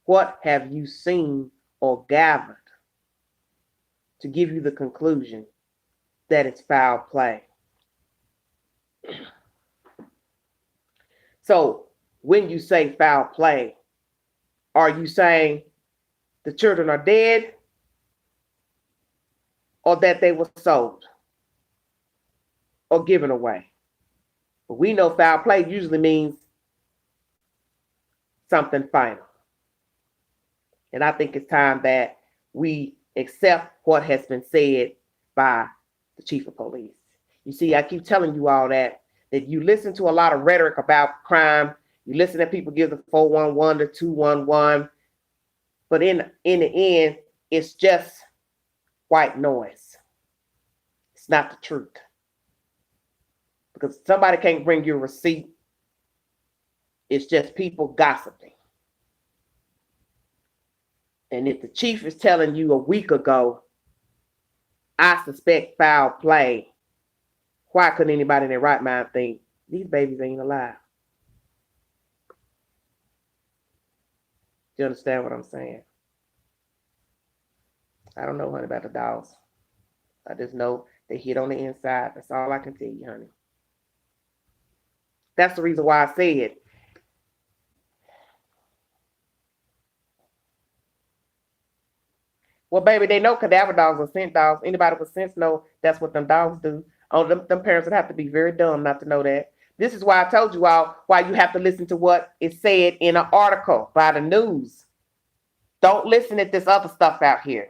What have you seen or gathered to give you the conclusion that it's foul play? So when you say foul play, are you saying the children are dead or that they were sold or given away? But we know foul play usually means something final. And I think it's time that we accept what has been said by the chief of police. You see, I keep telling you all that you listen to a lot of rhetoric about crime. You listen to people give the 411, the 211. But in the end, it's just white noise. It's not the truth. Because somebody can't bring you a receipt. It's just people gossiping. And if the chief is telling you a week ago, I suspect foul play, why couldn't anybody in their right mind think these babies ain't alive? Do you understand what I'm saying? I don't know, honey, about the dogs. I just know they hit on the inside. That's all I can tell you, honey. That's the reason why I said well, baby, they know cadaver dogs are scent dogs. Anybody with sense know that's what them dogs do. Oh, them parents would have to be very dumb not to know that. This is why I told you all why you have to listen to what is said in an article by the news. Don't listen to this other stuff out here.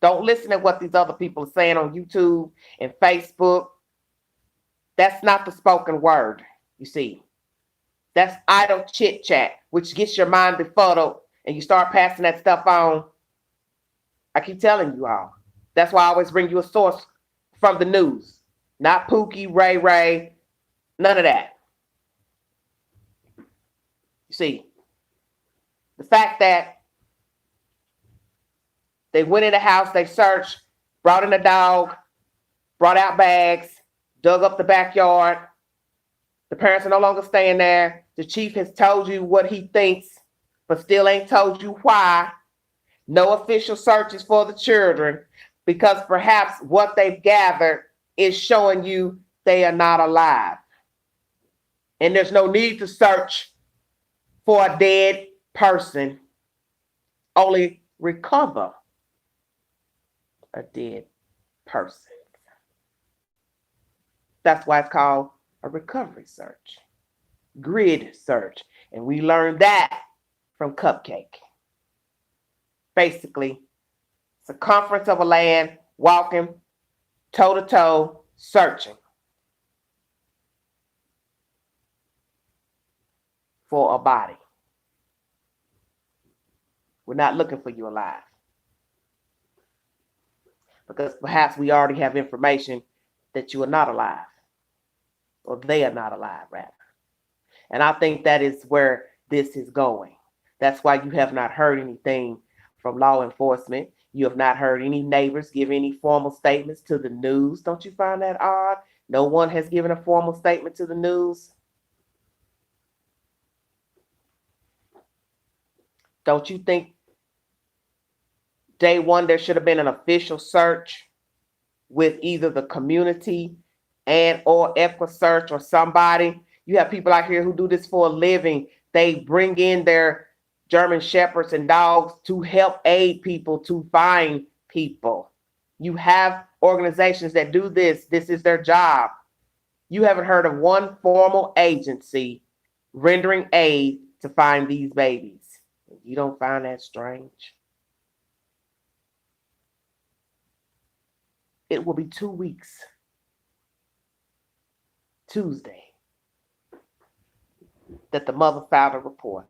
Don't listen to what these other people are saying on YouTube and Facebook. That's not the spoken word, you see. That's idle chit chat, which gets your mind befuddled and you start passing that stuff on. I keep telling you all. That's why I always bring you a source from the news. Not Pookie, Ray, none of that. You see, the fact that they went in the house, they searched, brought in a dog, brought out bags, dug up the backyard. The parents are no longer staying there. The chief has told you what he thinks, but still ain't told you why. No official searches for the children, because perhaps what they've gathered is showing you they are not alive. And there's no need to search for a dead person, only recover a dead person. That's why it's called a recovery search, grid search. And we learned that from Cupcake. Basically, circumference of a land, walking toe to toe, searching. for a body. We're not looking for you alive. Because perhaps we already have information that you are not alive. Or they are not alive, rather. And I think that is where this is going. That's why you have not heard anything from law enforcement. You have not heard any neighbors give any formal statements to the news. Don't you find that odd? No one has given a formal statement to the news. Don't you think day one there should have been an official search with either the community and or EquiSearch or somebody? You have people out here who do this for a living. They bring in their German shepherds and dogs to help aid people to find people. You have organizations that do this. This is their job. You haven't heard of one formal agency rendering aid to find these babies. You don't find that strange? It will be 2 weeks. Tuesday that the mother filed a report.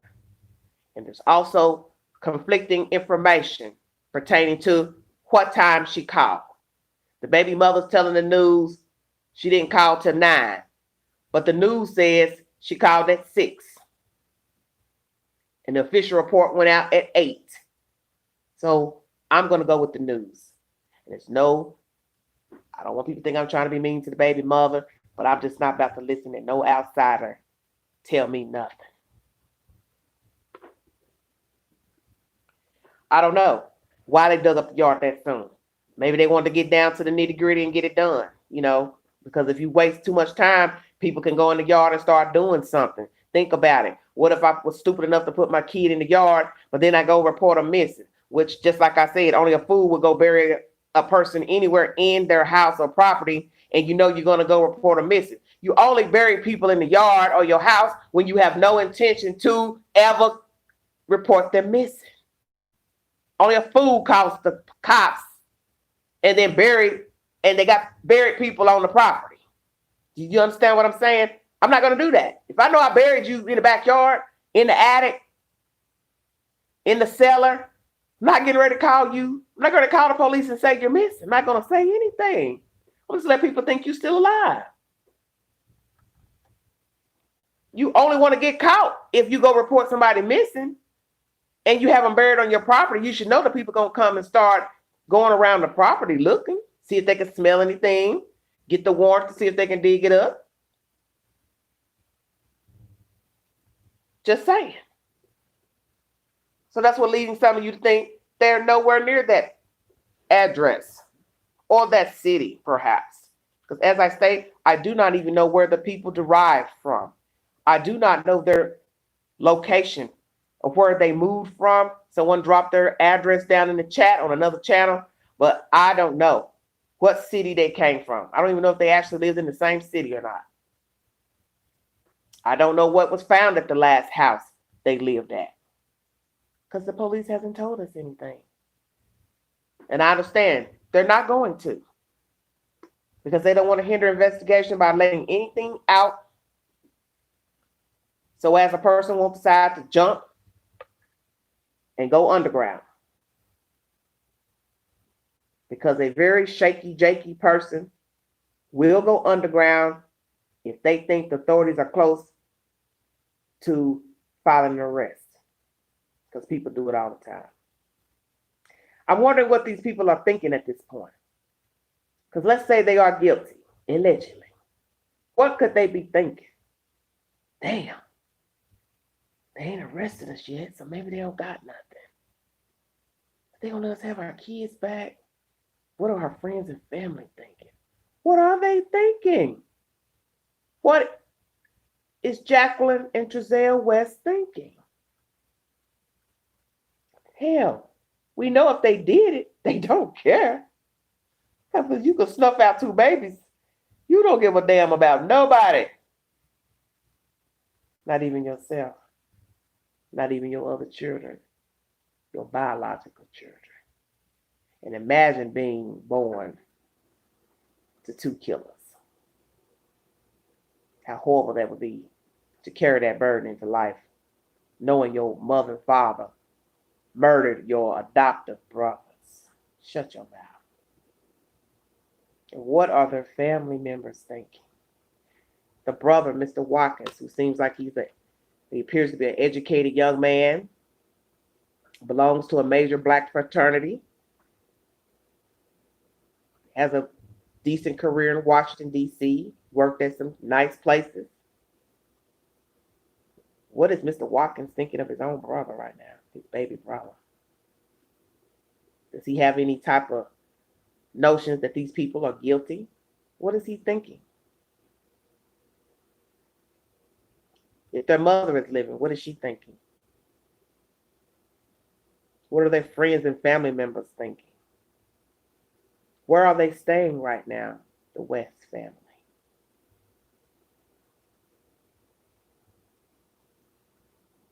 And there's also conflicting information pertaining to what time she called. The baby mother's telling the news she didn't call till 9, but the news says she called at 6. And the official report went out at 8. So I'm going to go with the news. And I don't want people to think I'm trying to be mean to the baby mother, but I'm just not about to listen to no outsider tell me nothing. I don't know why they dug up the yard that soon. Maybe they wanted to get down to the nitty gritty and get it done, because if you waste too much time, people can go in the yard and start doing something. Think about it. What if I was stupid enough to put my kid in the yard, but then I go report them missing, which, just like I said, only a fool would go bury a person anywhere in their house or property, and you're going to go report them missing. You only bury people in the yard or your house when you have no intention to ever report them missing. Only a fool calls the cops and then they got buried people on the property. You understand what I'm saying? I'm not going to do that. If I know I buried you in the backyard, in the attic, in the cellar, I'm not getting ready to call you. I'm not going to call the police and say you're missing. I'm not going to say anything. I'm just let people think you're still alive. You only want to get caught if you go report somebody missing and you have them buried on your property. You should know that people are going to come and start going around the property looking, see if they can smell anything, get the warrant to see if they can dig it up. Just saying. So that's what leading some of you to think they're nowhere near that address or that city, perhaps. Because as I say, I do not even know where the people derived from. I do not know their location of where they moved from. Someone dropped their address down in the chat on another channel, but I don't know what city they came from. I don't even know if they actually lived in the same city or not. I don't know what was found at the last house they lived at, because the police hasn't told us anything. And I understand they're not going to, because they don't want to hinder investigation by letting anything out. So as a person will decide to jump and go underground, because a very shaky, jakey person will go underground if they think the authorities are close to filing an arrest, because people do it all the time. I'm wondering what these people are thinking at this point, because let's say they are guilty, allegedly. What could they be thinking? Damn, they ain't arrested us yet, so maybe they don't got nothing. They gonna let us have our kids back. What are our friends and family thinking? What are they thinking? What is Jacqueline and Trezell West thinking? Hell, we know if they did it, they don't care. Because you can snuff out 2 babies. You don't give a damn about nobody. Not even yourself. Not even your other children. Your biological children. And imagine being born to 2 killers. How horrible that would be to carry that burden into life knowing your mother and father murdered your adoptive brothers. Shut your mouth. And what are their family members thinking? The brother, Mr. Watkins, who seems like he appears to be an educated young man, belongs to a major black fraternity, has a decent career in Washington, D.C., worked at some nice places. What is Mr. Watkins thinking of his own brother right now, his baby brother? Does he have any type of notions that these people are guilty? What is he thinking? If their mother is living, what is she thinking? What are their friends and family members thinking? Where are they staying right now, the West family?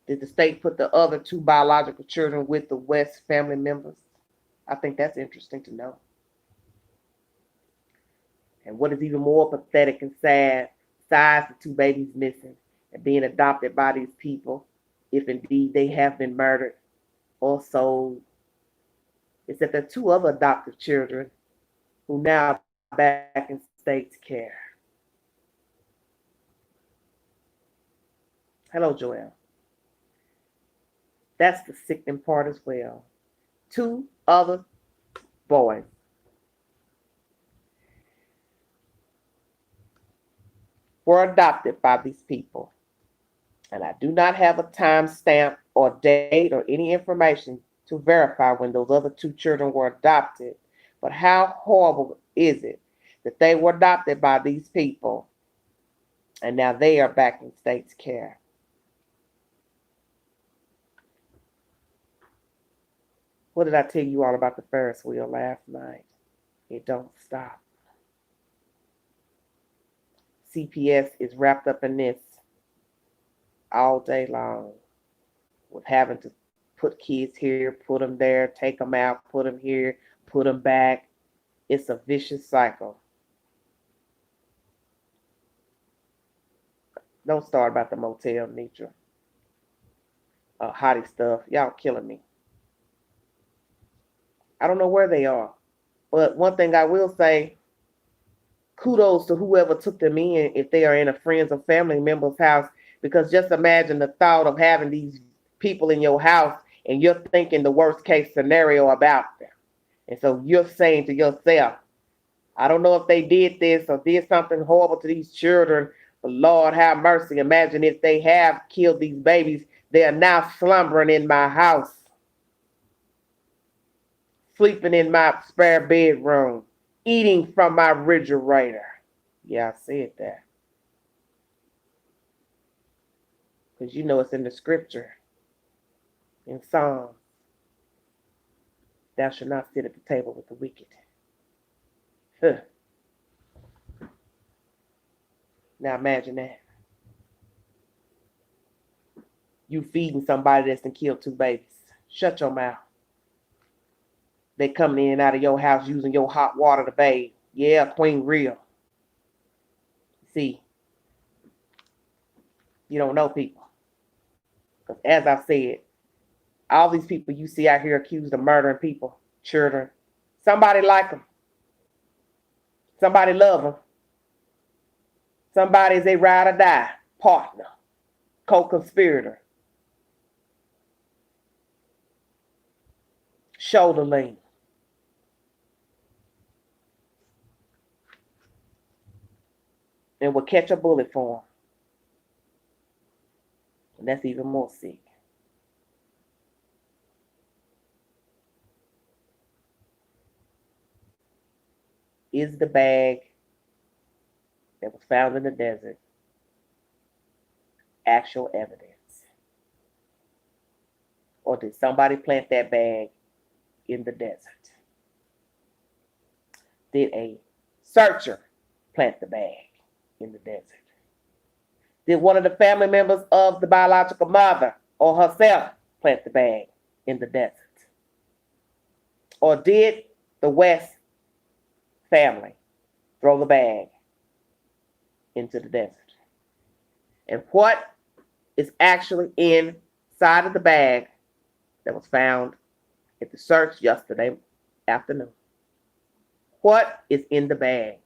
Did the state put the other two biological children with the West family members? I think that's interesting to know. And what is even more pathetic and sad, besides the two babies missing and being adopted by these people, if indeed they have been murdered or sold, is that there are two other adoptive children who now are back in state's care. Hello, Joelle. That's the sickening part as well. Two other boys were adopted by these people. And I do not have a time stamp or date or any information to verify when those other two children were adopted. But how horrible is it that they were adopted by these people and now they are back in state's care? What did I tell you all about the Ferris wheel last night? It don't stop. CPS is wrapped up in this all day long with having to put kids here, put them there, take them out, put them here, put them back. It's a vicious cycle. Don't start about the motel, Nitra. Hottie stuff. Y'all killing me. I don't know where they are. But one thing I will say, kudos to whoever took them in if they are in a friend's or family member's house, because just imagine the thought of having these people in your house and you're thinking the worst case scenario about them. And so you're saying to yourself, I don't know if they did this or did something horrible to these children, but Lord have mercy. Imagine if they have killed these babies. They are now slumbering in my house, sleeping in my spare bedroom, eating from my refrigerator. Yeah, I said that. Because you know it's in the scripture. In Psalms, thou shalt not sit at the table with the wicked. Huh. Now imagine that. You feeding somebody that's been killed two babies. Shut your mouth. They coming in and out of your house using your hot water to bathe. Yeah, Queen real. See, you don't know people. Because as I've said, all these people you see out here accused of murdering people, children, somebody like them. Somebody love them. Somebody is a ride or die partner, co-conspirator, shoulder lean. And will catch a bullet for them. And that's even more sick. Is the bag that was found in the desert actual evidence? Or did somebody plant that bag in the desert? Did a searcher plant the bag in the desert? Did one of the family members of the biological mother or herself plant the bag in the desert? Or did the West family throw the bag into the desert? And what is actually in inside of the bag that was found at the search yesterday afternoon? What is in the bag?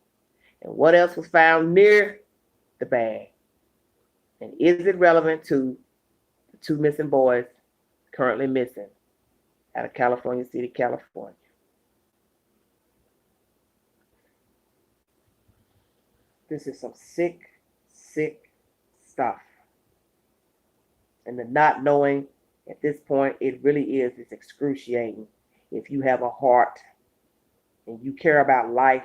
And what else was found near the bag? And is it relevant to the two missing boys currently missing out of California City, California? This is some sick, sick stuff. And the not knowing at this point, it really is, it's excruciating. If you have a heart and you care about life,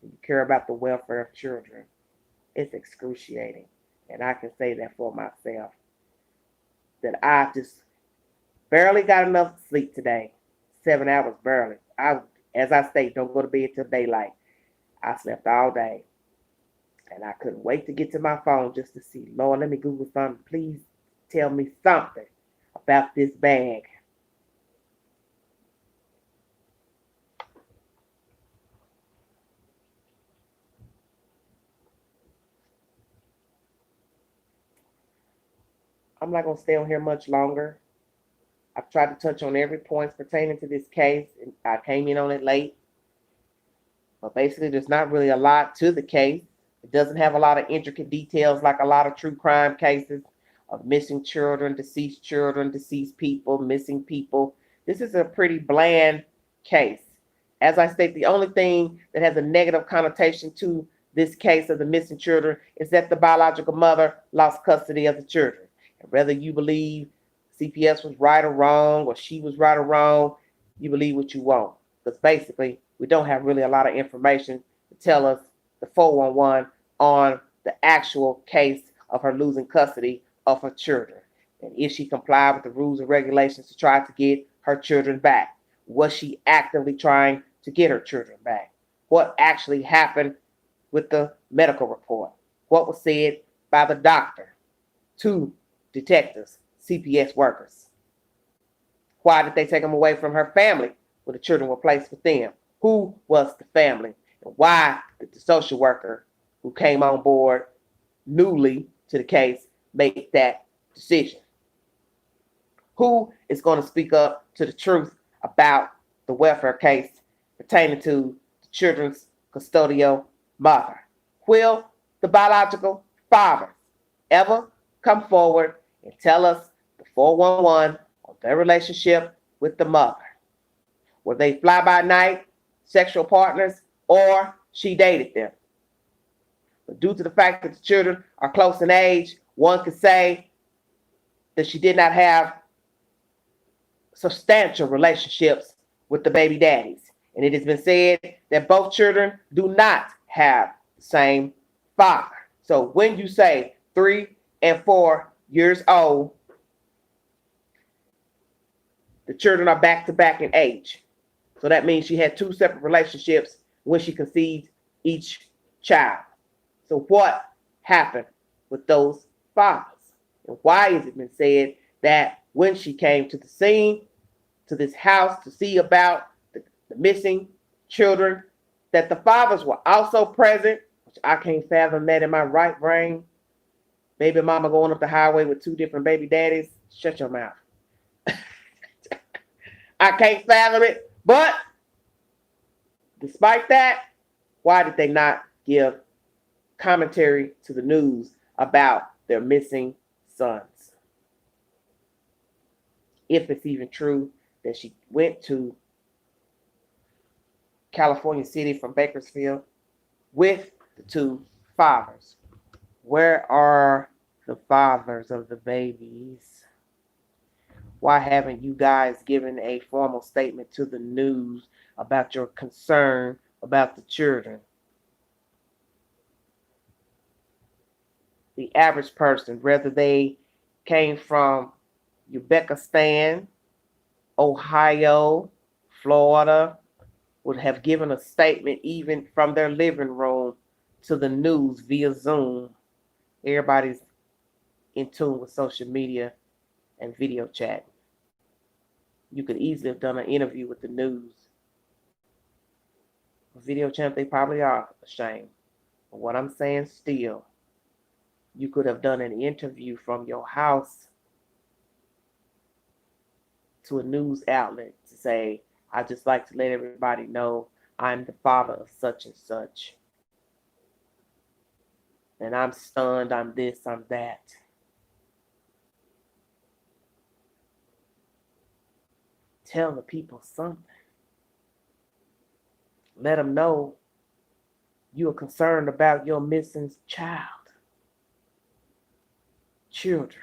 and you care about the welfare of children, it's excruciating. And I can say that for myself, that I just barely got enough sleep today. 7 hours barely. As I state, don't go to bed till daylight. I slept all day. And I couldn't wait to get to my phone just to see, Lord, let me Google something. Please tell me something about this bag. I'm not going to stay on here much longer. I've tried to touch on every point pertaining to this case. And I came in on it late. But basically, there's not really a lot to the case. It doesn't have a lot of intricate details like a lot of true crime cases of missing children, deceased people, missing people. This is a pretty bland case. As I state, the only thing that has a negative connotation to this case of the missing children is that the biological mother lost custody of the children. And whether you believe CPS was right or wrong, or she was right or wrong, you believe what you want. Because basically, we don't have really a lot of information to tell us the 411 on the actual case of her losing custody of her children. And if she complied with the rules and regulations to try to get her children back, was she actively trying to get her children back? What actually happened with the medical report? What was said by the doctor to detectives, CPS workers? Why did they take them away from her family when the children were placed with them? Who was the family? And why did the social worker who came on board newly to the case make that decision? Who is going to speak up to the truth about the welfare case pertaining to the children's custodial mother? Will the biological fathers ever come forward and tell us the 411 on their relationship with the mother? Were they fly-by-night sexual partners, or she dated them? But due to the fact that the children are close in age, one could say that she did not have substantial relationships with the baby daddies. And it has been said that both children do not have the same father. So when you say 3 and 4 years old, the children are back to back in age. So that means she had 2 separate relationships when she conceived each child. So what happened with those fathers? And why has it been said that when she came to the scene, to this house to see about the missing children, that the fathers were also present, which I can't fathom that in my right brain? Baby mama going up the highway with 2 different baby daddies? Shut your mouth. I can't fathom it. But despite that, why did they not give commentary to the news about their missing sons? If it's even true that she went to California City from Bakersfield with the 2 fathers. Where are the fathers of the babies? Why haven't you guys given a formal statement to the news about your concern about the children? The average person, whether they came from Uzbekistan, Ohio, Florida, would have given a statement even from their living room to the news via Zoom. Everybody's in tune with social media and video chat. You could easily have done an interview with the news. Video chat, they probably are ashamed. But what I'm saying still, you could have done an interview from your house to a news outlet to say, "I just like to let everybody know I'm the father of such and such. And I'm stunned, I'm this, I'm that." Tell the people something. Let them know you are concerned about your missing children,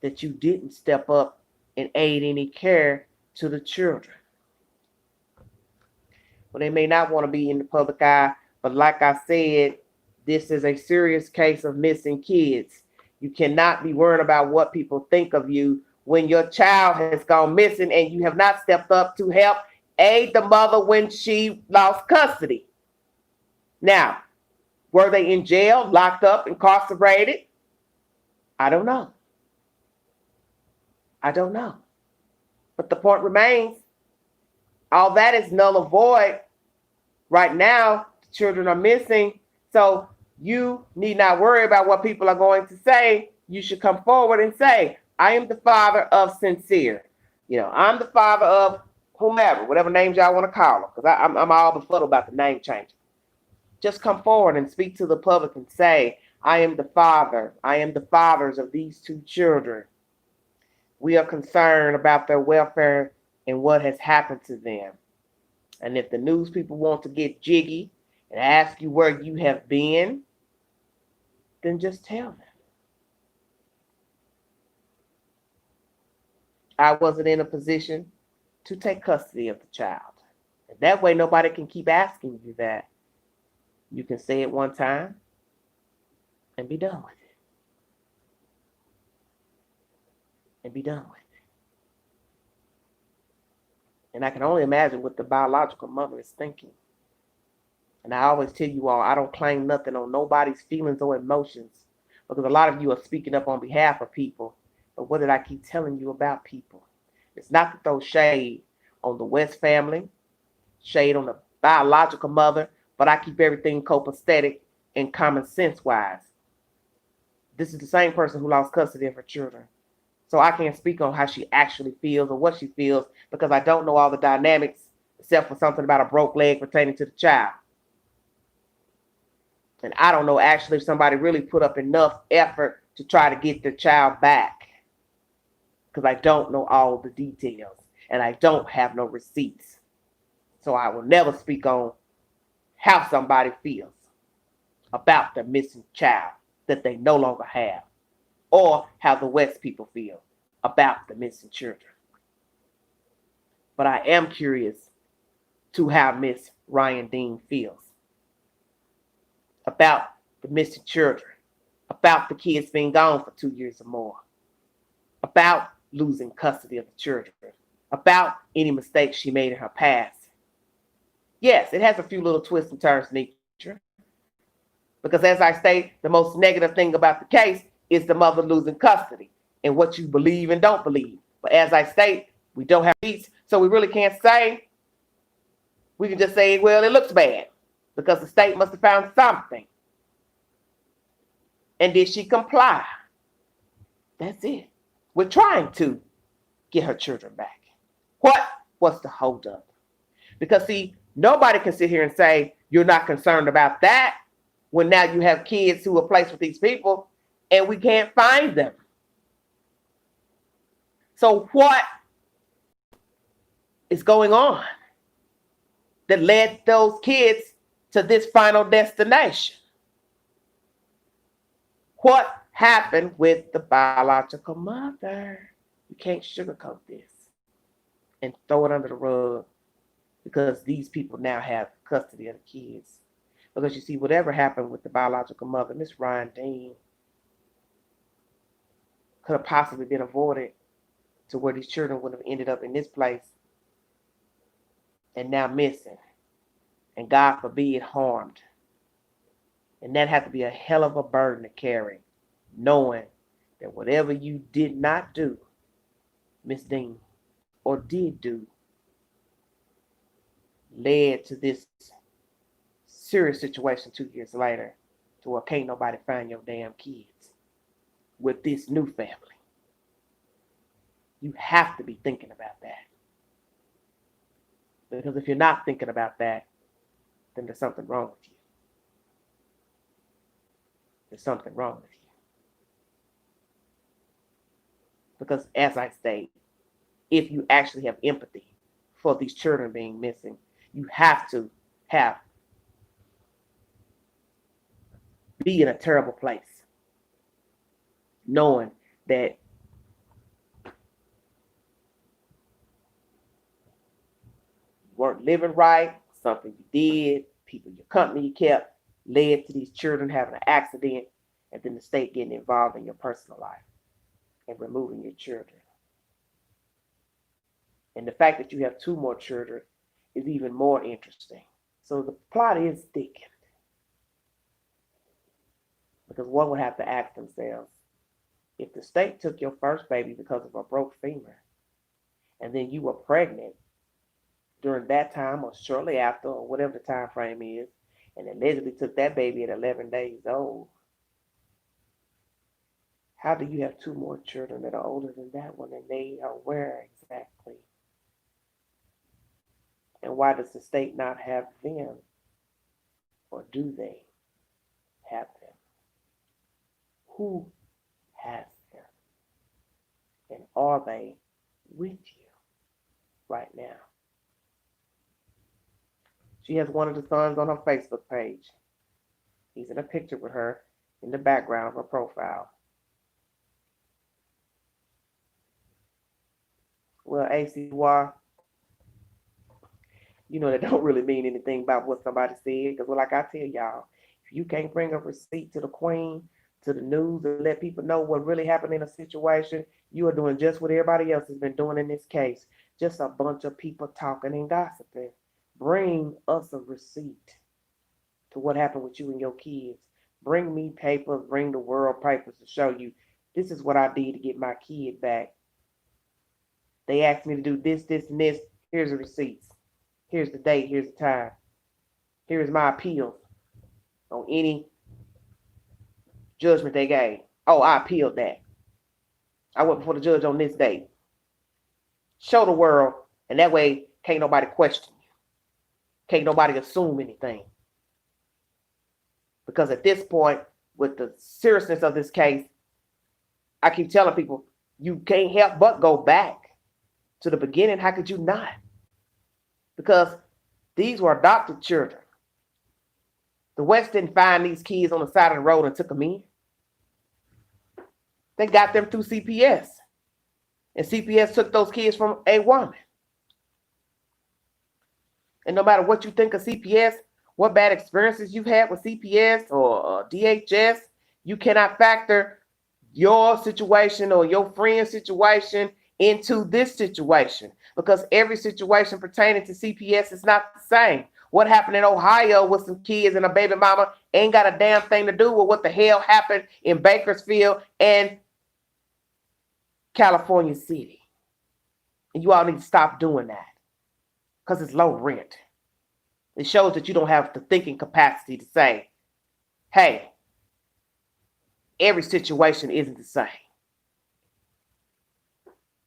that you didn't step up and aid any care to the children. Well, they may not want to be in the public eye, but like I said, this is a serious case of missing kids. You cannot be worried about what people think of you when your child has gone missing and you have not stepped up to help aid the mother when she lost custody. Now, were they in jail, locked up, incarcerated? I don't know. But the point remains, all that is null and void. Right now, the children are missing. So you need not worry about what people are going to say. You should come forward and say, "I am the father of Sincere. I'm the father of whomever, whatever names y'all want to call them." Because I'm all befuddled about the name change. Just come forward and speak to the public and say, "I am the father. I am the fathers of these two children. We are concerned about their welfare and what has happened to them." And if the news people want to get jiggy and ask you where you have been, then just tell them. I wasn't in a position to take custody of the child. And that way nobody can keep asking you that. You can say it one time and be done with it. And I can only imagine what the biological mother is thinking. And I always tell you all, I don't claim nothing on nobody's feelings or emotions, because a lot of you are speaking up on behalf of people. But what did I keep telling you about people? It's not to throw shade on the West family, shade on the biological mother, but I keep everything copacetic and common sense wise. This is the same person who lost custody of her children. So I can't speak on how she actually feels or what she feels, because I don't know all the dynamics except for something about a broke leg pertaining to the child. And I don't know actually if somebody really put up enough effort to try to get the child back, because I don't know all the details and I don't have no receipts. So I will never speak on how somebody feels about the missing child that they no longer have, or how the West people feel about the missing children. But I am curious to how Miss Ryan Dean feels about the missing children, about the kids being gone for 2 years or more, about losing custody of the children, about any mistakes she made in her past. Yes, it has a few little twists and turns, nature, because as I state, the most negative thing about the case is the mother losing custody and what you believe and don't believe. But as I state, we don't have receipts, so we really can't say. We can just say, well, it looks bad, because the state must have found something. And did she comply? That's it. We're trying to get her children back. What was the holdup? Because see, nobody can sit here and say you're not concerned about that when now you have kids who are placed with these people and we can't find them. So what is going on that led those kids to this final destination? What happened with the biological mother? You can't sugarcoat this and throw it under the rug because these people now have custody of the kids. Because you see, whatever happened with the biological mother, Miss Ryan Dean, could have possibly been avoided to where these children would have ended up in this place and now missing, and God forbid, harmed. And that had to be a hell of a burden to carry, knowing that whatever you did not do, Miss Dean, or did do, led to this serious situation 2 years later, to where can't nobody find your damn kids with this new family. You have to be thinking about that. Because if you're not thinking about that, then there's something wrong with you. There's something wrong with you. Because as I state, if you actually have empathy for these children being missing, you have to be in a terrible place, knowing that you weren't living right, something you did, people your company you kept, led to these children having an accident, and then the state getting involved in your personal life and removing your children. And the fact that you have 2 more children is even more interesting. So the plot is thickened. Because one would have to ask themselves, if the state took your first baby because of a broke femur, and then you were pregnant during that time or shortly after or whatever the time frame is, and allegedly took that baby at 11 days old, how do you have 2 more children that are older than that one and they are where exactly? And why does the state not have them? Or do they have them? Who has them? And are they with you right now? She has one of the sons on her Facebook page. He's in a picture with her in the background of her profile. Well, ACY, that don't really mean anything about what somebody said. Because, like I tell y'all, if you can't bring a receipt to the queen, to the news, and let people know what really happened in a situation, you are doing just what everybody else has been doing in this case. Just a bunch of people talking and gossiping. Bring us a receipt to what happened with you and your kids. Bring me papers, bring the world papers to show you this is what I did to get my kid back. They asked me to do this, this, and this. Here's the receipts. Here's the date. Here's the time. Here's my appeal on any judgment they gave. Oh, I appealed that. I went before the judge on this date. Show the world, and that way can't nobody question you. Can't nobody assume anything. Because at this point, with the seriousness of this case, I keep telling people, you can't help but go back to the beginning. How could you not? Because these were adopted children. The West didn't find these kids on the side of the road and took them in. They got them through CPS. And CPS took those kids from a woman. And no matter what you think of CPS, what bad experiences you've had with CPS or DHS, you cannot factor your situation or your friend's situation into this situation, because every situation pertaining to CPS is not the same. What happened in Ohio with some kids and a baby mama ain't got a damn thing to do with what the hell happened in Bakersfield and California City. And you all need to stop doing that, because it's low rent. It shows that you don't have the thinking capacity to say, hey, every situation isn't the same.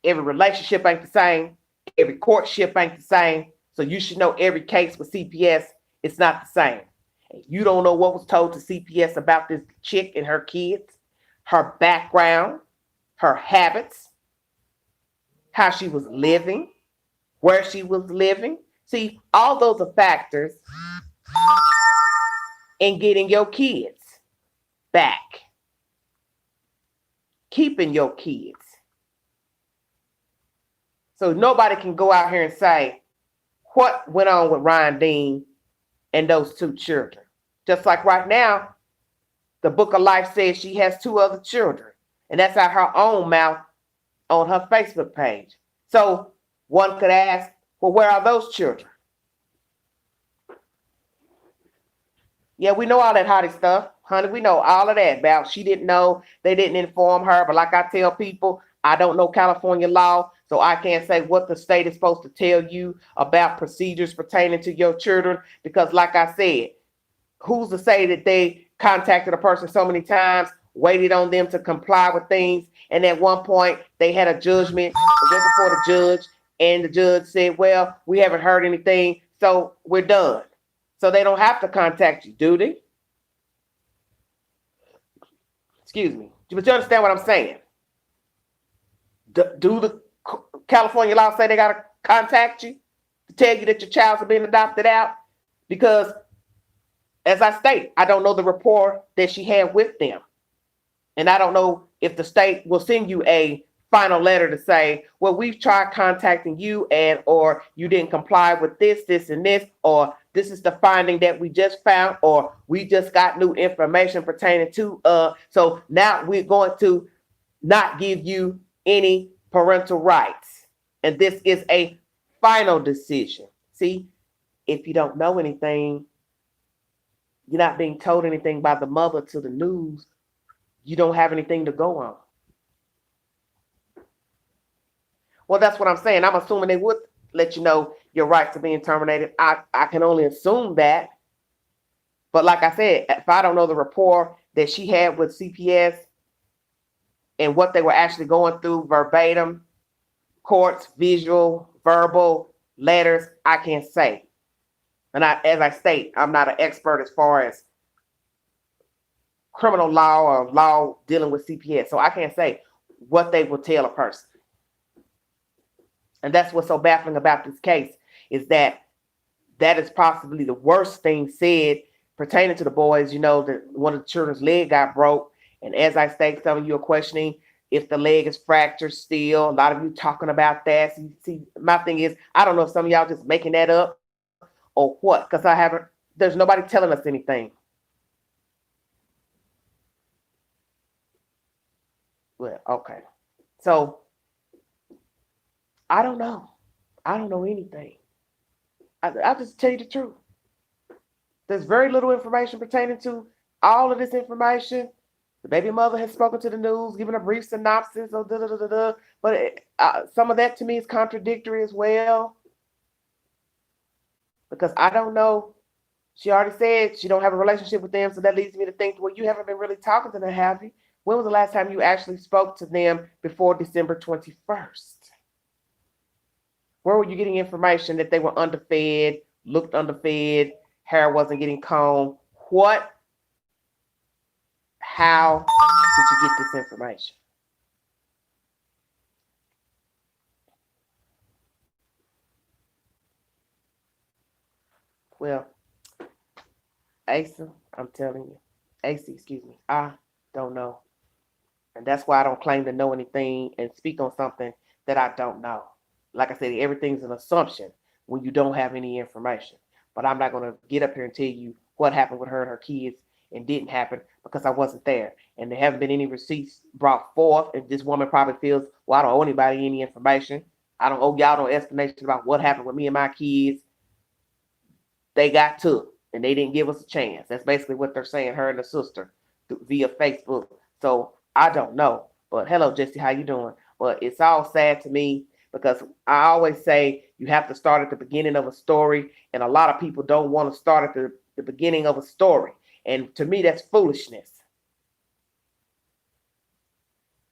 Every relationship ain't the same. Every courtship ain't the same. So you should know every case with CPS, it's not the same. And you don't know what was told to CPS about this chick and her kids, her background, her habits, how she was living, where she was living. See, all those are factors in getting your kids back, keeping your kids. So nobody can go out here and say what went on with Ryan Dean and those 2 children. Just like right now, the Book of Life says she has 2 other children. And that's out her own mouth on her Facebook page. So one could ask, well, where are those children? Yeah, we know all that hottie stuff. Honey, we know all of that about she didn't know, they didn't inform her. But like I tell people, I don't know California law, so I can't say what the state is supposed to tell you about procedures pertaining to your children. Because like I said, who's to say that they contacted a person so many times, waited on them to comply with things, and at one point they had a judgment, went before the judge, and the judge said, well, we haven't heard anything, so we're done. So they don't have to contact you, do they? Excuse me. But you understand what I'm saying? Do the California law say they got to contact you to tell you that your child's being adopted out? Because, as I state, I don't know the rapport that she had with them. And I don't know if the state will send you a final letter to say, well, we've tried contacting you and or you didn't comply with this, this, and this, or this is the finding that we just found, or we just got new information pertaining to, so now we're going to not give you any parental rights. And this is a final decision. See, if you don't know anything, you're not being told anything by the mother to the news, you don't have anything to go on. Well, that's what I'm saying. I'm assuming they would let you know your rights are being terminated. I can only assume that. But like I said, if I don't know the rapport that she had with CPS and what they were actually going through verbatim, courts, visual, verbal, letters, I can't say. And as I state, I'm not an expert as far as criminal law or law dealing with CPS. So I can't say what they will tell a person. And that's what's so baffling about this case, is that is possibly the worst thing said pertaining to the boys. You know, that one of the children's leg got broke. And as I state, some of you are questioning if the leg is fractured still. A lot of you talking about that. See, my thing is, I don't know if some of y'all just making that up or what, because there's nobody telling us anything. Well, okay. So, I don't know. I don't know anything. I'll just tell you the truth. There's very little information pertaining to all of this information. The baby mother has spoken to the news, given a brief synopsis of but some of that to me is contradictory as well. Because I don't know. She already said she don't have a relationship with them, so that leads me to think, well, you haven't been really talking to them, have you? When was the last time you actually spoke to them before December 21st? Where were you getting information that they were underfed, looked underfed, hair wasn't getting combed? How did you get this information? Well, Asa, I'm telling you. AC, excuse me. I don't know. And that's why I don't claim to know anything and speak on something that I don't know. Like I said, everything's an assumption when you don't have any information. But I'm not going to get up here and tell you what happened with her and her kids and didn't happen because I wasn't there. And there haven't been any receipts brought forth. And this woman probably feels, well, I don't owe anybody any information. I don't owe y'all no explanation about what happened with me and my kids. They got took and they didn't give us a chance. That's basically what they're saying, her and her sister, via Facebook. So I don't know. But hello, Jesse, how you doing? But it's all sad to me because I always say you have to start at the beginning of a story, and a lot of people don't want to start at the beginning of a story. And to me, that's foolishness.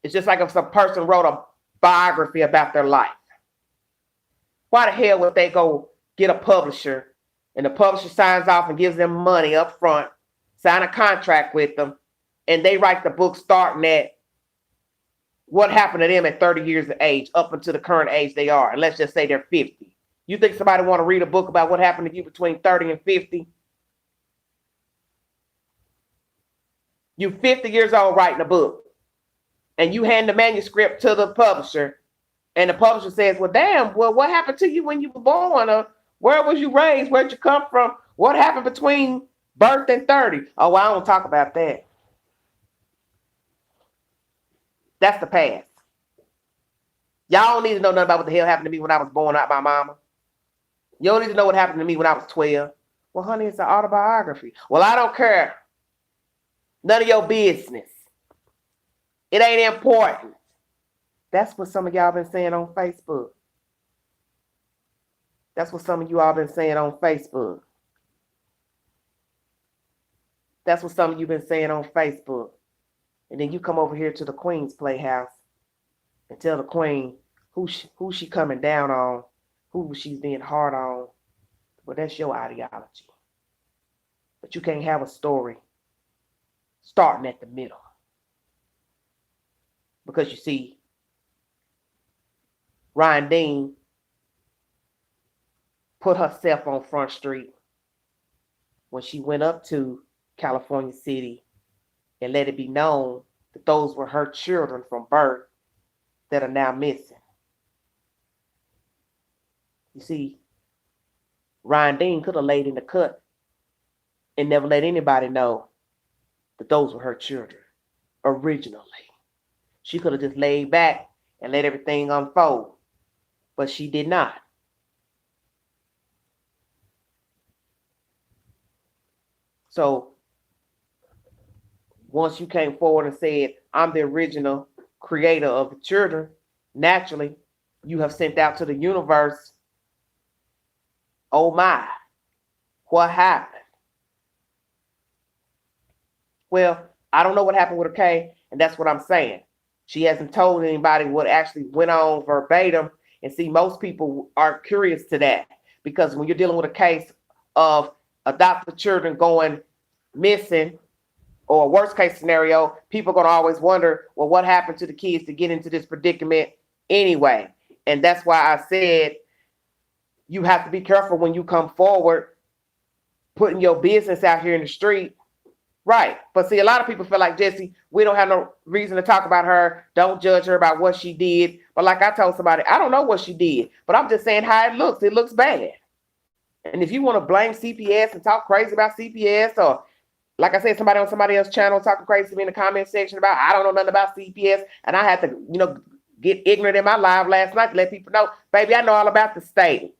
It's just like if some person wrote a biography about their life. Why the hell would they go get a publisher and the publisher signs off and gives them money up front, sign a contract with them, and they write the book starting at what happened to them at 30 years of age up until the current age they are. And let's just say they're 50. You think somebody want to read a book about what happened to you between 30 and 50? You're 50 years old writing a book. And you hand the manuscript to the publisher. And the publisher says, well, damn, well, what happened to you when you were born? Or where was you raised? Where'd you come from? What happened between birth and 30? Oh, well, I don't talk about that. That's the past. Y'all don't need to know nothing about what the hell happened to me when I was born out by mama. You don't need to know what happened to me when I was 12. Well, honey, it's an autobiography. Well, I don't care. None of your business. It ain't important. That's what some of y'all been saying on Facebook. That's what some of you all been saying on Facebook. That's what some of you been saying on Facebook. And then you come over here to the Queen's Playhouse and tell the Queen, who she coming down on, who she's being hard on. Well, that's your ideology. But you can't have a story starting at the middle. Because you see, Ryan Dean put herself on Front Street when she went up to California City and let it be known that those were her children from birth that are now missing. You see, Ryan Dean could have laid in the cut and never let anybody know that those were her children originally. She could have just laid back and let everything unfold, but she did not. So once you came forward and said, I'm the original creator of the children, naturally, you have sent out to the universe, oh my, what happened? Well, I don't know what happened with her K, and that's what I'm saying. She hasn't told anybody what actually went on verbatim. And see, most people are curious to that because when you're dealing with a case of adopted children going missing, or a worst case scenario, people are going to always wonder, well, what happened to the kids to get into this predicament anyway? And that's why I said you have to be careful when you come forward, putting your business out here in the street. Right. But see, a lot of people feel like, Jesse, we don't have no reason to talk about her. Don't judge her about what she did. But like I told somebody, I don't know what she did, but I'm just saying how it looks. It looks bad. And if you want to blame CPS and talk crazy about CPS, or like I said, somebody on somebody else's channel talking crazy to me in the comment section about, I don't know nothing about CPS. And I had to, get ignorant in my live last night to let people know, baby, I know all about the state.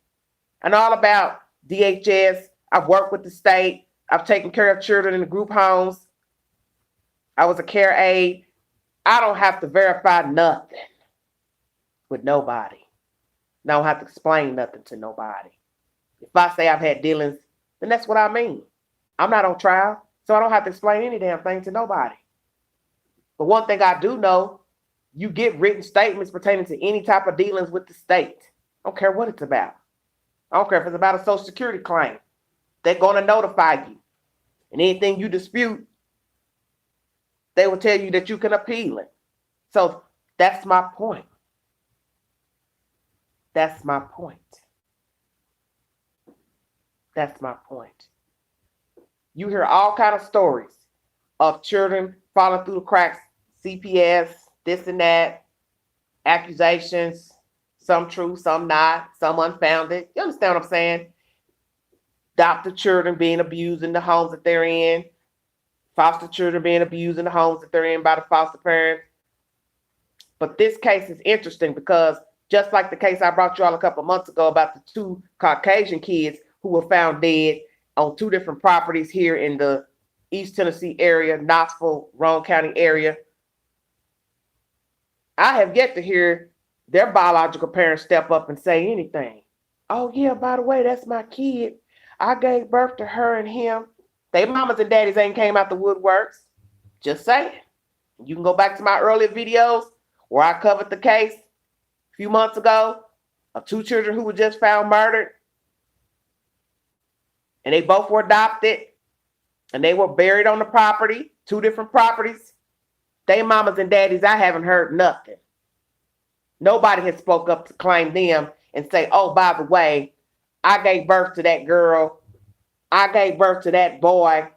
I know all about DHS. I've worked with the state. I've taken care of children in the group homes. I was a care aide. I don't have to verify nothing with nobody. And I don't have to explain nothing to nobody. If I say I've had dealings, then that's what I mean. I'm not on trial, so I don't have to explain any damn thing to nobody. But one thing I do know, you get written statements pertaining to any type of dealings with the state. I don't care what it's about. I don't care if it's about a Social Security claim. They're going to notify you. And anything you dispute, they will tell you that you can appeal it. So that's my point. That's my point. That's my point. You hear all kind of stories of children falling through the cracks, CPS, this and that, accusations, some true, some not, some unfounded. You understand what I'm saying? Adopted children being abused in the homes that they're in, foster children being abused in the homes that they're in by the foster parents. But this case is interesting because just like the case I brought you all a couple of months ago about the two Caucasian kids who were found dead on two different properties here in the East Tennessee area, Knoxville, Roane County area, I have yet to hear their biological parents step up and say anything. Oh yeah, by the way, that's my kid. I gave birth to her and him. They mamas and daddies ain't came out the woodworks. Just saying. You can go back to my earlier videos where I covered the case a few months ago of two children who were just found murdered. And they both were adopted. And they were buried on the property, two different properties. They mamas and daddies, I haven't heard nothing. Nobody has spoke up to claim them and say, oh, by the way, I gave birth to that girl. I gave birth to that boy.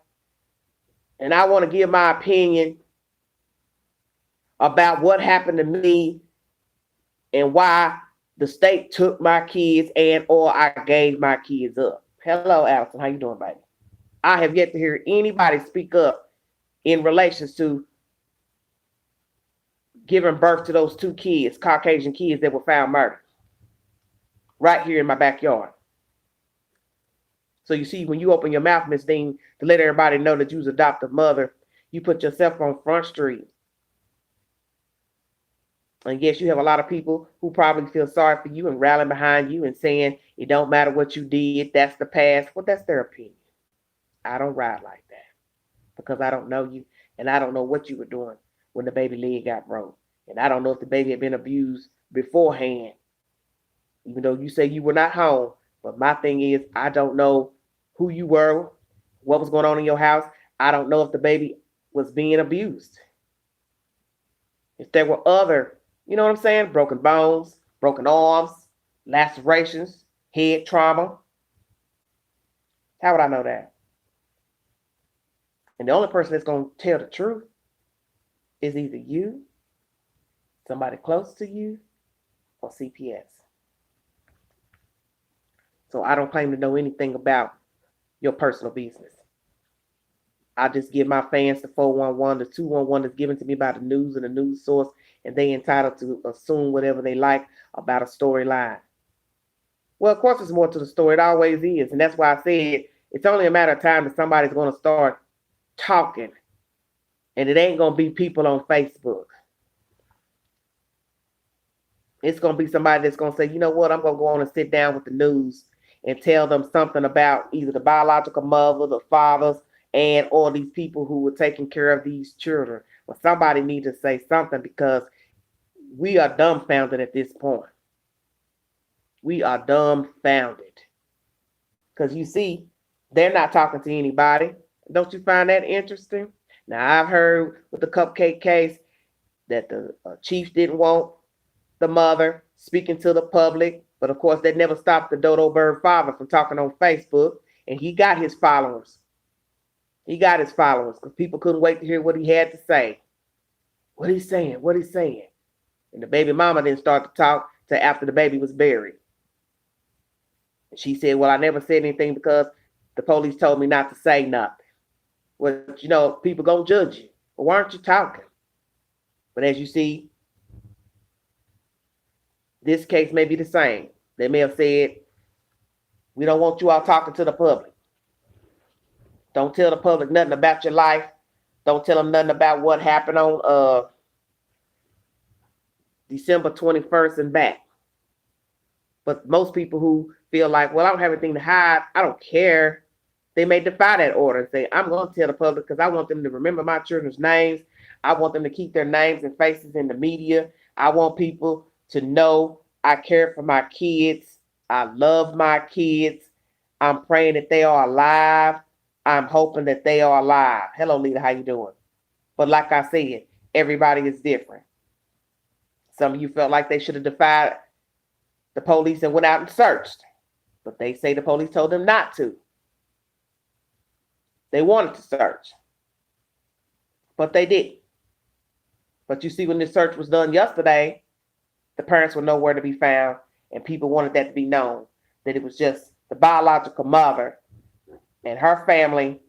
And I want to give my opinion about what happened to me and why the state took my kids and or I gave my kids up. Hello, Allison. How you doing, baby? I have yet to hear anybody speak up in relations to giving birth to those two kids, Caucasian kids that were found murdered right here in my backyard. So you see, when you open your mouth, Miss Dean, to let everybody know that you was adopted mother, you put yourself on Front Street. And yes, you have a lot of people who probably feel sorry for you and rallying behind you and saying it don't matter what you did, that's the past. Well, that's their opinion. I don't ride like that because I don't know you and I don't know what you were doing when the baby leg got broke. And I don't know if the baby had been abused beforehand, even though you say you were not home. But my thing is, I don't know who you were, what was going on in your house. I don't know if the baby was being abused. If there were other, you know what I'm saying, broken bones, broken arms, lacerations, head trauma. How would I know that? And the only person that's going to tell the truth is either you, somebody close to you, or CPS. So I don't claim to know anything about your personal business. I just give my fans the 411, the 211 that's given to me by the news and the news source, and they entitled to assume whatever they like about a storyline. Well, of course, there's more to the story. It always is. And that's why I said it's only a matter of time that somebody's going to start talking. And it ain't going to be people on Facebook. It's going to be somebody that's going to say, you know what, I'm going to go on and sit down with the news and tell them something about either the biological mother, the fathers, and or these people who were taking care of these children. But somebody needs to say something because we are dumbfounded at this point. We are dumbfounded. Because you see, they're not talking to anybody. Don't you find that interesting? Now, I've heard with the cupcake case that the chief didn't want the mother speaking to the public. But of course, that never stopped the dodo bird father from talking on Facebook. And he got his followers. He got his followers because people couldn't wait to hear what he had to say. What he's saying, what he's saying. And the baby mama didn't start to talk till after the baby was buried. And she said, well, I never said anything because the police told me not to say nothing. Well, you know, people gonna judge you. But why aren't you talking? But as you see, this case may be the same. They may have said, we don't want you all talking to the public. Don't tell the public nothing about your life. Don't tell them nothing about what happened on December 21st and back. But most people who feel like, well, I don't have anything to hide, I don't care, they may defy that order and say, I'm going to tell the public because I want them to remember my children's names. I want them to keep their names and faces in the media. I want people to know I care for my kids. I love my kids. I'm praying that they are alive. I'm hoping that they are alive. Hello, Lita, how you doing? But like I said, everybody is different. Some of you felt like they should have defied the police and went out and searched. But they say the police told them not to. They wanted to search. But they didn't. But you see, when this search was done yesterday, the parents were nowhere to be found. And people wanted that to be known, that it was just the biological mother and her family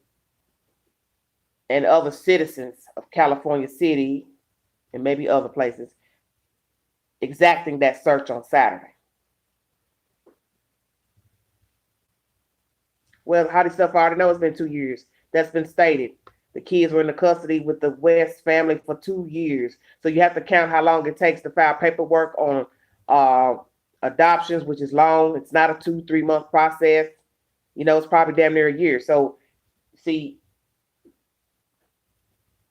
and other citizens of California City and maybe other places exacting that search on Saturday. Well, how does stuff I already know? It's been 2 years. That's been stated. The kids were in the custody with the West family for 2 years. So you have to count how long it takes to file paperwork on adoptions, which is long. It's not a 2-3 month process. You know, it's probably damn near a year. So, see,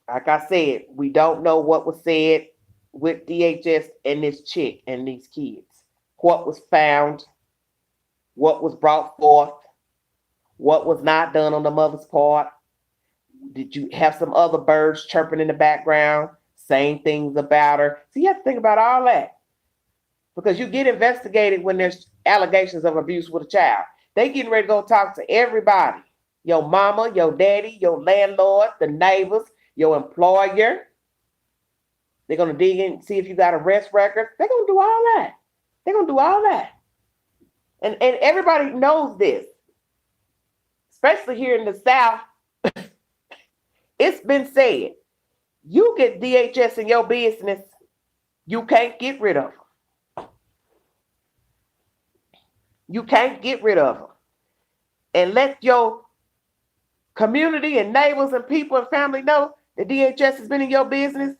like I said, we don't know what was said with DHS and this chick and these kids. What was found, what was brought forth, what was not done on the mother's part. Did you have some other birds chirping in the background, saying things about her? So you have to think about all that. Because you get investigated when there's allegations of abuse with a child. They getting ready to go talk to everybody. Your mama, your daddy, your landlord, the neighbors, your employer. They're going to dig in and see if you got arrest records. They're going to do all that. They're going to do all that. And everybody knows this. Especially here in the South. It's been said, you get DHS in your business, you can't get rid of them. You can't get rid of them. And let your community and neighbors and people and family know that DHS has been in your business.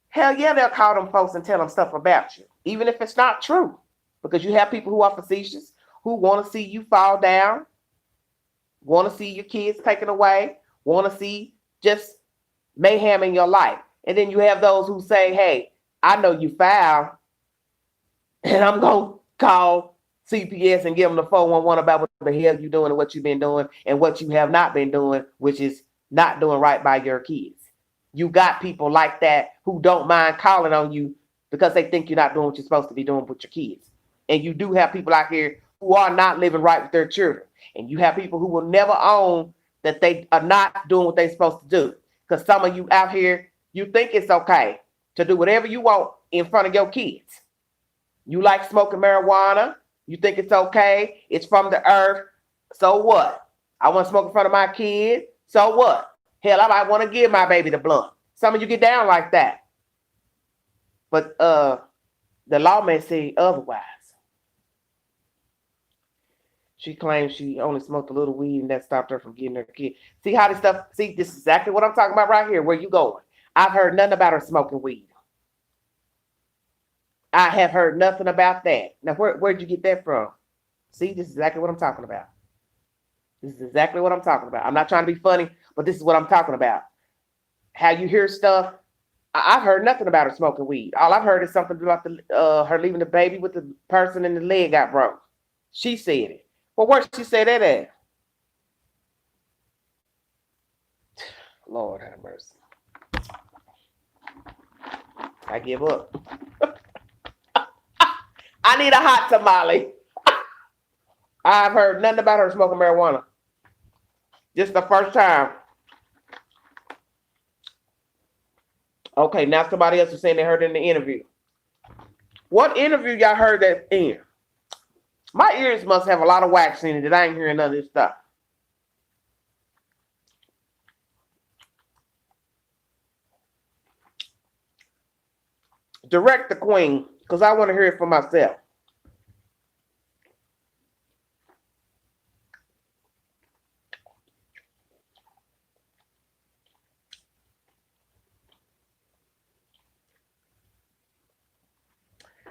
Hell yeah, they'll call them folks and tell them stuff about you, even if it's not true. Because you have people who are facetious, who want to see you fall down, want to see your kids taken away, want to see just mayhem in your life. And then you have those who say, hey, I know you foul, and I'm going to call CPS and give them the 411 about what the hell you doing and what you've been doing and what you have not been doing, which is not doing right by your kids. You got people like that who don't mind calling on you because they think you're not doing what you're supposed to be doing with your kids. And you do have people out here who are not living right with their children. And you have people who will never own that they are not doing what they're supposed to do. Because some of you out here, you think it's okay to do whatever you want in front of your kids. You like smoking marijuana. You think it's okay. It's from the earth. So what? I want to smoke in front of my kid. So what? Hell, I might want to give my baby the blunt. Some of you get down like that. But the law may say otherwise. She claims she only smoked a little weed and that stopped her from getting her kid. See how this stuff, see, this is exactly what I'm talking about right here. Where you going? I've heard nothing about her smoking weed. I have heard nothing about that. Now, where'd you get that from? See, this is exactly what I'm talking about. This is exactly what I'm talking about. I'm not trying to be funny, but this is what I'm talking about. How you hear stuff. I've heard nothing about her smoking weed. All I've heard is something about her leaving the baby with the person and the leg got broke. She said it. Well, where she say that at? Lord have mercy. I give up. I need a hot tamale. I've heard nothing about her smoking marijuana. Just the first time. Okay, now somebody else is saying they heard it in the interview. What interview y'all heard that in? My ears must have a lot of wax in it that I ain't hearing none of this stuff. Direct the queen, because I want to hear it for myself.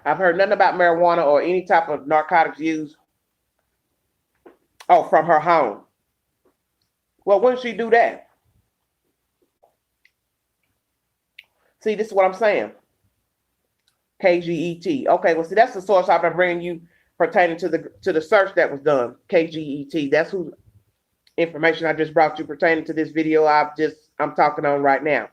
I've heard nothing about marijuana or any type of narcotics used. Oh, from her home. Well, when did she do that? See, this is what I'm saying. KGET. Okay, well, see, that's the source I've been bringing you pertaining to the search that was done. KGET. That's who information I just brought you pertaining to this video I'm talking on right now.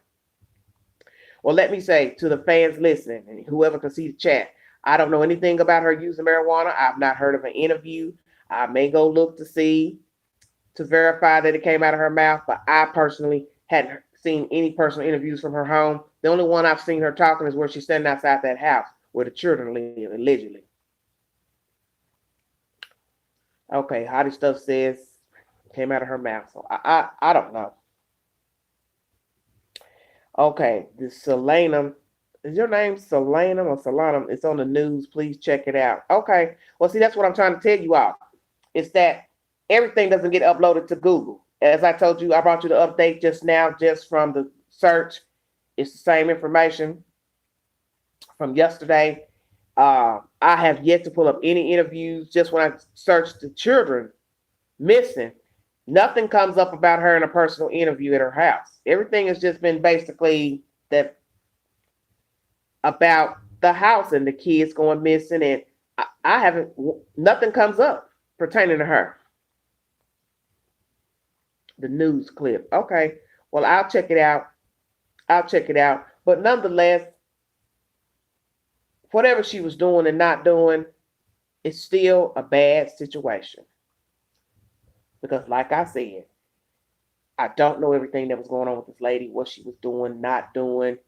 Well, let me say to the fans listening and whoever can see the chat, I don't know anything about her using marijuana. I've not heard of an interview. I may go look to verify that it came out of her mouth, but I personally hadn't seen any personal interviews from her home. The only one I've seen her talking is where she's standing outside that house where the children live, allegedly. Okay, how this stuff says came out of her mouth. So I don't know. Okay, this Solanum. Is your name Solanum or Solanum? It's on the news. Please check it out. Okay. Well, see, that's what I'm trying to tell you all. It's that everything doesn't get uploaded to Google. As I told you, I brought you the update just now, just from the search. It's the same information from yesterday. I have yet to pull up any interviews. Just when I searched the children missing, nothing comes up about her in a personal interview at her house. Everything has just been basically that about the house and the kids going missing, and I haven't. Nothing comes up pertaining to her. The news clip. Okay. Well, I'll check it out. But nonetheless, whatever she was doing and not doing, it's still a bad situation. Because like I said, I don't know everything that was going on with this lady, what she was doing, not doing.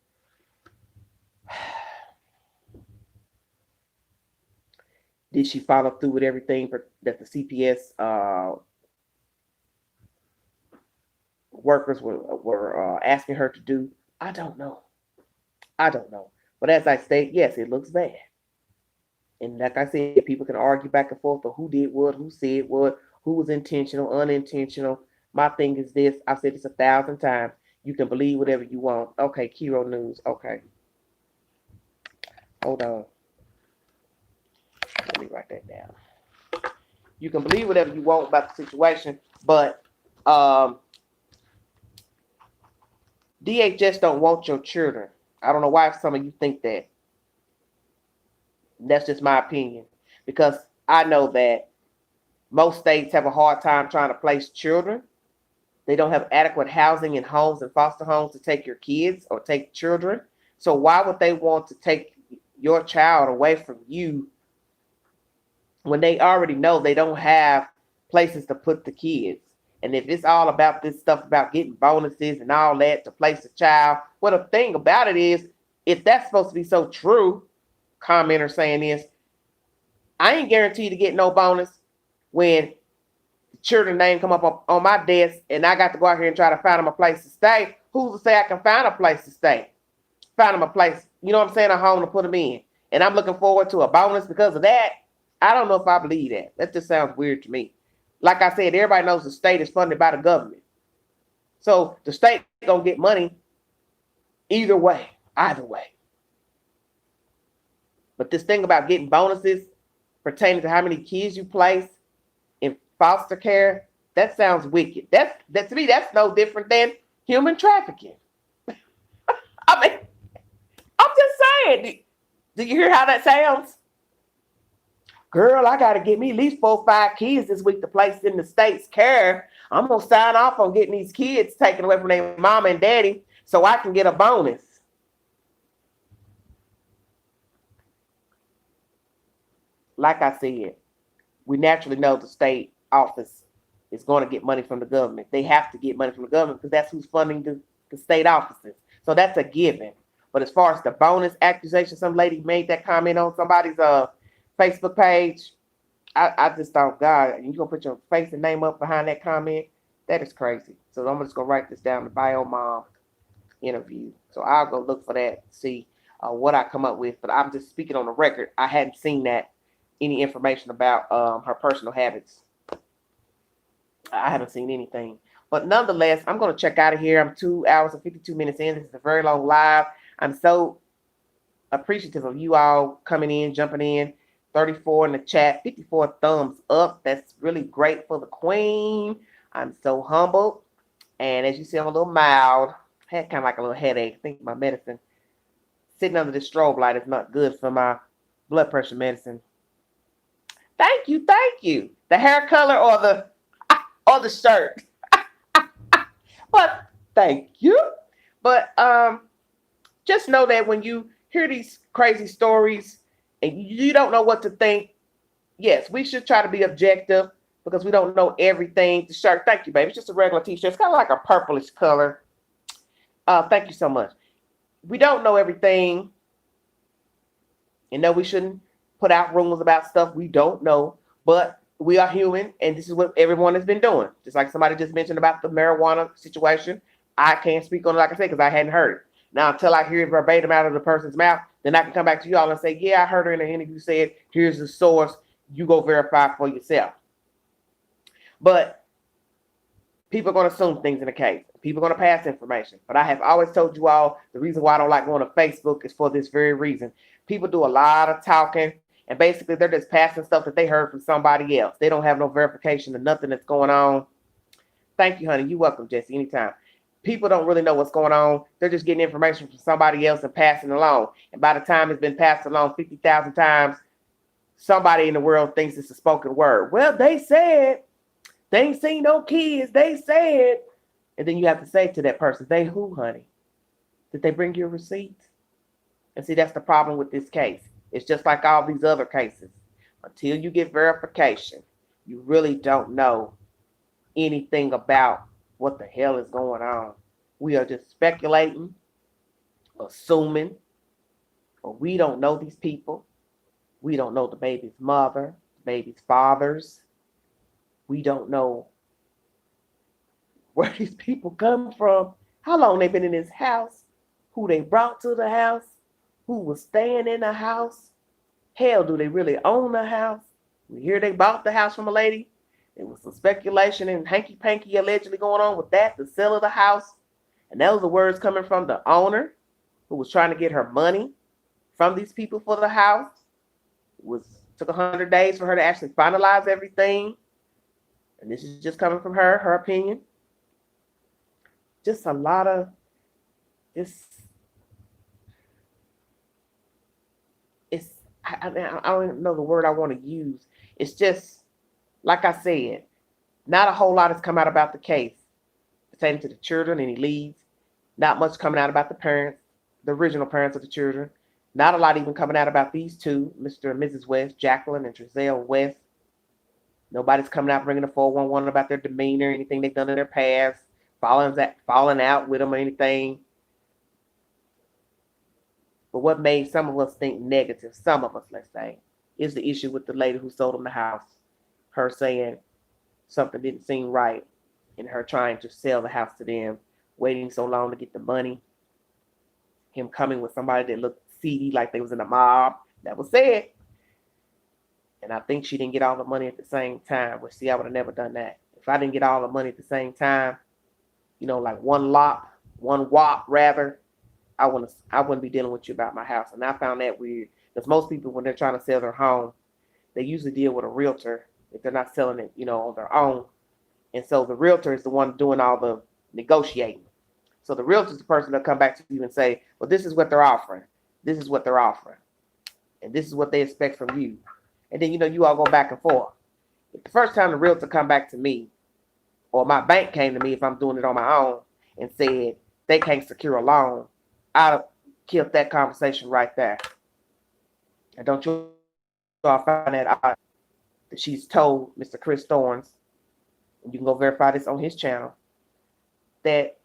Did she follow through with everything that the CPS workers were asking her to do? I don't know. But as I state, yes, it looks bad. And like I said, people can argue back and forth of who did what, who said what, who was intentional, unintentional. My thing is this. I've said this 1,000 times. You can believe whatever you want. Okay, Kiro News. Okay. Hold on. Let me write that down. You can believe whatever you want about the situation, but DHS don't want your children. I don't know why some of you think that. That's just my opinion, because I know that most states have a hard time trying to place children. They don't have adequate housing and homes and foster homes to take your kids or take children. So why would they want to take your child away from you when they already know they don't have places to put the kids? And if it's all about this stuff about getting bonuses and all that to place a child, well, the thing about it is, if that's supposed to be so true, commenter saying this, I ain't guaranteed to get no bonus when the children name come up on my desk and I got to go out here and try to find them a place to stay. Who's to say I can find a place to stay? Find them a place, you know what I'm saying, a home to put them in. And I'm looking forward to a bonus because of that. I don't know if I believe that. That just sounds weird to me. Like I said, everybody knows the state is funded by the government. So the state gonna get money either way, either way. But this thing about getting bonuses pertaining to how many kids you place in foster care, that sounds wicked. That to me, that's no different than human trafficking. I mean, I'm just saying. Do you hear how that sounds? Girl, I gotta get me at least 4 or 5 kids this week to place in the state's care. I'm gonna sign off on getting these kids taken away from their mama and daddy so I can get a bonus. Like I said, we naturally know the state office is going to get money from the government. They have to get money from the government because that's who's funding the state offices. So that's a given. But as far as the bonus accusation, some lady made that comment on somebody's Facebook page. I just thought, God, you gonna put your face and name up behind that comment? That is crazy. So I'm just gonna write this down, the bio mom interview. So I'll go look for that, see what I come up with. But I'm just speaking on the record. I hadn't seen that any information about her personal habits. I haven't seen anything. But nonetheless, I'm going to check out of here. I'm 2 hours and 52 minutes in. This is a very long live. I'm so appreciative of you all coming in, jumping in. 34 in the chat, 54 thumbs up. That's really great for the queen. I'm so humbled. And as you see, I'm a little mild. Had kind of like a little headache. I think my medicine sitting under this strobe light is not good for my blood pressure medicine. Thank you, thank you. The hair color or the shirt. But thank you. But just know that when you hear these crazy stories and you don't know what to think, yes, we should try to be objective because we don't know everything. The shirt, thank you, baby. It's just a regular t-shirt. It's kind of like a purplish color. Thank you so much. We don't know everything. And no, we shouldn't put out rumors about stuff we don't know, but we are human, and this is what everyone has been doing. Just like somebody just mentioned about the marijuana situation. I can't speak on it, like I said, because I hadn't heard it. Now, until I hear it verbatim out of the person's mouth, then I can come back to you all and say, yeah, I heard her in an interview said, here's the source. You go verify for yourself. But people are going to assume things in the case. People are going to pass information. But I have always told you all the reason why I don't like going to Facebook is for this very reason. People do a lot of talking, and basically they're just passing stuff that they heard from somebody else. They don't have no verification of nothing that's going on. Thank you, honey. You're welcome, Jesse, anytime. People don't really know what's going on. They're just getting information from somebody else and passing it along. And by the time it's been passed along 50,000 times, somebody in the world thinks it's a spoken word. Well, they said, they ain't seen no kids. They said. And then you have to say to that person, they who, honey? Did they bring you a receipt? And see, that's the problem with this case. It's just like all these other cases. Until you get verification, you really don't know anything about what the hell is going on. We are just speculating, assuming, but we don't know these people. We don't know the baby's mother, the baby's fathers. We don't know where these people come from, how long they've been in this house, who they brought to the house, who was staying in the house. Hell, do they really own the house? We hear they bought the house from a lady. There was some speculation and hanky-panky allegedly going on with that, the sale of the house. And those are words coming from the owner who was trying to get her money from these people for the house. Took 100 days for her to actually finalize everything. And this is just coming from her opinion. Just a lot of I don't even know the word I want to use. It's just, like I said, not a whole lot has come out about the case pertaining to the children, and he leaves. Not much coming out about the parents, the original parents of the children. Not a lot even coming out about these two, Mr. and Mrs. West, Jacqueline and Giselle West. Nobody's coming out bringing a 411 about their demeanor, anything they've done in their past, falling out with them or anything. But what made some of us think negative, some of us, let's say, is the issue with the lady who sold them the house. Her saying something didn't seem right in her trying to sell the house to them, waiting so long to get the money, him coming with somebody that looked seedy like they was in a mob. That was said. And I think she didn't get all the money at the same time. Well, see, I would have never done that. If I didn't get all the money at the same time, like one wop rather, I wouldn't be dealing with you about my house. And I found that weird. Because most people, when they're trying to sell their home, they usually deal with a realtor if they're not selling it, on their own. And so the realtor is the one doing all the negotiating. So the realtor is the person that come back to you and say, well, this is what they're offering. This is what they're offering. And this is what they expect from you. And then, you all go back and forth. If the first time the realtor come back to me, or my bank came to me if I'm doing it on my own, and said they can't secure a loan, I'd have killed that conversation right there. And don't you all find that odd that she's told Mr. Chris Thorns, and you can go verify this on his channel, that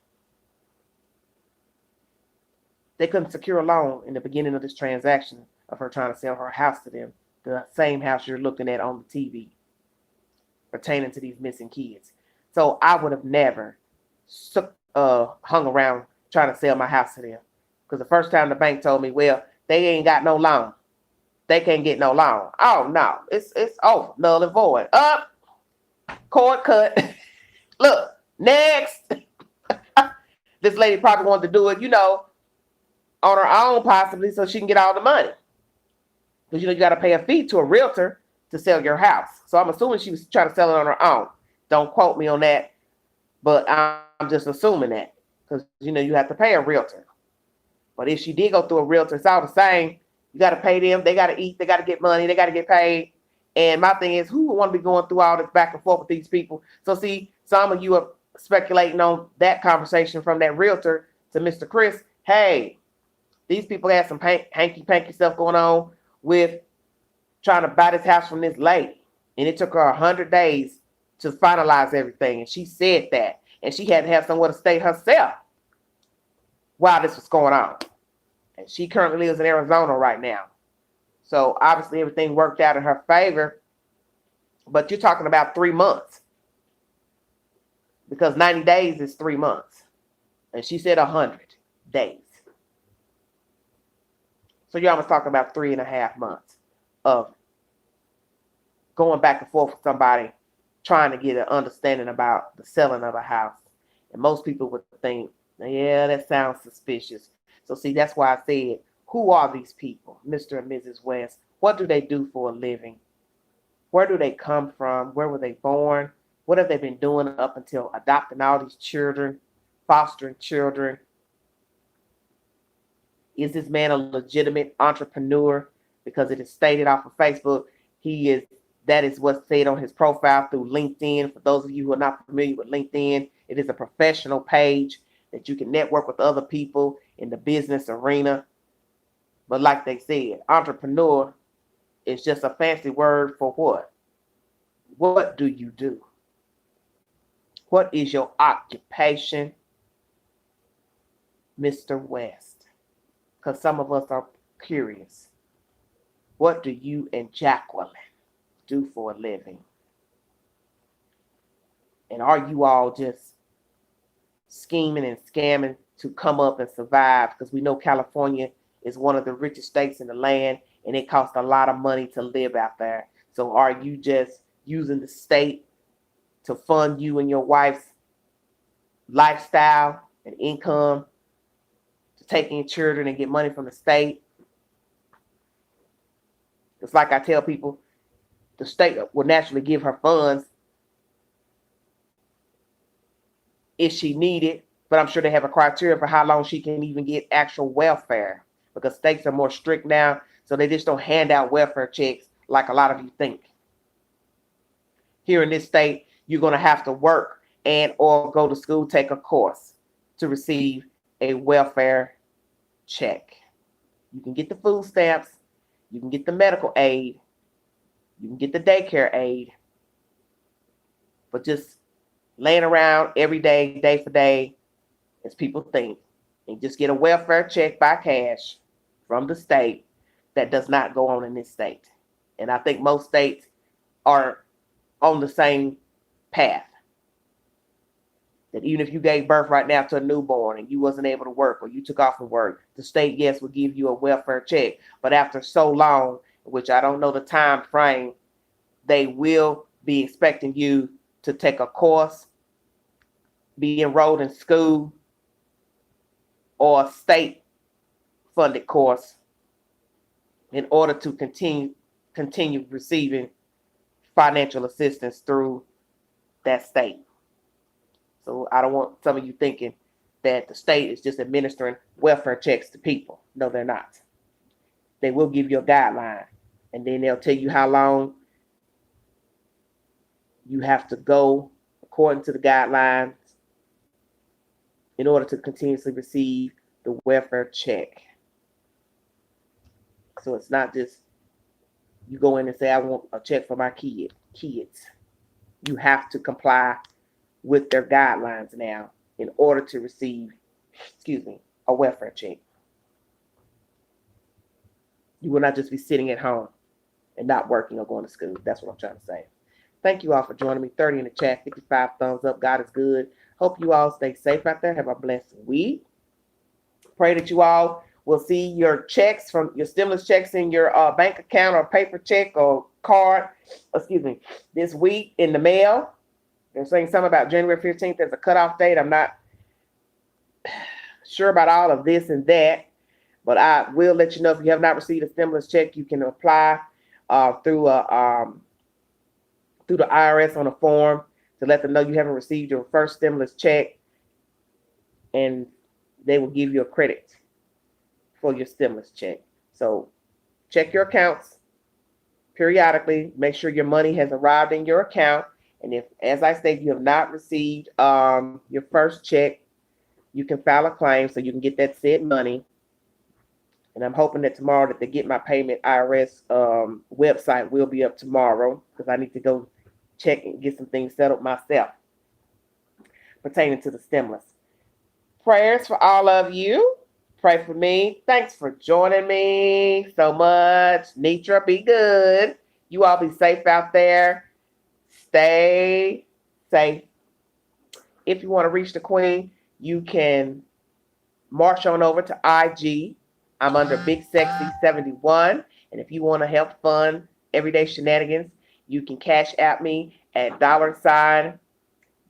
they couldn't secure a loan in the beginning of this transaction of her trying to sell her house to them, the same house you're looking at on the TV pertaining to these missing kids. So I would have never hung around trying to sell my house to them. Because the first time the bank told me, well, they ain't got no loan. They can't get no loan. Oh, no. It's over. Null and void. Up. Cord cut. Look. Next. This lady probably wanted to do it, on her own possibly so she can get all the money. Because, you got to pay a fee to a realtor to sell your house. So I'm assuming she was trying to sell it on her own. Don't quote me on that. But I'm just assuming that. Because, you have to pay a realtor. But if she did go through a realtor, it's all the same. You got to pay them. They got to eat. They got to get money. They got to get paid. And my thing is, who would want to be going through all this back and forth with these people? So see, some of you are speculating on that conversation from that realtor to Mr. Chris. Hey, these people had some hanky-panky stuff going on with trying to buy this house from this lady. And it took her 100 days to finalize everything. And she said that. And she had to have somewhere to stay herself while this was going on. And she currently lives in Arizona right now. So obviously everything worked out in her favor. But you're talking about 3 months. Because 90 days is 3 months. And she said 100 days. So you're almost talking about 3.5 months of going back and forth with somebody trying to get an understanding about the selling of a house. And most people would think, yeah, that sounds suspicious. So see, that's why I said, who are these people, Mr. and Mrs. West? What do they do for a living? Where do they come from? Where were they born? What have they been doing up until adopting all these children, fostering children? Is this man a legitimate entrepreneur? Because it is stated off of Facebook, that is what's said on his profile through LinkedIn. For those of you who are not familiar with LinkedIn, it is a professional page that you can network with other people in the business arena. But like they said, entrepreneur is just a fancy word for what? What do you do? What is your occupation, Mr. West? Because some of us are curious. What do you and Jacqueline do for a living? And are you all just scheming and scamming to come up and survive? Because we know California is one of the richest states in the land, and it costs a lot of money to live out there. So are you just using the state to fund you and your wife's lifestyle and income, to take in children and get money from the state? It's like I tell people, the state will naturally give her funds if she needed, but I'm sure they have a criteria for how long she can even get actual welfare, because states are more strict now. So they just don't hand out welfare checks like a lot of you think. Here in this state, you're going to have to work and or go to school, take a course to receive a welfare check. You can get the food stamps, you can get the medical aid, you can get the daycare aid, but just laying around every day, day for day, as people think, and just get a welfare check by cash from the state, that does not go on in this state. And I think most states are on the same path. That even if you gave birth right now to a newborn and you wasn't able to work or you took off from work, the state, yes, will give you a welfare check. But after so long, which I don't know the time frame, they will be expecting you to take a course, be enrolled in school, or a state funded course in order to continue receiving financial assistance through that state. So I don't want some of you thinking that the state is just administering welfare checks to people. No, they're not. They will give you a guideline, and then they'll tell you how long you have to go according to the guidelines in order to continuously receive the welfare check. So it's not just you go in and say, I want a check for my kids. You have to comply with their guidelines now in order to receive, a welfare check. You will not just be sitting at home and not working or going to school. That's what I'm trying to say. Thank you all for joining me. 30 in the chat, 55 thumbs up. God is good. Hope you all stay safe out there. Have a blessed week. Pray that you all will see your checks from your stimulus checks in your bank account or paper check or card, this week in the mail. They're saying something about January 15th as a cutoff date. I'm not sure about all of this and that, but I will let you know if you have not received a stimulus check, you can apply through the IRS on a form to let them know you haven't received your first stimulus check, and they will give you a credit for your stimulus check. So check your accounts periodically. Make sure your money has arrived in your account. And if, as I stated, you have not received your first check, you can file a claim so you can get that said money. And I'm hoping that tomorrow that the Get My Payment IRS website will be up tomorrow, because I need to go check and get some things settled myself pertaining to the stimulus. Prayers for all of you. Pray for me. Thanks for joining me so much. Nitra, be good. You all be safe out there. Stay safe. If you want to reach the Queen, you can march on over to IG. I'm under Big Sexy 71. And if you want to help fund everyday shenanigans, you can cash at me at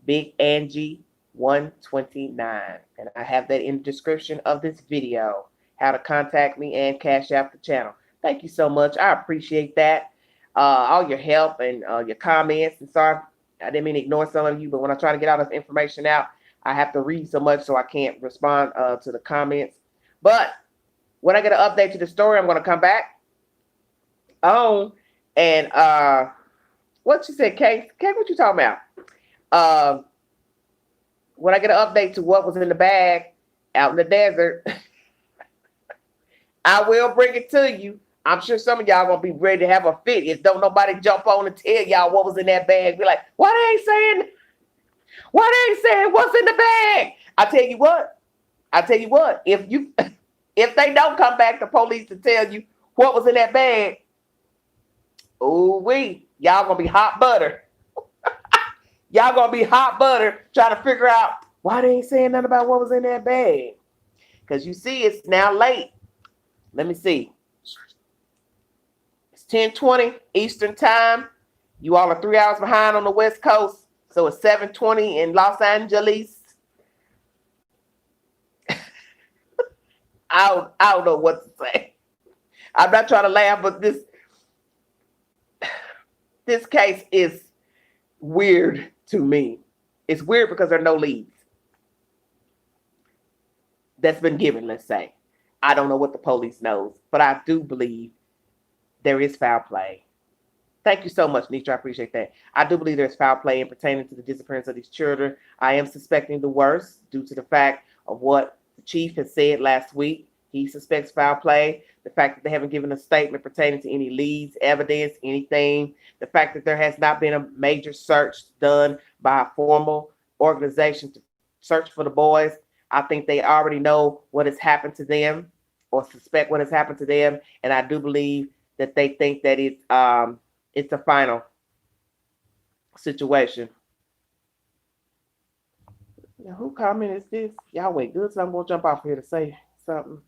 $Big Angie 129. And I have that in the description of this video, how to contact me and cash out the channel. Thank you so much. I appreciate that. All your help and your comments. And sorry, I didn't mean to ignore some of you, but when I try to get all this information out, I have to read so much, so I can't respond to the comments. But when I get an update to the story, I'm going to come back on and what you said, Kate? Kate, what you talking about? When I get an update to what was in the bag out in the desert, I will bring it to you. I'm sure some of y'all gonna be ready to have a fit if don't nobody jump on and tell y'all what was in that bag. Be like, why they ain't saying what's in the bag? I tell you what, if they don't come back to police to tell you what was in that bag, y'all gonna be hot butter. Y'all gonna be hot butter trying to figure out why they ain't saying nothing about what was in that bag. Because you see, it's now late. Let me see. It's 10:20 Eastern time. You all are 3 hours behind on the West Coast. So it's 7:20 in Los Angeles. I don't know what to say. I'm not trying to laugh, but this case is weird to me. It's weird because there are no leads that's been given, let's say. I don't know what the police knows, but I do believe there is foul play. Thank you so much, Nisha. I appreciate that. I do believe there's foul play in pertaining to the disappearance of these children. I am suspecting the worst due to the fact of what the chief has said last week. He suspects foul play. The fact that they haven't given a statement pertaining to any leads, evidence, anything. The fact that there has not been a major search done by a formal organization to search for the boys. I think they already know what has happened to them or suspect what has happened to them. And I do believe that they think that it's a final situation. Now, who comment is this? Y'all wait good, so I'm gonna jump off here to say something.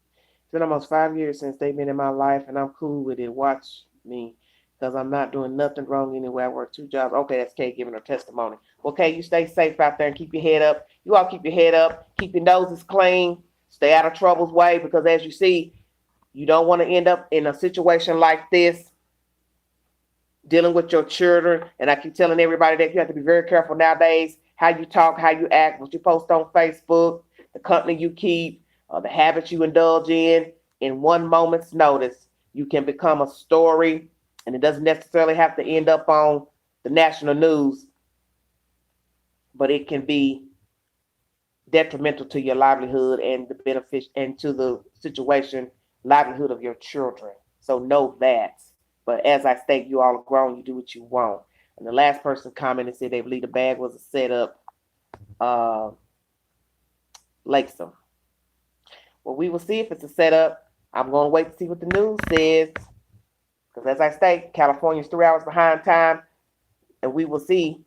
It's been almost 5 years since they've been in my life, and I'm cool with it. Watch me, because I'm not doing nothing wrong anyway. I work 2 jobs. Okay, that's Kay giving her testimony. Okay, you stay safe out there and keep your head up. You all keep your head up. Keep your noses clean. Stay out of trouble's way, because as you see, you don't want to end up in a situation like this dealing with your children. And I keep telling everybody that you have to be very careful nowadays how you talk, how you act, what you post on Facebook, the company you keep, the habits you indulge in. In one moment's notice, you can become a story, and it doesn't necessarily have to end up on the national news, but it can be detrimental to your livelihood and the benefit and to the situation, livelihood of your children. So know that. But as I state, you all are grown, you do what you want. And the last person commented said they believe the bag was a setup. Lakesome. Well, we will see if it's a setup. I'm going to wait to see what the news says. Because as I state, California's 3 hours behind time. And we will see.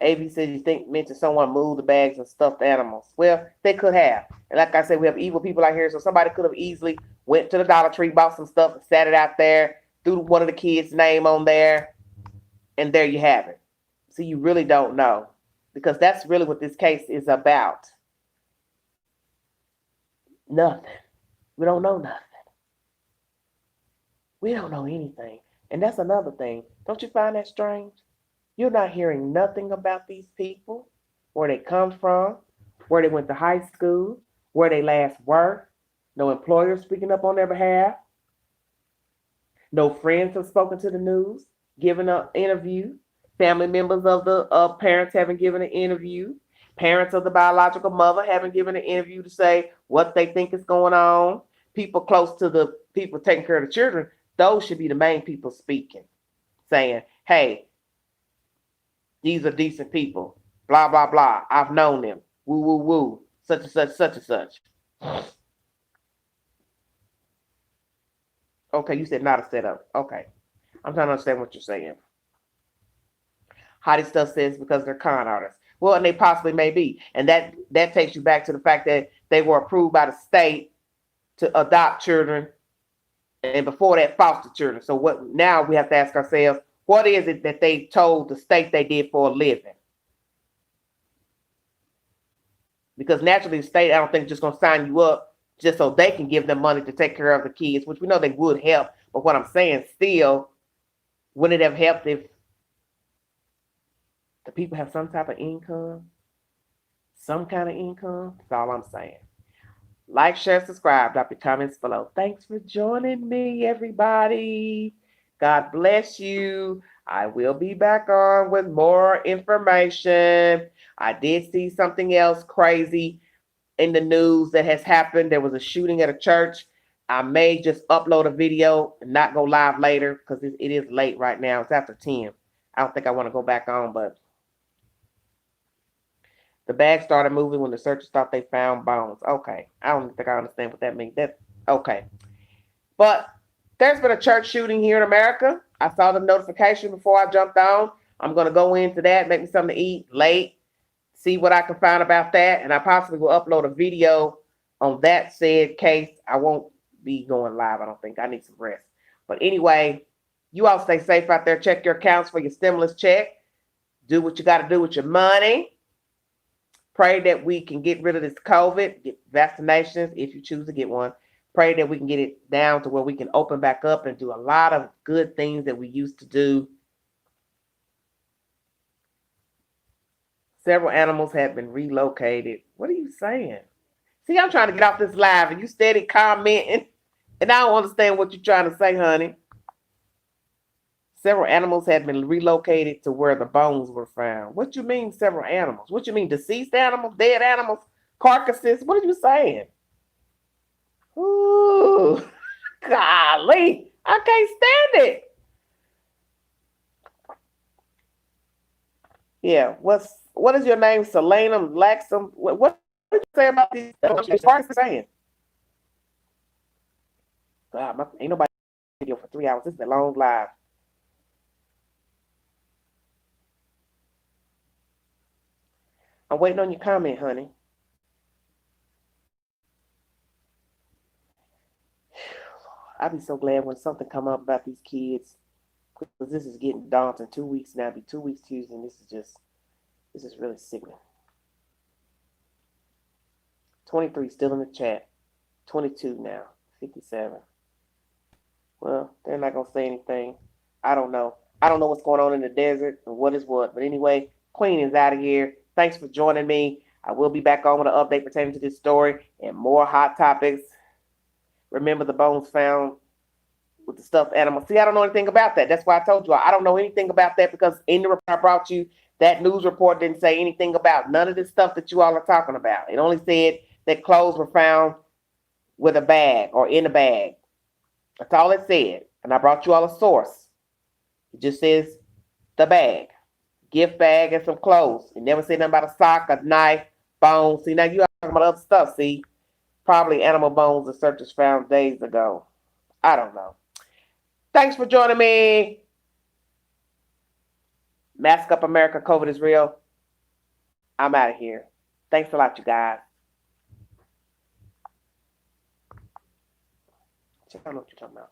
AV said you mentioned someone moved the bags and stuffed animals. Well, they could have. And like I said, we have evil people out here. So somebody could have easily went to the Dollar Tree, bought some stuff, and sat it out there, threw one of the kids' name on there, and there you have it. So you really don't know, because that's really what this case is about. Nothing. We don't know nothing. We don't know anything. And that's another thing. Don't you find that strange? You're not hearing nothing about these people, where they come from, where they went to high school, where they last worked. No employers speaking up on their behalf. No friends have spoken to the news, given an interview. Family members of the parents haven't given an interview. Parents of the biological mother haven't given an interview to say what they think is going on. People close to the people taking care of the children, those should be the main people speaking, saying, hey, these are decent people. Blah, blah, blah. I've known them. Woo, woo, woo. Such and such, such and such. Okay, you said not a setup. Okay. I'm trying to understand what you're saying. Hottie Stuff says because they're con artists. Well, and they possibly may be. And that takes you back to the fact that they were approved by the state to adopt children, and before that, foster children. So what now we have to ask ourselves, what is it that they told the state they did for a living? Because naturally, the state, I don't think, is just going to sign you up just so they can give them money to take care of the kids, which we know they would help. But what I'm saying, still, wouldn't it have helped if the people have some type of income? Some kind of income? That's all I'm saying. Like, share, subscribe, drop your comments below. Thanks for joining me, everybody. God bless you. I will be back on with more information. I did see something else crazy in the news that has happened. There was a shooting at a church. I may just upload a video and not go live later because it is late right now. It's after 10. I don't think I want to go back on, but the bag started moving when the searchers thought they found bones. Okay. I don't think I understand what that means. That's okay. But there's been a church shooting here in America. I saw the notification before I jumped on. I'm going to go into that, make me something to eat late, see what I can find about that. And I possibly will upload a video on that said case. I won't be going live, I don't think. I need some rest. But anyway, you all stay safe out there. Check your accounts for your stimulus check. Do what you got to do with your money. Pray that we can get rid of this COVID, get vaccinations if you choose to get one. Pray that we can get it down to where we can open back up and do a lot of good things that we used to do. Several animals have been relocated. What are you saying? See, I'm trying to get off this live and you steady commenting. And I don't understand what you're trying to say, honey. Several animals had been relocated to where the bones were found. What you mean, several animals? What you mean, deceased animals, dead animals, carcasses? What are you saying? Ooh, golly, I can't stand it. Yeah, what is your name? Selenum, Laxum? What did you say about these carcasses saying? God, ain't nobody video for 3 hours. This is a long live. I'm waiting on your comment, honey. I'd be so glad when something come up about these kids, because this is getting daunting. 2 weeks now, be 2 weeks Tuesday, and this is really sickening. 23 still in the chat. 22 now. 57. Well, they're not gonna say anything. I don't know. I don't know what's going on in the desert and what is what. But anyway, Queen is out of here. Thanks for joining me. I will be back on with an update pertaining to this story and more hot topics. Remember the bones found with the stuffed animal. See, I don't know anything about that. That's why I told you I don't know anything about that, because in the report I brought you, that news report didn't say anything about none of this stuff that you all are talking about. It only said that clothes were found with a bag or in a bag. That's all it said. And I brought you all a source. It just says the bag, gift bag, and some clothes. It never said nothing about a sock, a knife, bones. See, now you are talking about other stuff. See, probably animal bones the searchers found days ago. I don't know. Thanks for joining me. Mask Up America, COVID is real. I'm out of here. Thanks a lot, you guys. I don't know what you're talking about.